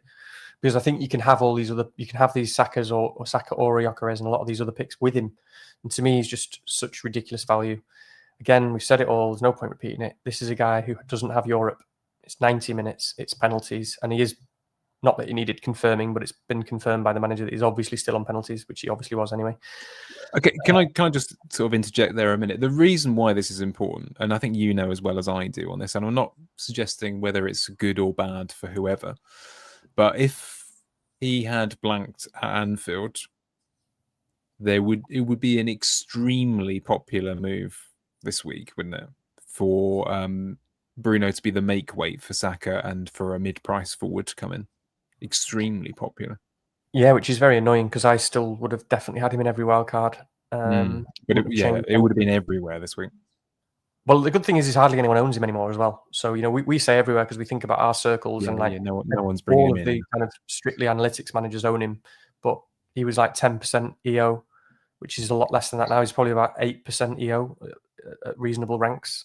because I think you can have all these other. You can have these Sakas or Saka or Gyokeres and a lot of these other picks with him. And to me, he's just such ridiculous value. Again, we've said it all. There's no point repeating it. This is a guy who doesn't have Europe. It's 90 minutes. It's penalties, and he is. Not that he needed confirming, but it's been confirmed by the manager that he's obviously still on penalties, which he obviously was anyway. Okay, can I just sort of interject there a minute? The reason why this is important, and I think you know as well as I do on this, and I'm not suggesting whether it's good or bad for whoever, but if he had blanked at Anfield, it would be an extremely popular move this week, wouldn't it? For Bruno to be the make weight for Saka and for a mid-price forward to come in. Extremely popular. Yeah, which is very annoying because I still would have definitely had him in every wildcard. But it would have been everywhere this week. Well, the good thing is hardly anyone owns him anymore as well. So, we say everywhere because we think about our circles and no one's bringing him in. All of the kind of strictly analytics managers own him, but he was like 10% EO, which is a lot less than that now. He's probably about 8% EO at reasonable ranks.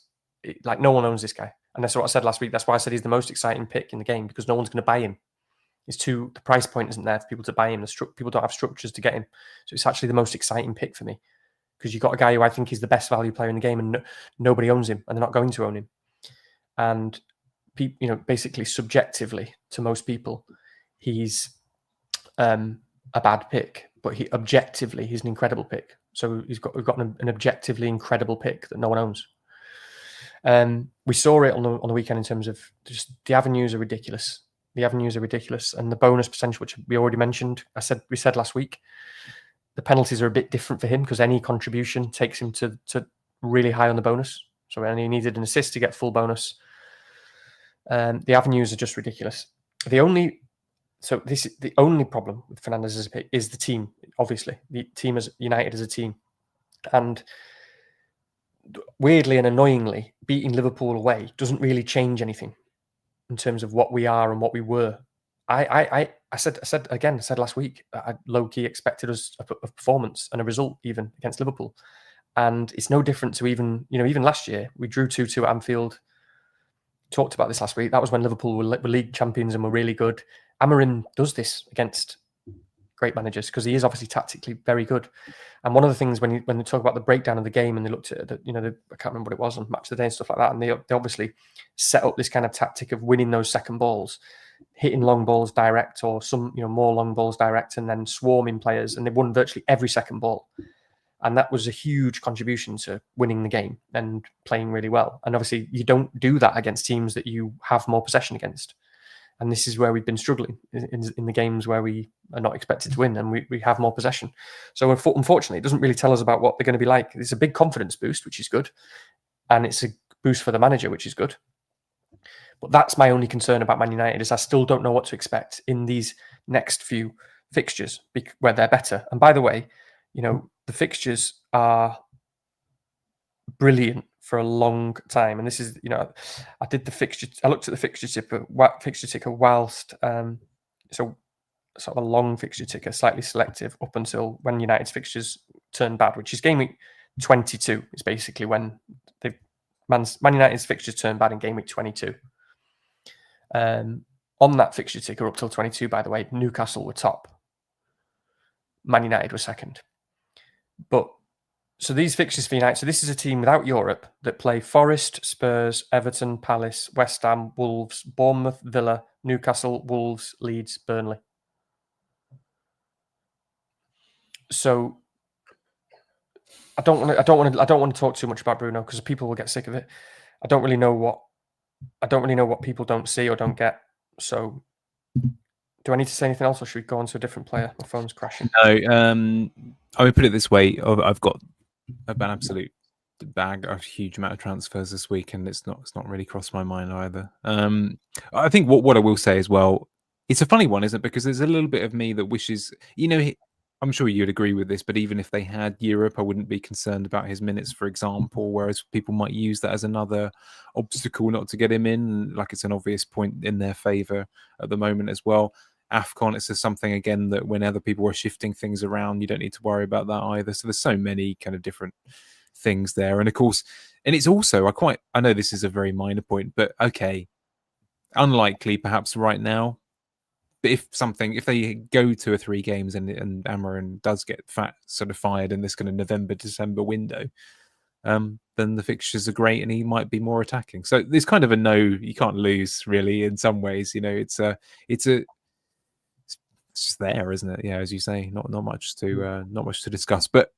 Like no one owns this guy. And that's what I said last week. That's why I said he's the most exciting pick in the game because no one's going to buy him. The price point isn't there for people to buy him. People don't have structures to get him. So it's actually the most exciting pick for me because you've got a guy who I think is the best value player in the game and nobody owns him and they're not going to own him. And, basically subjectively to most people, he's a bad pick, but objectively, he's an incredible pick. So we've got an objectively incredible pick that no one owns. We saw it on the weekend in terms of just the avenues are ridiculous. The avenues are ridiculous, and the bonus potential, which we already mentioned, we said last week, the penalties are a bit different for him because any contribution takes him to really high on the bonus. So when he needed an assist to get full bonus, the avenues are just ridiculous. The only problem with Fernandes as a pick is the team. Obviously, the team is united as a team, and weirdly and annoyingly, beating Liverpool away doesn't really change anything in terms of what we are and what we were. I said last week, I low-key expected us a performance and a result even against Liverpool. And it's no different to even last year. We drew 2-2 at Anfield. Talked about this last week. That was when Liverpool were league champions and were really good. Amorim does this against great managers because he is obviously tactically very good. And one of the things when they talk about the breakdown of the game and they looked at I can't remember what it was on Match of the Day and stuff like that, and they obviously set up this kind of tactic of winning those second balls, hitting long balls direct or some more long balls direct, and then swarming players, and they won virtually every second ball. And that was a huge contribution to winning the game and playing really well. And obviously you don't do that against teams that you have more possession against. And this is where we've been struggling in the games where we are not expected to win and we have more possession. So unfortunately, it doesn't really tell us about what they're going to be like. It's a big confidence boost, which is good. And it's a boost for the manager, which is good. But that's my only concern about Man United is I still don't know what to expect in these next few fixtures where they're better. And by the way, the fixtures are brilliant for a long time, and this is I did the fixture. I looked at the fixture ticker whilst so sort of a long fixture ticker, slightly selective up until when United's fixtures turned bad, which is game week 22. It's basically when Man United's fixtures turned bad in game week 22. On that fixture ticker up till 22, by the way, Newcastle were top, Man United were second, but So these fixtures for United. So this is a team without Europe that play Forest, Spurs, Everton, Palace, West Ham, Wolves, Bournemouth, Villa, Newcastle, Wolves, Leeds, Burnley. So I don't want to talk too much about Bruno because people will get sick of it. I don't really know what people don't see or don't get. So do I need to say anything else, or should we go on to a different player? My phone's crashing. No, I would put it this way: I've got an absolute bag, a huge amount of transfers this week, and it's not really crossed my mind either. I think what I will say as well, it's a funny one, isn't it? Because there's a little bit of me that wishes, I'm sure you'd agree with this, but even if they had Europe, I wouldn't be concerned about his minutes, for example, whereas people might use that as another obstacle not to get him in, like it's an obvious point in their favour at the moment as well. AFCON, it's just something, again, that when other people are shifting things around, you don't need to worry about that either. So there's so many kind of different things there. And of course, and it's also, I know this is a very minor point, but okay, unlikely perhaps right now. But if they go 2 or 3 games and Amarin does get sort of fired in this kind of November, December window, then the fixtures are great and he might be more attacking. So there's kind of a no, you can't lose really in some ways. It's just there, isn't it? Yeah, as you say, not much to discuss. But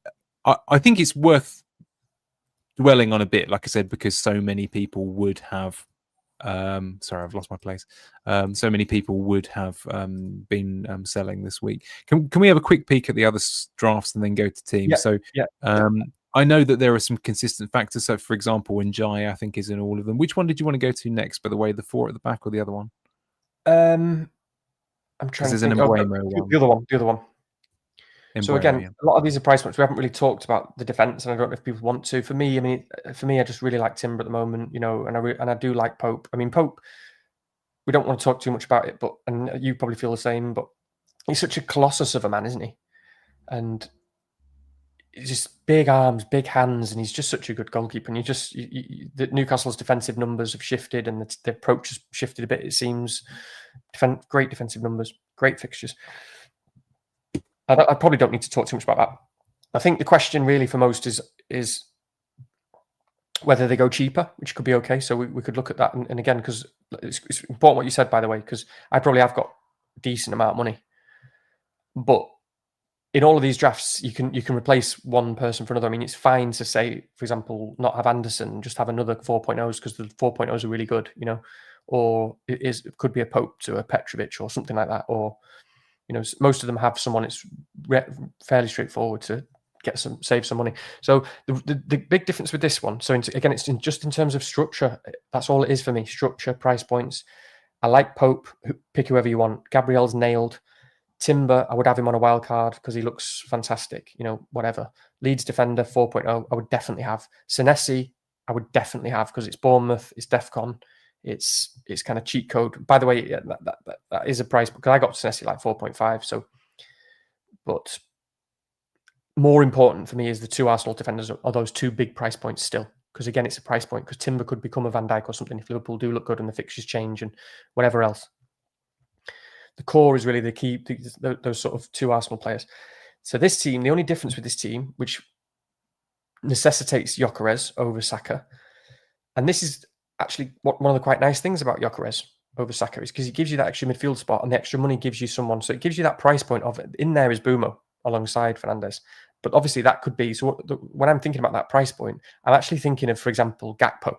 I think it's worth dwelling on a bit, like I said, because so many people would have. Sorry, I've lost my place. So many people would have been selling this week. Can we have a quick peek at the other drafts and then go to teams? I know that there are some consistent factors. So, for example, Njai, I think, is in all of them. Which one did you want to go to next? By the way, the 4 at the back or the other one? I'm trying to think. The other one. So again, a lot of these are price points. We haven't really talked about the defense, and I don't know if people want to. For me, I just really like Timber at the moment, and I do like Pope. I mean, Pope, we don't want to talk too much about it, and you probably feel the same. But he's such a colossus of a man, isn't he? And he's just big arms, big hands, and he's just such a good goalkeeper. And the Newcastle's defensive numbers have shifted, and the approach has shifted a bit. It seems great defensive numbers, great fixtures. I probably don't need to talk too much about that. I think the question really for most is whether they go cheaper, which could be okay. So we could look at that. And again, because it's important what you said, by the way, because I probably have got a decent amount of money. But in all of these drafts, you can replace one person for another. I mean, it's fine to say, for example, not have Anderson, just have another 4.0s because the 4.0s are really good, or it could be a Pope to a Petrovic or something like that. Or, most of them have someone. It's fairly straightforward to save some money. So the big difference with this one. So again, it's just in terms of structure. That's all it is for me. Structure, price points. I like Pope. Pick whoever you want. Gabriel's nailed. Timber, I would have him on a wild card because he looks fantastic. Whatever. Leeds defender 4.0, I would definitely have. Senesi, I would definitely have because it's Bournemouth, it's DEFCON, it's kind of cheat code. By the way, yeah, that is a price because I got Senesi like 4.5. So, but more important for me is the 2 Arsenal defenders are those 2 big price points still. Because again, it's a price point because Timber could become a Van Dijk or something if Liverpool do look good and the fixtures change and whatever else. The core is really the key, those sort of 2 Arsenal players. So this team, the only difference with this team, which necessitates Gyokeres over Saka, and this is actually one of the quite nice things about Gyokeres over Saka is because he gives you that extra midfield spot and the extra money gives you someone. So it gives you that price point of in there is Bumo alongside Fernandes. But obviously that could be, so when I'm thinking about that price point, I'm actually thinking of, for example, Gakpo.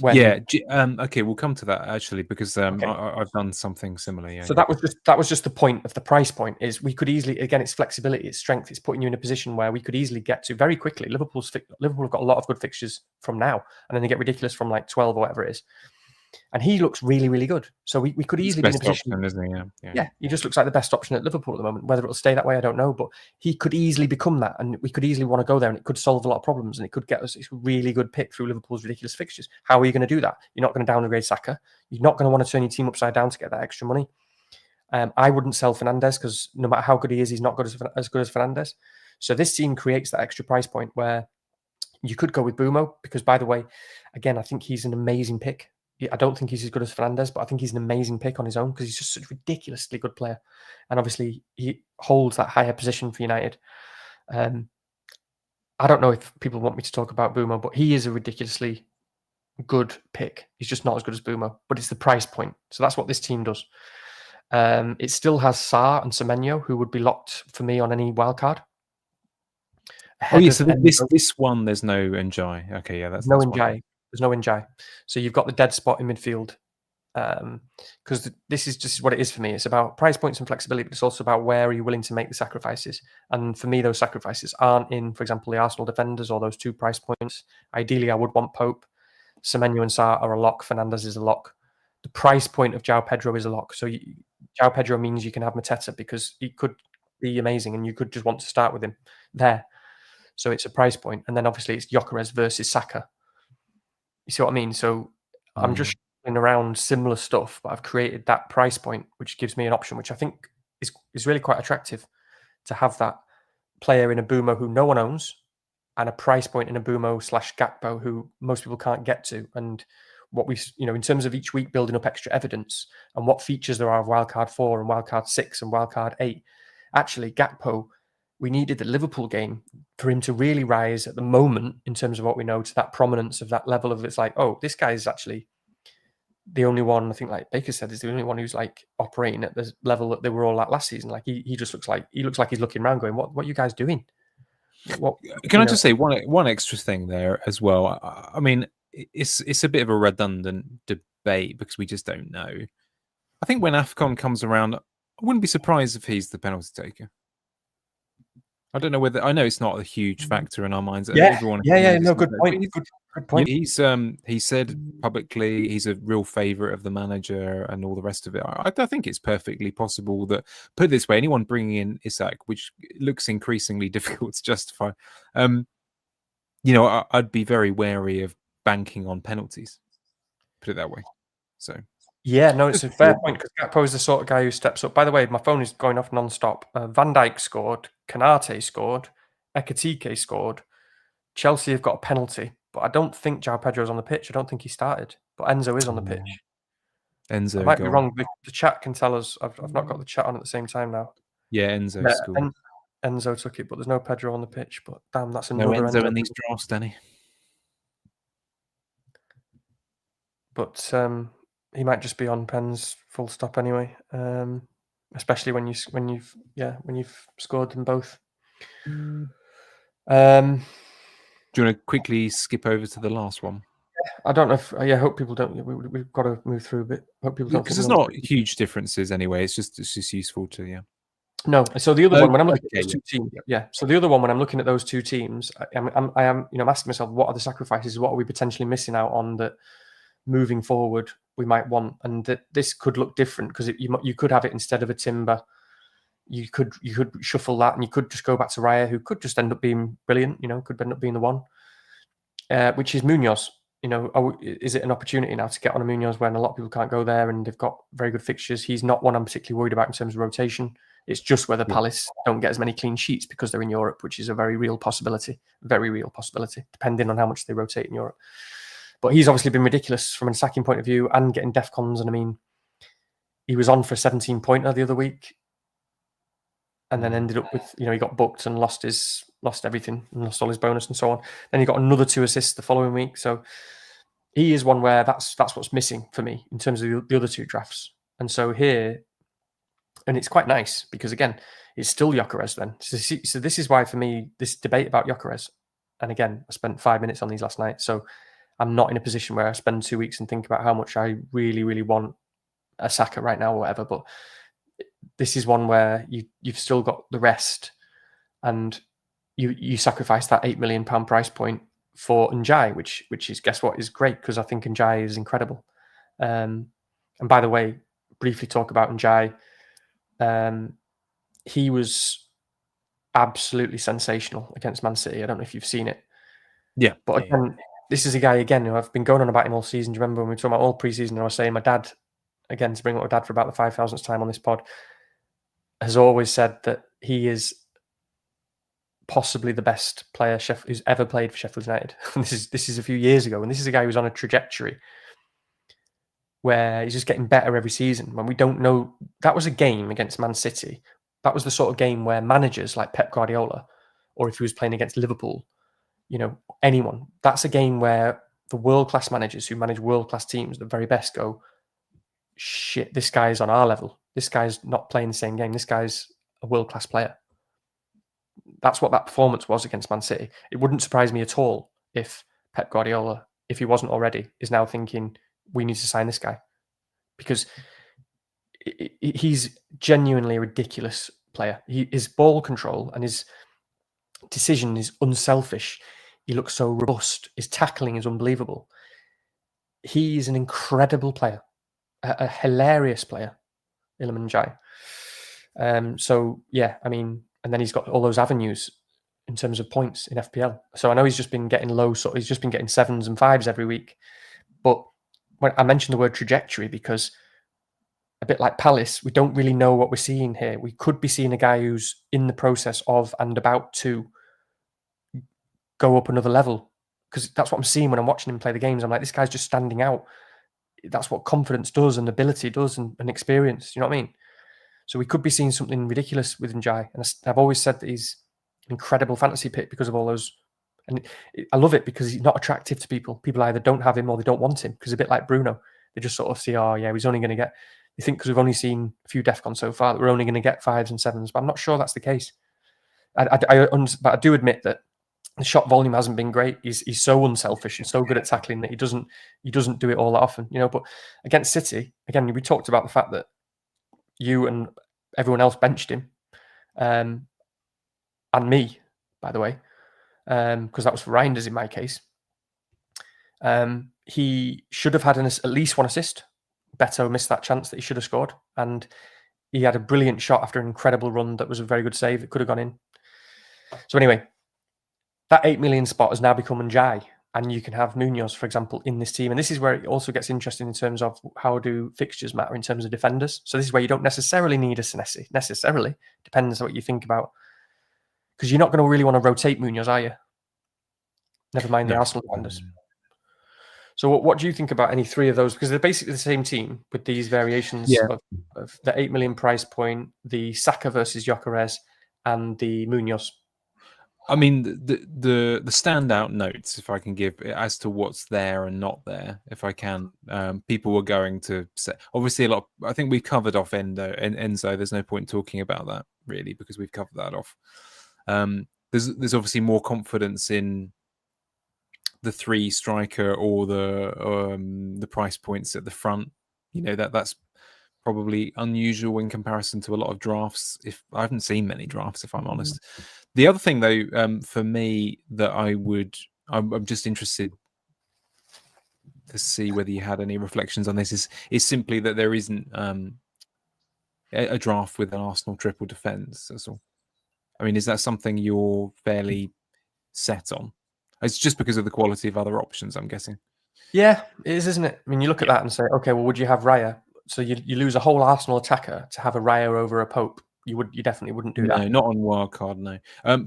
Okay, we'll come to that actually because I've done something similar. Yeah. So that was just the point of the price point is we could easily, again, it's flexibility, it's strength, it's putting you in a position where we could easily get to very quickly. Liverpool have got a lot of good fixtures from now, and then they get ridiculous from like 12 or whatever it is. And he looks really, really good. So we could easily be in a position. Option, isn't he? Yeah, he just looks like the best option at Liverpool at the moment. Whether it'll stay that way, I don't know. But he could easily become that. And we could easily want to go there and it could solve a lot of problems. And it could get us a really good pick through Liverpool's ridiculous fixtures. How are you going to do that? You're not going to downgrade Saka. You're not going to want to turn your team upside down to get that extra money. I wouldn't sell Fernandes because no matter how good he is, he's not as good as Fernandes. So this team creates that extra price point where you could go with Bumo because, by the way, again, I think he's an amazing pick. I don't think he's as good as Fernandes, but I think he's an amazing pick on his own because he's just such a ridiculously good player. And obviously, he holds that higher position for United. I don't know if people want me to talk about Boomo, but he is a ridiculously good pick. He's just not as good as Boomo, but it's the price point. So that's what this team does. It still has Sarr and Semenyo, who would be locked for me on any wildcard. Oh yeah, so this one there's no Njai. Okay, yeah, that's no one. Njai. There's no Njai. So you've got the dead spot in midfield. Because this is just what it is for me. It's about price points and flexibility, but it's also about where are you willing to make the sacrifices. And for me, those sacrifices aren't in, for example, the Arsenal defenders or those 2 price points. Ideally, I would want Pope. Semenyo and Sarr are a lock. Fernandes is a lock. The price point of João Pedro is a lock. So João Pedro means you can have Mateta because he could be amazing and you could just want to start with him there. So it's a price point. And then obviously it's Gyokeres versus Saka. You see what I mean? So I'm just around similar stuff, but I've created that price point, which gives me an option, which I think is really quite attractive to have that player in a Boomo who no one owns and a price point in a Boomo / Gakpo who most people can't get to. And what we, in terms of each week building up extra evidence and what features there are of wildcard 4 and wildcard 6 and wildcard 8, actually Gakpo, we needed the Liverpool game for him to really rise at the moment in terms of what we know to that prominence of that level of it's like, oh, this guy is actually the only one, I think, like Baker said, is the only one who's like operating at the level that they were all at last season. Like he just looks like he's looking around going, what are you guys doing? Can I just say one extra thing there as well? I mean, it's a bit of a redundant debate because we just don't know. I think when AFCON comes around, I wouldn't be surprised if he's the penalty taker. I don't know whether, I know it's not a huge factor in our minds. Yeah, no, good point. Good point. He said publicly he's a real favourite of the manager and all the rest of it. I think it's perfectly possible that, put it this way, anyone bringing in Isak, which looks increasingly difficult to justify, I'd be very wary of banking on penalties. Put it that way. So. Yeah, no, it's a fair point because Gakpo is the sort of guy who steps up. By the way, my phone is going off non-stop. Van Dijk scored, Kanate scored, Ekitike scored. Chelsea have got a penalty, but I don't think João Pedro's on the pitch. I don't think he started, but Enzo is on the pitch. Enzo, I might be wrong. The chat can tell us. I've not got the chat on at the same time now. Yeah, Enzo scored. Enzo took it, but there's no Pedro on the pitch. But damn, that's another Enzo in these drafts, Danny. But he might just be on pens full stop anyway. Especially when you've scored them both. Do you want to quickly skip over to the last one? I don't know if I hope people don't. We've got to move through a bit. Hope people don't, because there's not huge differences anyway. It's just useful to No. So the other one, when I'm looking at those 2 teams, So the other one, when I'm looking at those 2 teams, I'm asking myself, what are the sacrifices? What are we potentially missing out on that moving forward we might want? And that this could look different because you could have it instead of a Timber. You could shuffle that, and you could just go back to Raya, who could just end up being brilliant. Could end up being the one, which is Munoz. Is it an opportunity now to get on a Munoz when a lot of people can't go there and they've got very good fixtures? He's not one I'm particularly worried about in terms of rotation. It's just whether Palace don't get as many clean sheets because they're in Europe, which is a very real possibility, depending on how much they rotate in Europe. But he's obviously been ridiculous from an attacking point of view and getting DEFCONs. And I mean, he was on for a 17-pointer the other week and then ended up with, he got booked and lost everything and lost all his bonus and so on. Then he got another 2 assists the following week. So he is one where that's what's missing for me in terms of the other 2 drafts. And so here, and it's quite nice because again, it's still Gyokeres then. So this is why for me, this debate about Gyokeres, and again, I spent 5 minutes on these last night. So I'm not in a position where I spend 2 weeks and think about how much I really, really want a Saka right now or whatever. But this is one where you've still got the rest and you sacrifice that £8 million price point for Njai, which is, guess what, is great because I think Njai is incredible. And by the way, briefly talk about Njai. He was absolutely sensational against Man City. I don't know if you've seen it. Yeah. But again, this is a guy, again, who I've been going on about him all season. Do you remember when we were talking about all pre-season? I was saying my dad, again, to bring up my dad for about the 5,000th time on this pod, has always said that he is possibly the best player who's ever played for Sheffield United. This is a few years ago, and this is a guy who's on a trajectory where he's just getting better every season. When we don't know, that was a game against Man City. That was the sort of game where managers like Pep Guardiola, or if he was playing against Liverpool, anyone. That's a game where the world-class managers who manage world-class teams, the very best, go, shit, this guy's on our level. This guy's not playing the same game. This guy's a world-class player. That's what that performance was against Man City. It wouldn't surprise me at all if Pep Guardiola, if he wasn't already, is now thinking, we need to sign this guy. Because he's genuinely a ridiculous player. His ball control and his decision is unselfish. He looks so robust. His tackling is unbelievable. He's an incredible player, a hilarious player, Iliman Ndiaye. So, yeah, I mean, and then he's got all those avenues in terms of points in FPL. So I know he's just been getting low, so he's just been getting 7s and 5s every week. But when I mentioned the word trajectory, because a bit like Palace, we don't really know what we're seeing here. We could be seeing a guy who's in the process of and about to go up another level, because that's what I'm seeing when I'm watching him play the games. I'm like, this guy's just standing out. That's what confidence does and ability does and experience. You know what I mean? So we could be seeing something ridiculous with Ndiaye. And I've always said that he's an incredible fantasy pick because of all those. And I love it because he's not attractive to people. People either don't have him or they don't want him, because a bit like Bruno, they just sort of see, oh yeah, he's only going to get. They think because we've only seen a few DEFCON so far that we're only going to get 5s and 7s, but I'm not sure that's the case. But I do admit that the shot volume hasn't been great. He's so unselfish and so good at tackling that he doesn't do it all that often, But against City, again, we talked about the fact that you and everyone else benched him, and me, by the way, because that was for Reinders in my case. He should have had at least one assist. Beto missed that chance that he should have scored, and he had a brilliant shot after an incredible run that was a very good save that could have gone in. So anyway, that 8 million spot has now become Ndiaye, and you can have Munoz, for example, in this team. And this is where it also gets interesting in terms of how do fixtures matter in terms of defenders. So this is where you don't necessarily need a Senesi. Necessarily. Depends on what you think about. Because you're not going to really want to rotate Munoz, are you? Never mind the Arsenal defenders. So what do you think about any three of those? Because they're basically the same team with these variations of the 8 million price point, the Saka versus Gyokeres, and the Munoz. I mean, the standout notes, if I can give, as to what's there and not there, if I can. People were going to say, obviously, a lot. I think we've covered off Enzo. There's no point talking about that really, because we've covered that off. There's obviously more confidence in the 3 striker or the price points at the front. That's probably unusual in comparison to a lot of drafts. If I haven't seen many drafts, if I'm honest. The other thing, though, for me, that I'm just interested to see whether you had any reflections on this, is simply that there isn't a draft with an Arsenal triple defence. That's all. I mean, is that something you're fairly set on? It's just because of the quality of other options, I'm guessing. Yeah, it is, isn't it? I mean, you look at that and say, okay, well, would you have Raya? So you lose a whole Arsenal attacker to have a Raya over a Pope. You definitely wouldn't do that. No, not on wildcard, no.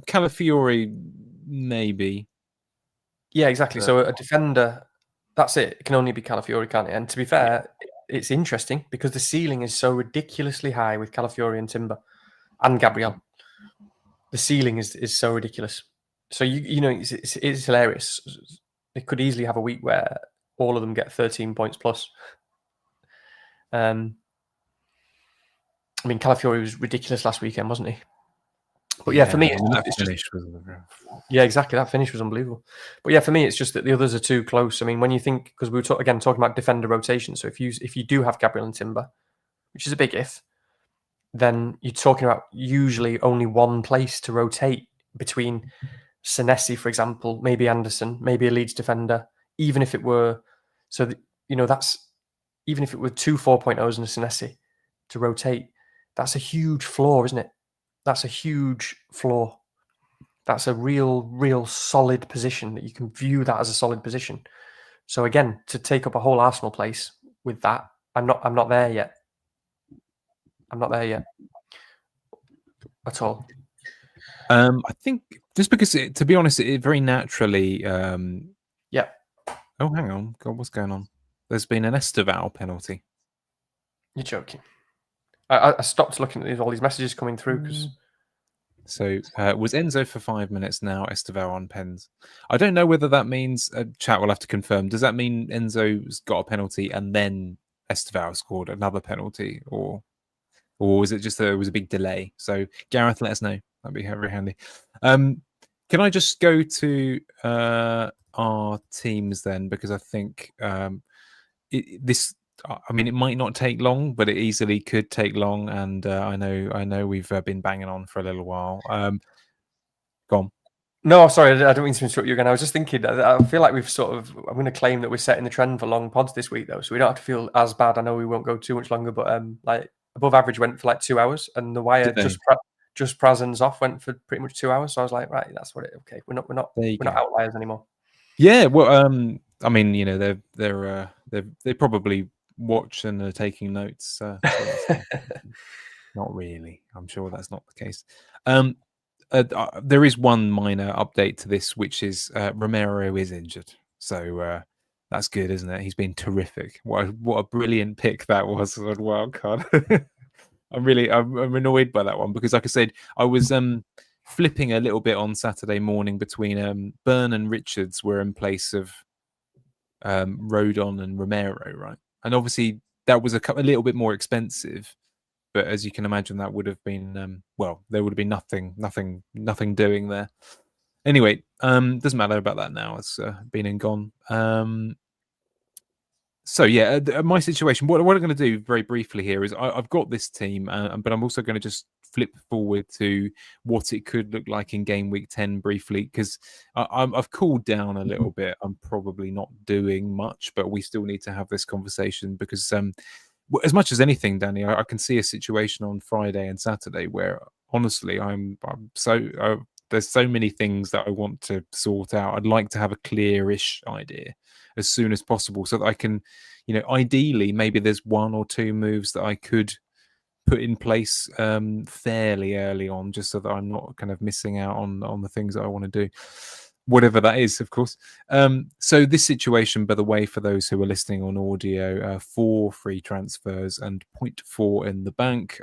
Calafiore, maybe. Yeah, exactly. So a defender, that's it. It can only be Calafiore, can't it? And to be fair, it's interesting because the ceiling is so ridiculously high with Calafiore and Timber and Gabriel. The ceiling is so ridiculous. So it's hilarious. They could easily have a week where all of them get 13 points plus. I mean, Calafiore was ridiculous last weekend, wasn't he? But yeah, for me, exactly. That finish was unbelievable. But yeah, for me, it's just that the others are too close. I mean, when you think, because we were talking about defender rotation. So if you do have Gabriel and Timber, which is a big if, then you're talking about usually only one place to rotate between Senesi, for example, maybe Anderson, maybe a Leeds defender. Even if it were, that's even if it were 2 4.0s and a Senesi to rotate, that's a huge flaw, isn't it? That's a huge flaw. That's a real solid position that you can view that as a solid position. So again, to take up a whole Arsenal place with that, I'm not there yet. I'm not there yet at all. I think just because, to be honest, it very naturally. Yeah. Oh, hang on. God, what's going on? There's been an Esteval penalty. You're joking. I stopped looking at all these messages coming through because So was Enzo for 5 minutes now, Estevao on pens. I don't know whether that means, chat will have to confirm, does that mean Enzo's got a penalty and then Estevao scored another penalty, or was it just it was a big delay? So Gareth, let us know. That'd be very handy. Can I just go to our teams then, because I think this. I mean, it might not take long, but it easily could take long, and I know we've been banging on for a little while. Go on. No, sorry, I don't mean to interrupt you again. I was just thinking, I feel like we've I'm going to claim that we're setting the trend for long pods this week, though, so we don't have to feel as bad. I know we won't go too much longer, but like above average went for like 2 hours, and the wire just Prazan's off went for pretty much 2 hours. So I was like, right, that's what it. Okay, we're not outliers anymore. Yeah, well, I mean, you know, they probably watch and are taking notes. So not really. I'm sure that's not the case. There is one minor update to this, which is Romero is injured. So that's good, isn't it? He's been terrific. What a brilliant pick that was on wildcard. I'm annoyed by that one because, like I said, I was flipping a little bit on Saturday morning between Burn and Richards were in place of Rodon and Romero, right? And obviously that was a little bit more expensive. But as you can imagine, that would have been there would have been nothing doing there. Anyway, doesn't matter about that now. It's been and gone. So yeah, my situation. What I'm going to do very briefly here is I've got this team, but I'm also going to just flip forward to what it could look like in game week 10 briefly, because I've cooled down a little bit. I'm probably not doing much, but we still need to have this conversation because as much as anything, Danny, I can see a situation on Friday and Saturday where honestly I'm so there's so many things that I want to sort out. I'd like to have a clearish idea as soon as possible so that I can, you know, ideally maybe there's 1 or 2 moves that I could put in place fairly early on, just so that I'm not kind of missing out on the things that I want to do, whatever that is, of course. So this situation, by the way, for those who are listening on audio, 4 free transfers and 0.4 in the bank.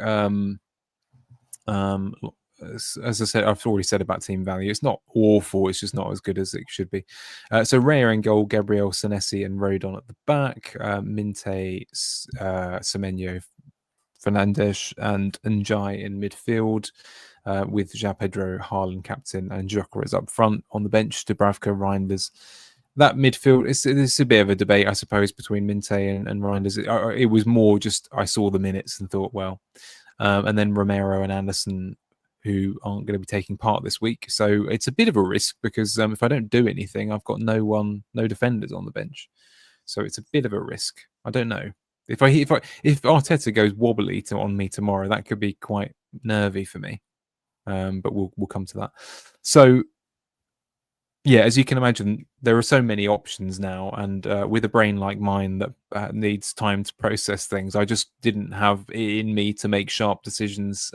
As I said, I've already said about team value. It's not awful. It's just not as good as it should be. So Raya in goal, Gabriel, Senesi, and Rodon at the back. Minte, Semenyo, Fernandes, and Njai in midfield. With João Pedro, Haaland captain, and Gyokeres up front. On the bench, Dubravka, Reinders. That midfield, it's a bit of a debate, I suppose, between Minte and Reinders. It was more just I saw the minutes and thought, well. And then Romero and Anderson, who aren't going to be taking part this week. So it's a bit of a risk because if I don't do anything, I've got no defenders on the bench. So it's a bit of a risk. I don't know. If Arteta goes wobbly on me tomorrow, that could be quite nervy for me. But we'll come to that. So yeah, as you can imagine, there are so many options now, and with a brain like mine that needs time to process things, I just didn't have it in me to make sharp decisions.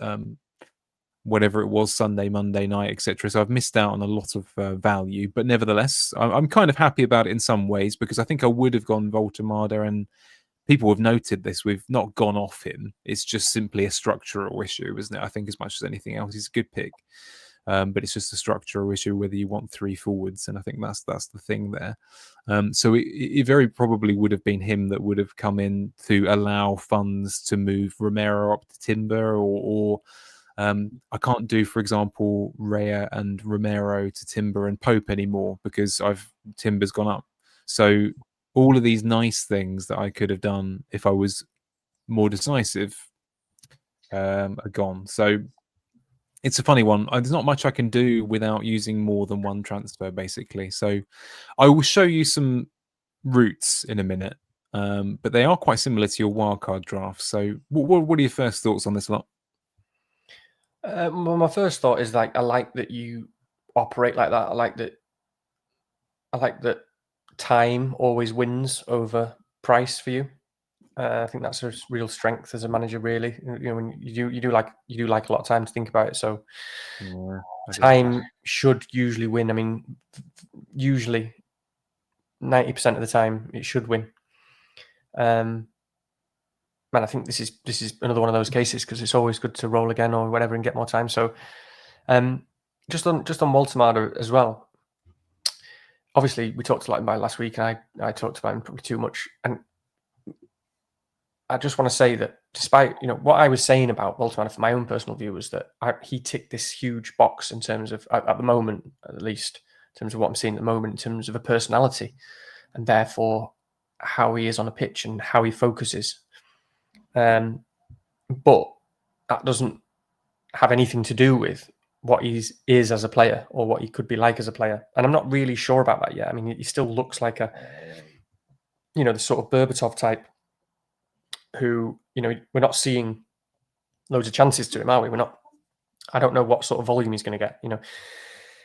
Whatever it was, Sunday, Monday night, etc. So I've missed out on a lot of value, but nevertheless, I'm kind of happy about it in some ways because I think I would have gone Woltemade, and people have noted this. We've not gone off him. It's just simply a structural issue, isn't it? I think as much as anything else, he's a good pick. But it's just a structural issue whether you want 3 forwards, and I think that's the thing there. So it very probably would have been him that would have come in to allow funds to move Romero up to Timber, or I can't do, for example, Raya and Romero to Timber and Pope anymore because Timber's gone up. So all of these nice things that I could have done if I was more decisive are gone. So it's a funny one. There's not much I can do without using more than one transfer, basically. So I will show you some routes in a minute, but they are quite similar to your wildcard draft. So what are your first thoughts on this lot? Well, my first thought is I like that you operate like that. I like that time always wins over price for you. I think that's a real strength as a manager, really. You know, when you do like a lot of time to think about it. So time should usually win. I mean, usually 90% of the time it should win. Man, I think this is another one of those cases because it's always good to roll again or whatever and get more time. So Just on Woltemade as well. Obviously, we talked a lot about it last week, and I talked about him probably too much. And I just want to say that despite what I was saying about Woltemade, for my own personal view, was that he ticked this huge box in terms of, at the moment, at least, in terms of what I'm seeing at the moment, in terms of a personality, and therefore how he is on a pitch and how he focuses. But that doesn't have anything to do with what he is as a player or what he could be like as a player. And I'm not really sure about that yet. I mean, he still looks like the sort of Berbatov type who, we're not seeing loads of chances to him, are we? We're not. I don't know what sort of volume he's going to get.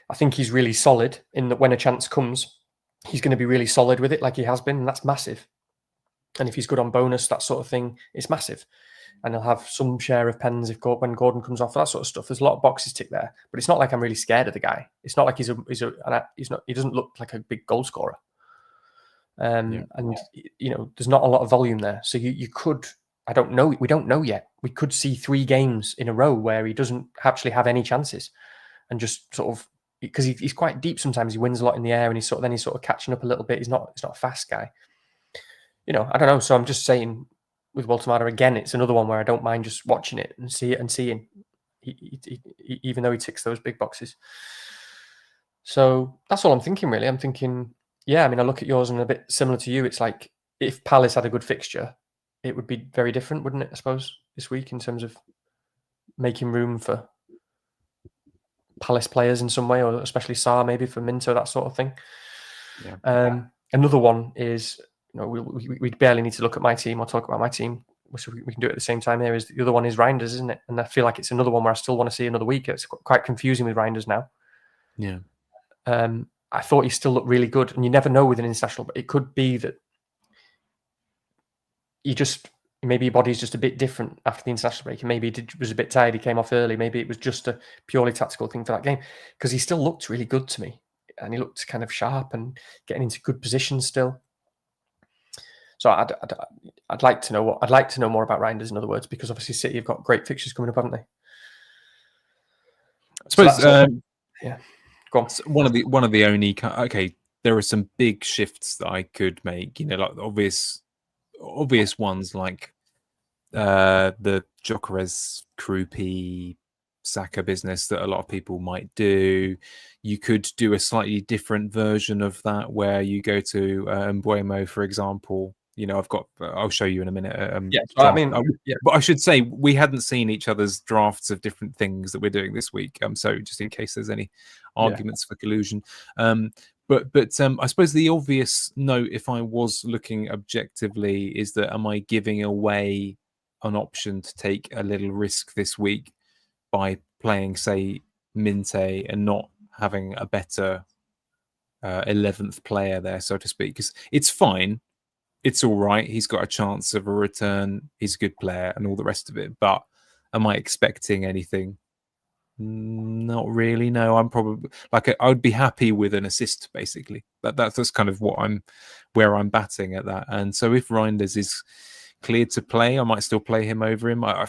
I think he's really solid in that when a chance comes, he's going to be really solid with it like he has been, and that's massive. And if he's good on bonus, that sort of thing, it's massive. And he'll have some share of pens when Gordon comes off, that sort of stuff. There's a lot of boxes ticked there, but it's not like I'm really scared of the guy. It's not like he doesn't look like a big goal scorer. And there's not a lot of volume there. So you could, I don't know, we don't know yet. We could see 3 games in a row where he doesn't actually have any chances, and just sort of, because he's quite deep sometimes. He wins a lot in the air, and he's sort of catching up a little bit. He's not a fast guy. I don't know. So I'm just saying, with Woltemade again, it's another one where I don't mind just watching it and seeing, even though he ticks those big boxes. So that's all I'm thinking, really. I'm thinking, I mean, I look at yours and a bit similar to you. It's like, if Palace had a good fixture, it would be very different, wouldn't it, I suppose, this week, in terms of making room for Palace players in some way, or especially Sarr, maybe for Minto, that sort of thing. Yeah. Another one is, we barely need to look at my team or talk about my team, so we can do it at the same time here. Is the other one is Reinders, isn't it? And I feel like it's another one where I still want to see another week. It's quite confusing with Reinders now. Yeah. I thought he still looked really good, and you never know with an international, but it could be that maybe your body's just a bit different after the international break, and maybe he was a bit tired. He came off early. Maybe it was just a purely tactical thing for that game, because he still looked really good to me, and he looked kind of sharp and getting into good positions still. So I'd like to know more about Reinders, in other words, because obviously City have got great fixtures coming up, haven't they? I suppose. Go on. One of the only there are some big shifts that I could make. Like obvious ones, like the Gyokeres Krupi Saka business that a lot of people might do. You could do a slightly different version of that, where you go to Mbuemo, for example. I'll show you in a minute. But I should say, we hadn't seen each other's drafts of different things that we're doing this week. So just in case there's any arguments for collusion. But I suppose the obvious note, if I was looking objectively, is that am I giving away an option to take a little risk this week by playing, say, Minte and not having a better 11th player there, so to speak? Because it's fine. It's all right. He's got a chance of a return. He's a good player and all the rest of it. But am I expecting anything? Not really. No, I'm probably I would be happy with an assist, basically. That's kind of where I'm batting at that. And so if Reinders is cleared to play, I might still play him over him. I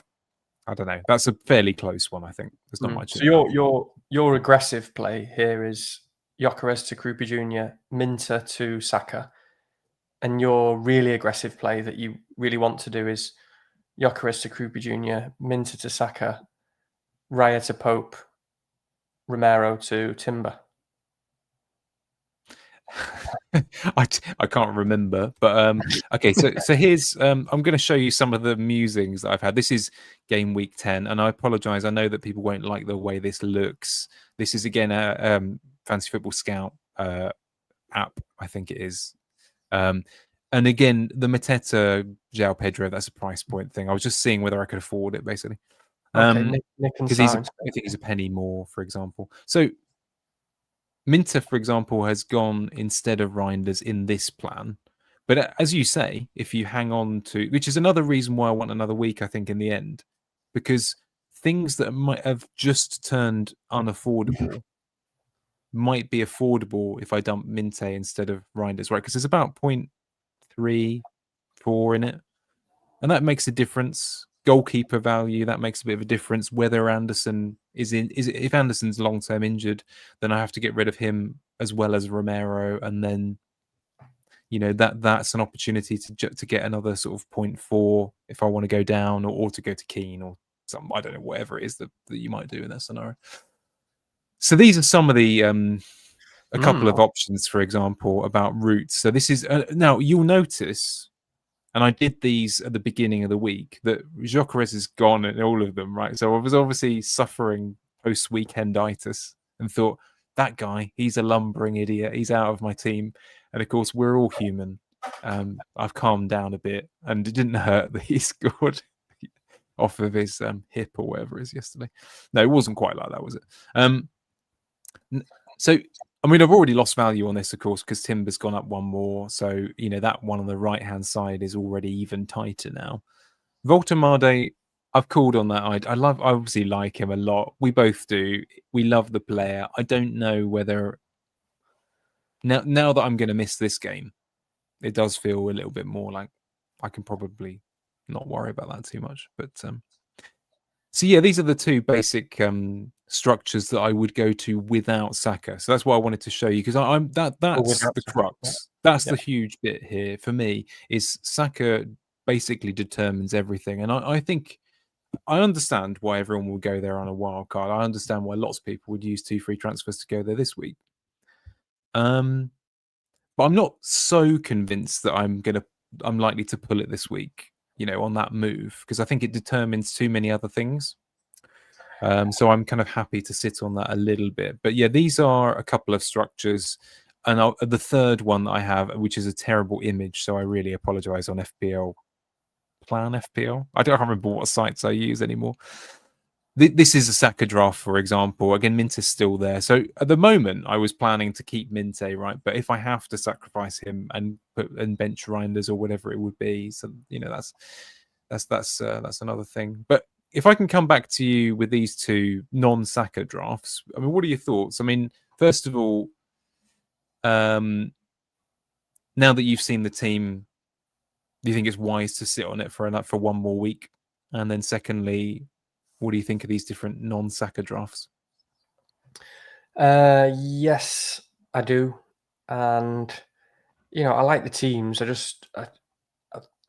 don't know. That's a fairly close one, I think. There's not much. So your aggressive play here is Gyokeres to Krupi Jr., Minter to Saka. And your really aggressive play that you really want to do is Gyokeres to Krupi Jr., Minter to Saka, Raya to Pope, Romero to Timber. I can't remember, but okay. So here's I'm going to show you some of the musings that I've had. This is game week 10, and I apologise. I know that people won't like the way this looks. This is again a Fantasy Football Scout app, I think it is. And again, the Mateta João Pedro, that's a price point thing. I was just seeing whether I could afford it, basically. Okay, because I think he's a penny more, for example. So Minter, for example, has gone instead of Reinders in this plan. But as you say, if you hang on to, which is another reason why I want another week, I think, in the end, because things that might have just turned unaffordable might be affordable if I dump Minte instead of Reinders, right? Because there's about 0.34 in it. And that makes a difference. Goalkeeper value, that makes a bit of a difference. Whether Anderson if Anderson's long term injured, then I have to get rid of him as well as Romero, and then that's an opportunity to get another sort of 0.4 if I want to go down, or to go to Keane or some, I don't know, whatever it is that you might do in that scenario. So these are some of the a couple of options, for example, about routes. So this is now you'll notice, and I did these at the beginning of the week, that Gyokeres is gone in all of them, right? So I was obviously suffering post-weekenditis and thought, that guy, he's a lumbering idiot. He's out of my team. And of course, we're all human. I've calmed down a bit, and it didn't hurt that he scored off of his hip or whatever it is yesterday. No, it wasn't quite like that, was it? So, I mean, I've already lost value on this, of course, because Timber's gone up one more. So, that one on the right-hand side is already even tighter now. Woltemade, I've called on that. I obviously like him a lot. We both do. We love the player. I don't know whether now that I'm going to miss this game, it does feel a little bit more like I can probably not worry about that too much. But so yeah, these are the two basic structures that I would go to without Saka. So that's what I wanted to show you, because that's the crux. Yeah. That's the huge bit here for me, is Saka basically determines everything. And I think I understand why everyone will go there on a wild card. I understand why lots of people would use 2 free transfers to go there this week. But I'm not so convinced that I'm likely to pull it this week, on that move, because I think it determines too many other things. So I'm kind of happy to sit on that a little bit. But yeah, these are a couple of structures. And the third one that I have, which is a terrible image, so I really apologize, on FPL. Plan FPL? I don't remember what sites I use anymore. This is a Saka draft, for example. Again, Mint is still there. So at the moment, I was planning to keep Minte, right? But if I have to sacrifice him and bench Reinders or whatever it would be, so that's another thing. But if I can come back to you with these two non-Saka drafts, I mean, what are your thoughts? I mean, first of all, now that you've seen the team, do you think it's wise to sit on it for one more week? And then secondly, what do you think of these different non-Saka drafts? Yes, I do. And, I like the teams.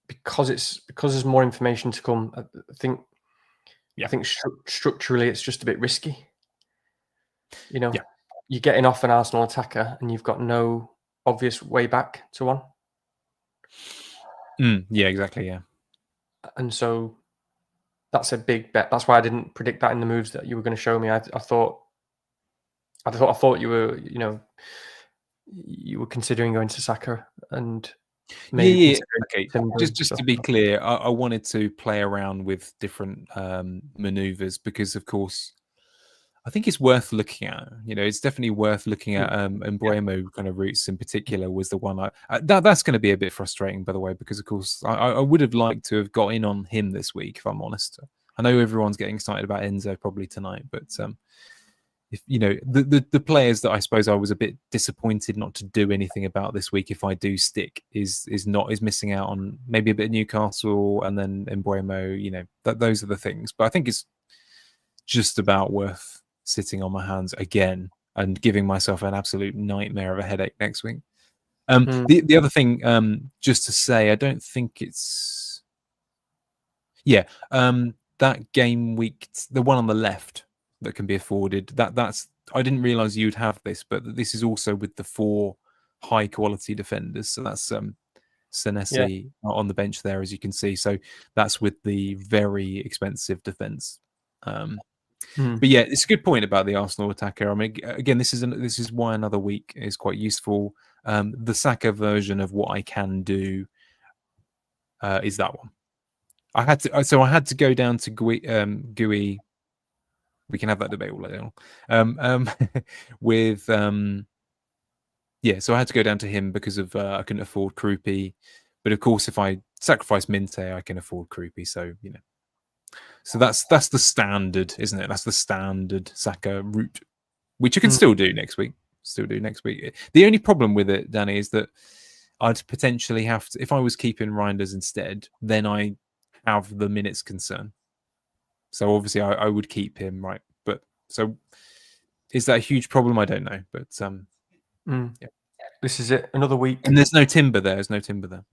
Because there's more information to come, I think structurally it's just a bit risky. You're getting off an Arsenal attacker and you've got no obvious way back to one. Yeah, exactly. Yeah. And so that's a big bet. That's why I didn't predict that in the moves that you were going to show me. I thought you were, you were considering going to Saka and maybe okay. Just to be clear, I wanted to play around with different maneuvers, because of course I think it's worth looking at. It's definitely worth looking at. Mbeumo kind of routes in particular was the one that's going to be a bit frustrating, by the way, because of course I would have liked to have got in on him this week, if I'm honest. I know everyone's getting excited about Enzo probably tonight, but if the players that I suppose I was a bit disappointed not to do anything about this week, if I do stick, is missing out on maybe a bit of Newcastle, and then Mbeumo. Those are the things. But I think it's just about worth sitting on my hands again and giving myself an absolute nightmare of a headache next week. The other thing, just to say, I don't think it's that game week, the one on the left that can be afforded. That's I didn't realize you'd have this, but this is also with the 4 high quality defenders. So that's Senesi on the bench there, as you can see. So that's with the very expensive defense. But yeah, it's a good point about the Arsenal attacker. I mean, again, this is why another week is quite useful. The Saka version of what I can do is that one. I had to go down to GUI. We can have that debate all later on. So I had to go down to him because of I couldn't afford Krupi. But of course, if I sacrifice Minte, I can afford Krupi. So So that's the standard, isn't it? That's the standard Saka route, which you can still do next week. The only problem with it, Danny, is that I'd potentially have to, if I was keeping Reinders instead, then I have the minutes concern. So obviously I would keep him, right? But So is that a huge problem? I don't know, but yeah. This is it. Another week, and there's no timber there. There's no timber there.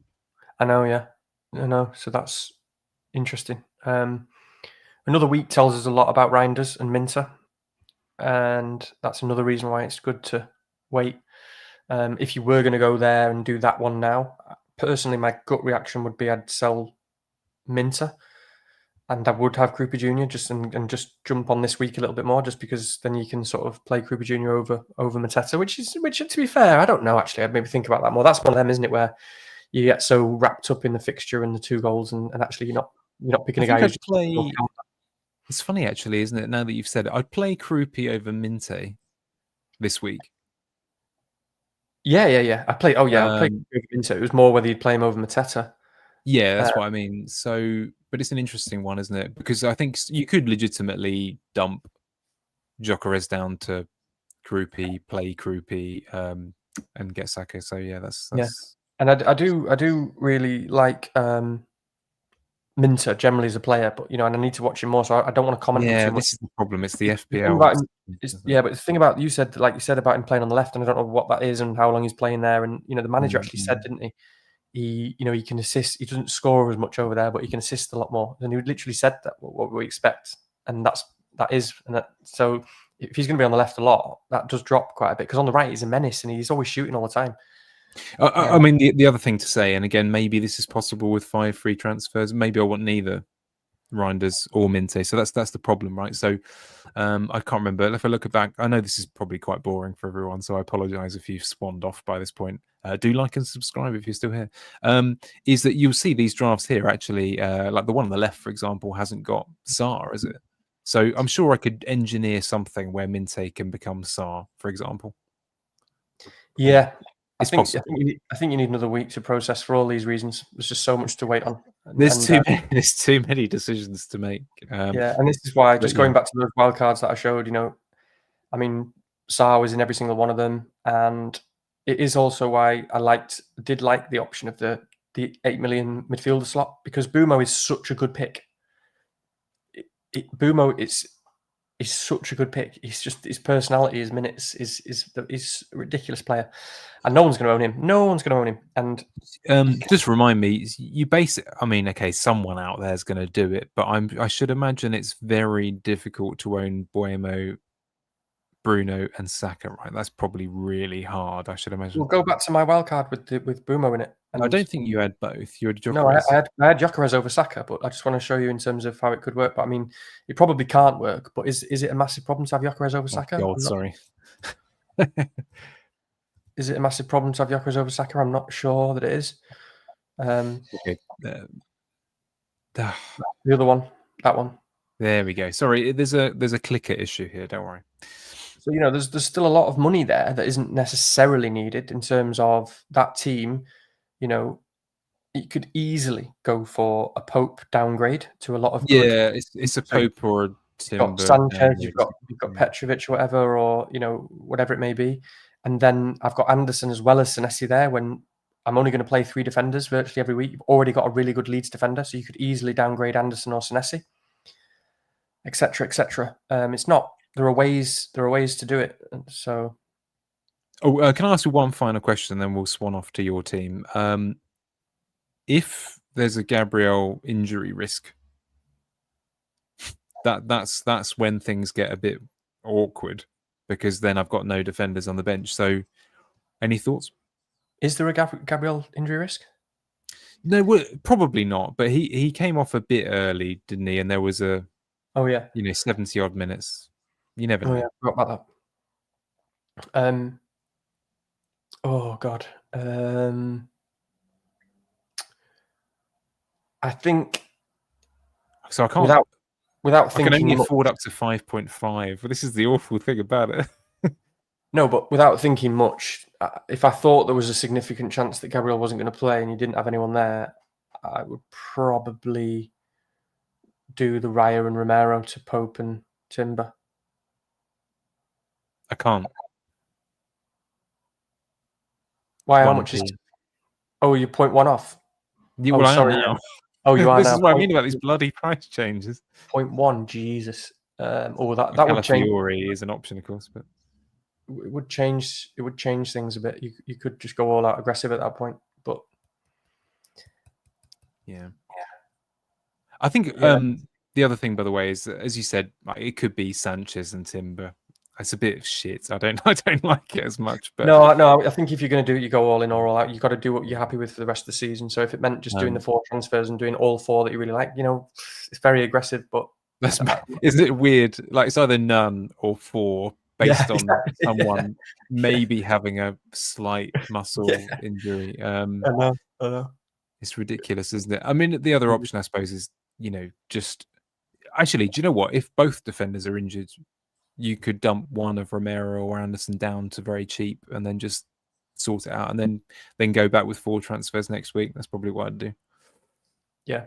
I know, yeah, I know. So that's interesting. Another week tells us a lot about Reinders and Minter, and that's another reason why it's good to wait. If you were going to go there and do that one now, personally, my gut reaction would be I'd sell Minter, and I would have Krupa Junior and just jump on this week a little bit more, just because then you can sort of play Krupa Junior over Mateta, which to be fair, I don't know actually. I'd maybe think about that more. That's one of them, isn't it, where you get so wrapped up in the fixture and the 2 goals, and actually you're not picking a guy who's play. It's funny actually, isn't it? Now that you've said it, I'd play Krupi over Minte this week. Yeah. I played over Minter. It was more whether you'd play him over Mateta. Yeah, that's what I mean. So, but it's an interesting one, isn't it? Because I think you could legitimately dump Gyokeres down to Krupi, play Krupi, and get Saka. So yeah, that's yeah. And I do really like Minter generally as a player, but and I need to watch him more, so I don't want to comment on too much. This is the problem. It's the FPL. But the thing about you said about him playing on the left, and I don't know what that is and how long he's playing there. And the manager actually said, didn't he? He can assist. He doesn't score as much over there, but he can assist a lot more. And he literally said that what we expect, and so if he's going to be on the left a lot, that does drop quite a bit, because on the right he's a menace and he's always shooting all the time. I mean, the other thing to say, and again, maybe this is possible with 5 free transfers. Maybe I want neither Reinders or Minte. So that's the problem, right? So I can't remember. If I look back, I know this is probably quite boring for everyone, so I apologize if you've spawned off by this point. Do like and subscribe if you're still here. Is that you'll see these drafts here actually, like the one on the left, for example, hasn't got Sar, is it? So I'm sure I could engineer something where Minte can become Sar, for example. Yeah. I think you need another week to process for all these reasons. There's just so much to wait on. There's too many decisions to make. And this is why, just going back to those wildcards that I showed, I mean, Sar was in every single one of them, and it is also why I did like the option of the 8 million midfielder slot, because Bumo is such a good pick. Bumo is such a good pick. He's just, his personality, his minutes is a ridiculous player, and no one's going to own him. No one's going to own him. And just remind me, you base it. I mean, okay, someone out there is going to do it, but I should imagine it's very difficult to own Buemo, Bruno, and Saka, right? That's probably really hard. I should imagine. We'll go back to my wildcard with Bumo in it. And I don't think you had both. You had Gyokeres. No, I had Gyokeres over Saka, but I just want to show you in terms of how it could work. But I mean, it probably can't work. But is it a massive problem to have Gyokeres over Saka? God, sorry. Is it a massive problem to have Gyokeres over Saka? I'm not sure that it is. Okay. The other one, that one. There we go. Sorry, there's a clicker issue here. Don't worry. So there's still a lot of money there that isn't necessarily needed in terms of that team. It could easily go for a Pope downgrade to a lot of good. Yeah, it's a Pope or a Timber. You've got Sanchez, you've got Petrovic or whatever, or whatever it may be, and then I've got Anderson as well as Senesi there. When I'm only going to play 3 defenders virtually every week, you've already got a really good Leeds defender, so you could easily downgrade Anderson or Senesi, etc., etc. It's not. There are ways to do it. So, can I ask you one final question, then we'll swan off to your team? If there's a Gabriel injury risk, that's when things get a bit awkward, because then I've got no defenders on the bench. So, any thoughts? Is there a Gabriel injury risk? No, probably not. But he came off a bit early, didn't he? And there was 70 odd minutes. You never know. Oh yeah, I forgot about that. Oh God. I think. So I can't. Without thinking, I can only afford up to 5.5. But this is the awful thing about it. No, but without thinking much, if I thought there was a significant chance that Gabriel wasn't going to play and you didn't have anyone there, I would probably do the Raya and Romero to Pope and Timber. I can't. Why? How much is? Oh, you're 0.1 off. Sorry. Now. Oh, you are this now. This is what I mean about these bloody price changes. 0.1, Jesus. That would change. Calafiori is an option, of course, but It would change. It would change things a bit. You could just go all out aggressive at that point, but yeah. I think the other thing, by the way, is that, as you said, it could be Sanchez and Timber. It's a bit of shit. I don't like it as much. But no. I think if you're going to do it, you go all in or all out. You've got to do what you're happy with for the rest of the season. So if it meant just doing the 4 transfers and doing all 4 that you really like, it's very aggressive. But isn't it weird? Like it's either none or 4 based on someone maybe having a slight muscle injury. I know. It's ridiculous, isn't it? I mean, the other option, I suppose, is just actually. Do you know what? If both defenders are injured, you could dump one of Romero or Anderson down to very cheap, and then just sort it out, and then go back with 4 transfers next week. That's probably what I'd do. Yeah.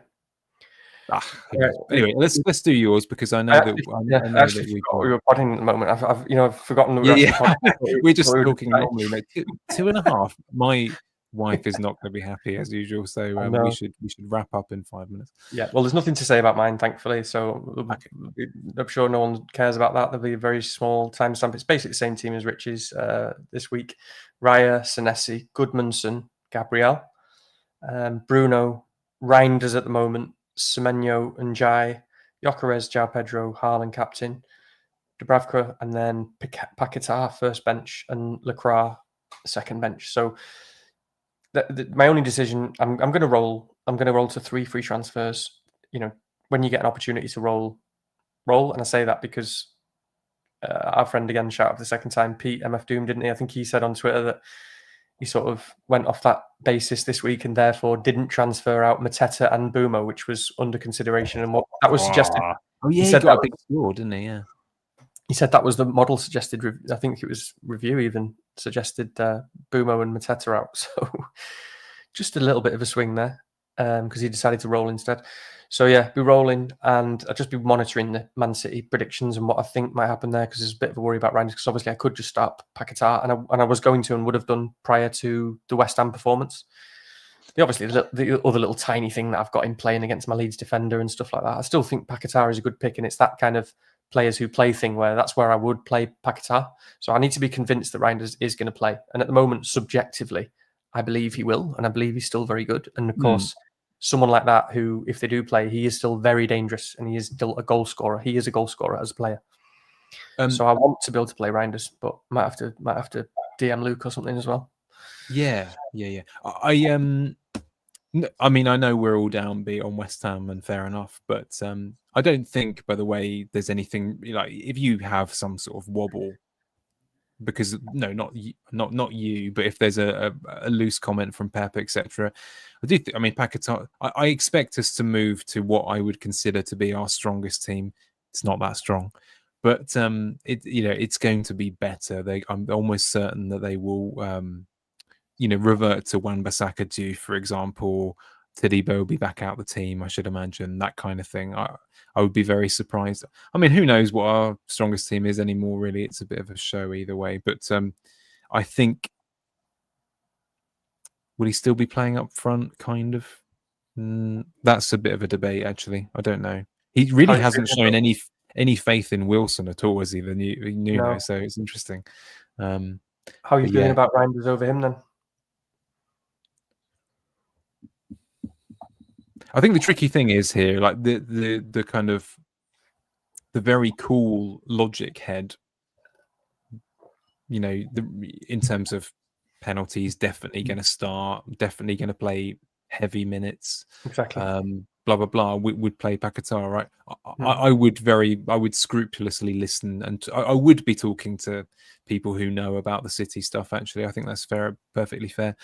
Anyway, let's do yours because I know that we were potting at the moment. I've forgotten that we're just talking normally. Like 2.5. My wife is not going to be happy as usual, so we should wrap up in 5 minutes. Yeah, well, there's nothing to say about mine, thankfully. So I'm sure no one cares about that. There'll be a very small timestamp. It's basically the same team as Richie's this week: Raya, Senesi, Goodmanson, Gabriel, Bruno, Reinders at the moment, Semenyo and Jai, Gyokeres, João Pedro, Haaland captain, Dubravka, and then Paquetá first bench and Lacroix second bench. So my only decision, I'm going to roll. I'm going to roll to 3 free transfers. When you get an opportunity to roll, and I say that because our friend again, shout out for the second time, Pete MF Doom, didn't he? I think he said on Twitter that he sort of went off that basis this week and therefore didn't transfer out Mateta and Bumo, which was under consideration. And what that was suggested. Oh, yeah, he got a big score, didn't he? Yeah. He said that was the model suggested. I think it was review even suggested Bumo and Mateta out. So just a little bit of a swing there because he decided to roll instead. So yeah, be rolling, and I'll just be monitoring the Man City predictions and what I think might happen there because there's a bit of a worry about Reinders because obviously I could just start Paquetá and I was going to and would have done prior to the West Ham performance. Obviously, the other little tiny thing that I've got in playing against my Leeds defender and stuff like that, I still think Paquetá is a good pick, and it's that kind of players who play thing where that's where I would play Paquetá. So I need to be convinced that Reinders is going to play, and at the moment, subjectively, I believe he will, and I believe he's still very good. And of course, someone like that who, if they do play, he is still very dangerous, and he is still a goal scorer. He is a goal scorer as a player. So I want to be able to play Reinders, but might have to DM Luke or something as well. Yeah. I mean, I know we're all downbeat on West Ham, and fair enough, but I don't think, by the way, there's anything like if you have some sort of wobble, because not you, but if there's a loose comment from Pep, etc. I do. I mean, Paquetá. I expect us to move to what I would consider to be our strongest team. It's not that strong, but it's going to be better. I'm almost certain that they will. Revert to Wan-Bissaka, for example. Todibo will be back out the team, I should imagine, that kind of thing. I would be very surprised. I mean, who knows what our strongest team is anymore, really. It's a bit of a show either way. But I think, will he still be playing up front, kind of? That's a bit of a debate, actually. I don't know. He really hasn't shown any faith in Wilson at all, has he, the Nuno? No. So it's interesting. How are you feeling about Reinders over him, then? I think the tricky thing is here, like the kind of the very cool logic head, in terms of penalties, definitely going to start, definitely going to play heavy minutes. Exactly. Blah blah blah. Would play Paquetá, right? I would scrupulously listen, and I would be talking to people who know about the City stuff. Actually, I think that's fair, perfectly fair.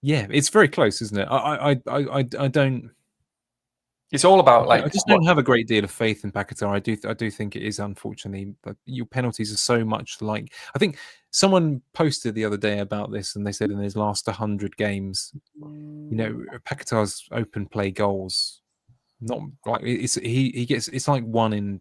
Yeah, it's very close, isn't it? I don't. It's all about I just don't have a great deal of faith in Paquetá. I do think it is, unfortunately, but your penalties are so much like. I think someone posted the other day about this, and they said in his last 100 games, Paquetá's open play goals, not like he gets. It's like 1 in.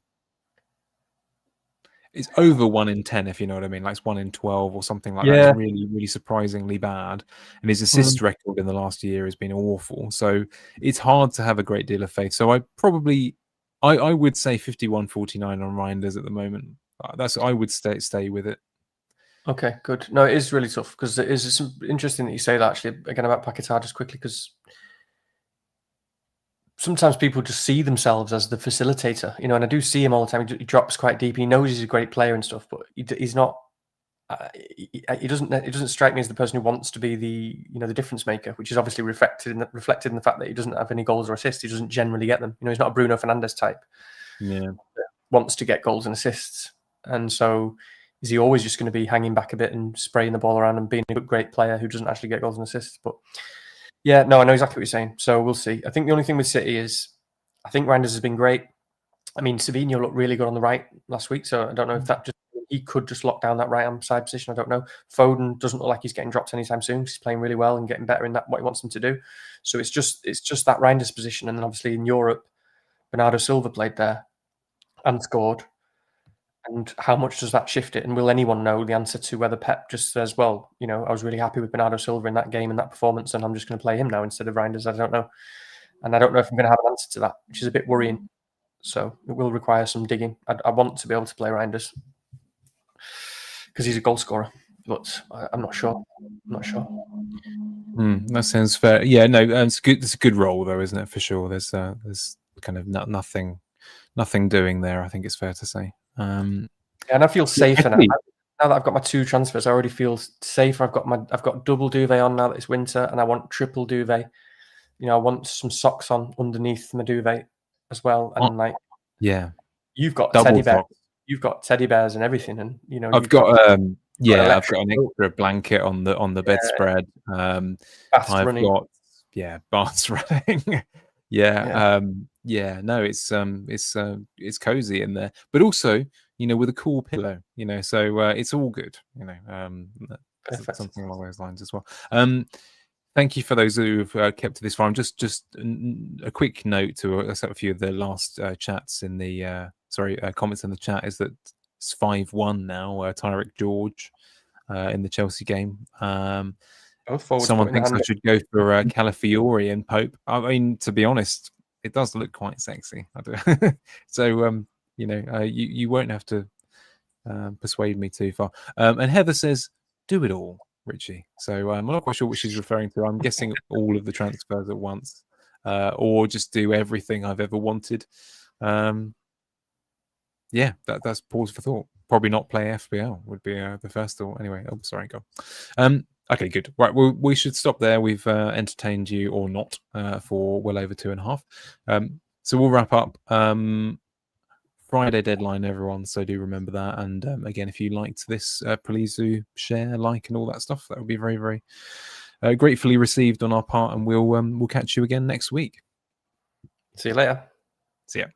It's over 1 in 10, if you know what I mean. Like it's 1 in 12 or something like that. It's really, really surprisingly bad. And his assist record in the last year has been awful. So it's hard to have a great deal of faith. So I probably I would say 51.49 on Reinders at the moment. I would stay with it. Okay, good. No, it is really tough because it is interesting that you say that actually again about Paquetá just quickly because sometimes people just see themselves as the facilitator, and I do see him all the time. He drops quite deep. He knows he's a great player and stuff, but he's not. He doesn't strike me as the person who wants to be the difference maker, which is obviously reflected in the fact that he doesn't have any goals or assists. He doesn't generally get them. He's not a Bruno Fernandes type. Yeah, wants to get goals and assists, and so is he always just going to be hanging back a bit and spraying the ball around and being a great player who doesn't actually get goals and assists? But yeah, no, I know exactly what you're saying. So we'll see. I think the only thing with City is I think Reinders has been great. I mean, Savinho looked really good on the right last week, so I don't know if that he could just lock down that right-hand side position. I don't know. Foden doesn't look like he's getting dropped anytime soon. He's playing really well and getting better in that what he wants him to do. So it's just that Reinders position, and then obviously in Europe, Bernardo Silva played there and scored. And how much does that shift it? And will anyone know the answer to whether Pep just says, well, I was really happy with Bernardo Silva in that game and that performance, and I'm just going to play him now instead of Reinders? I don't know. And I don't know if I'm going to have an answer to that, which is a bit worrying. So it will require some digging. I want to be able to play Reinders because he's a goal scorer, but I'm not sure. That sounds fair. Yeah, no, it's good. It's a good role though, isn't it? For sure. There's kind of nothing doing there. I think it's fair to say. And I feel safer now. Now that I've got my 2 transfers, I already feel safer. I've got double duvet on now that it's winter, and I want triple duvet. I want some socks on underneath my duvet as well, and you've got teddy bears. You've got teddy bears and everything, and I've got an extra blanket on the bedspread. Baths running. Got baths running. No, it's cozy in there, but also with a cool pillow. So it's all good. Something along those lines as well. Thank you for those who've kept to this far. Just a quick note to a few of the last chats in the comments in the chat is that it's 5-1 now. Tyrick George in the Chelsea game. Someone thinks I should go for Calafiori and Pope. I mean, to be honest, it does look quite sexy. So you won't have to persuade me too far. And Heather says, "Do it all, Richie." So I'm not quite sure what she's referring to. I'm guessing all of the transfers at once, or just do everything I've ever wanted. That's pause for thought. Probably not play FPL would be the first thought. Anyway, sorry, go. Okay, good. Right, we should stop there. We've entertained you or not for well over 2.5. So we'll wrap up. Friday deadline, everyone. So do remember that. And again, if you liked this, please do share, like, and all that stuff. That would be very, very gratefully received on our part. And we'll catch you again next week. See you later. See ya.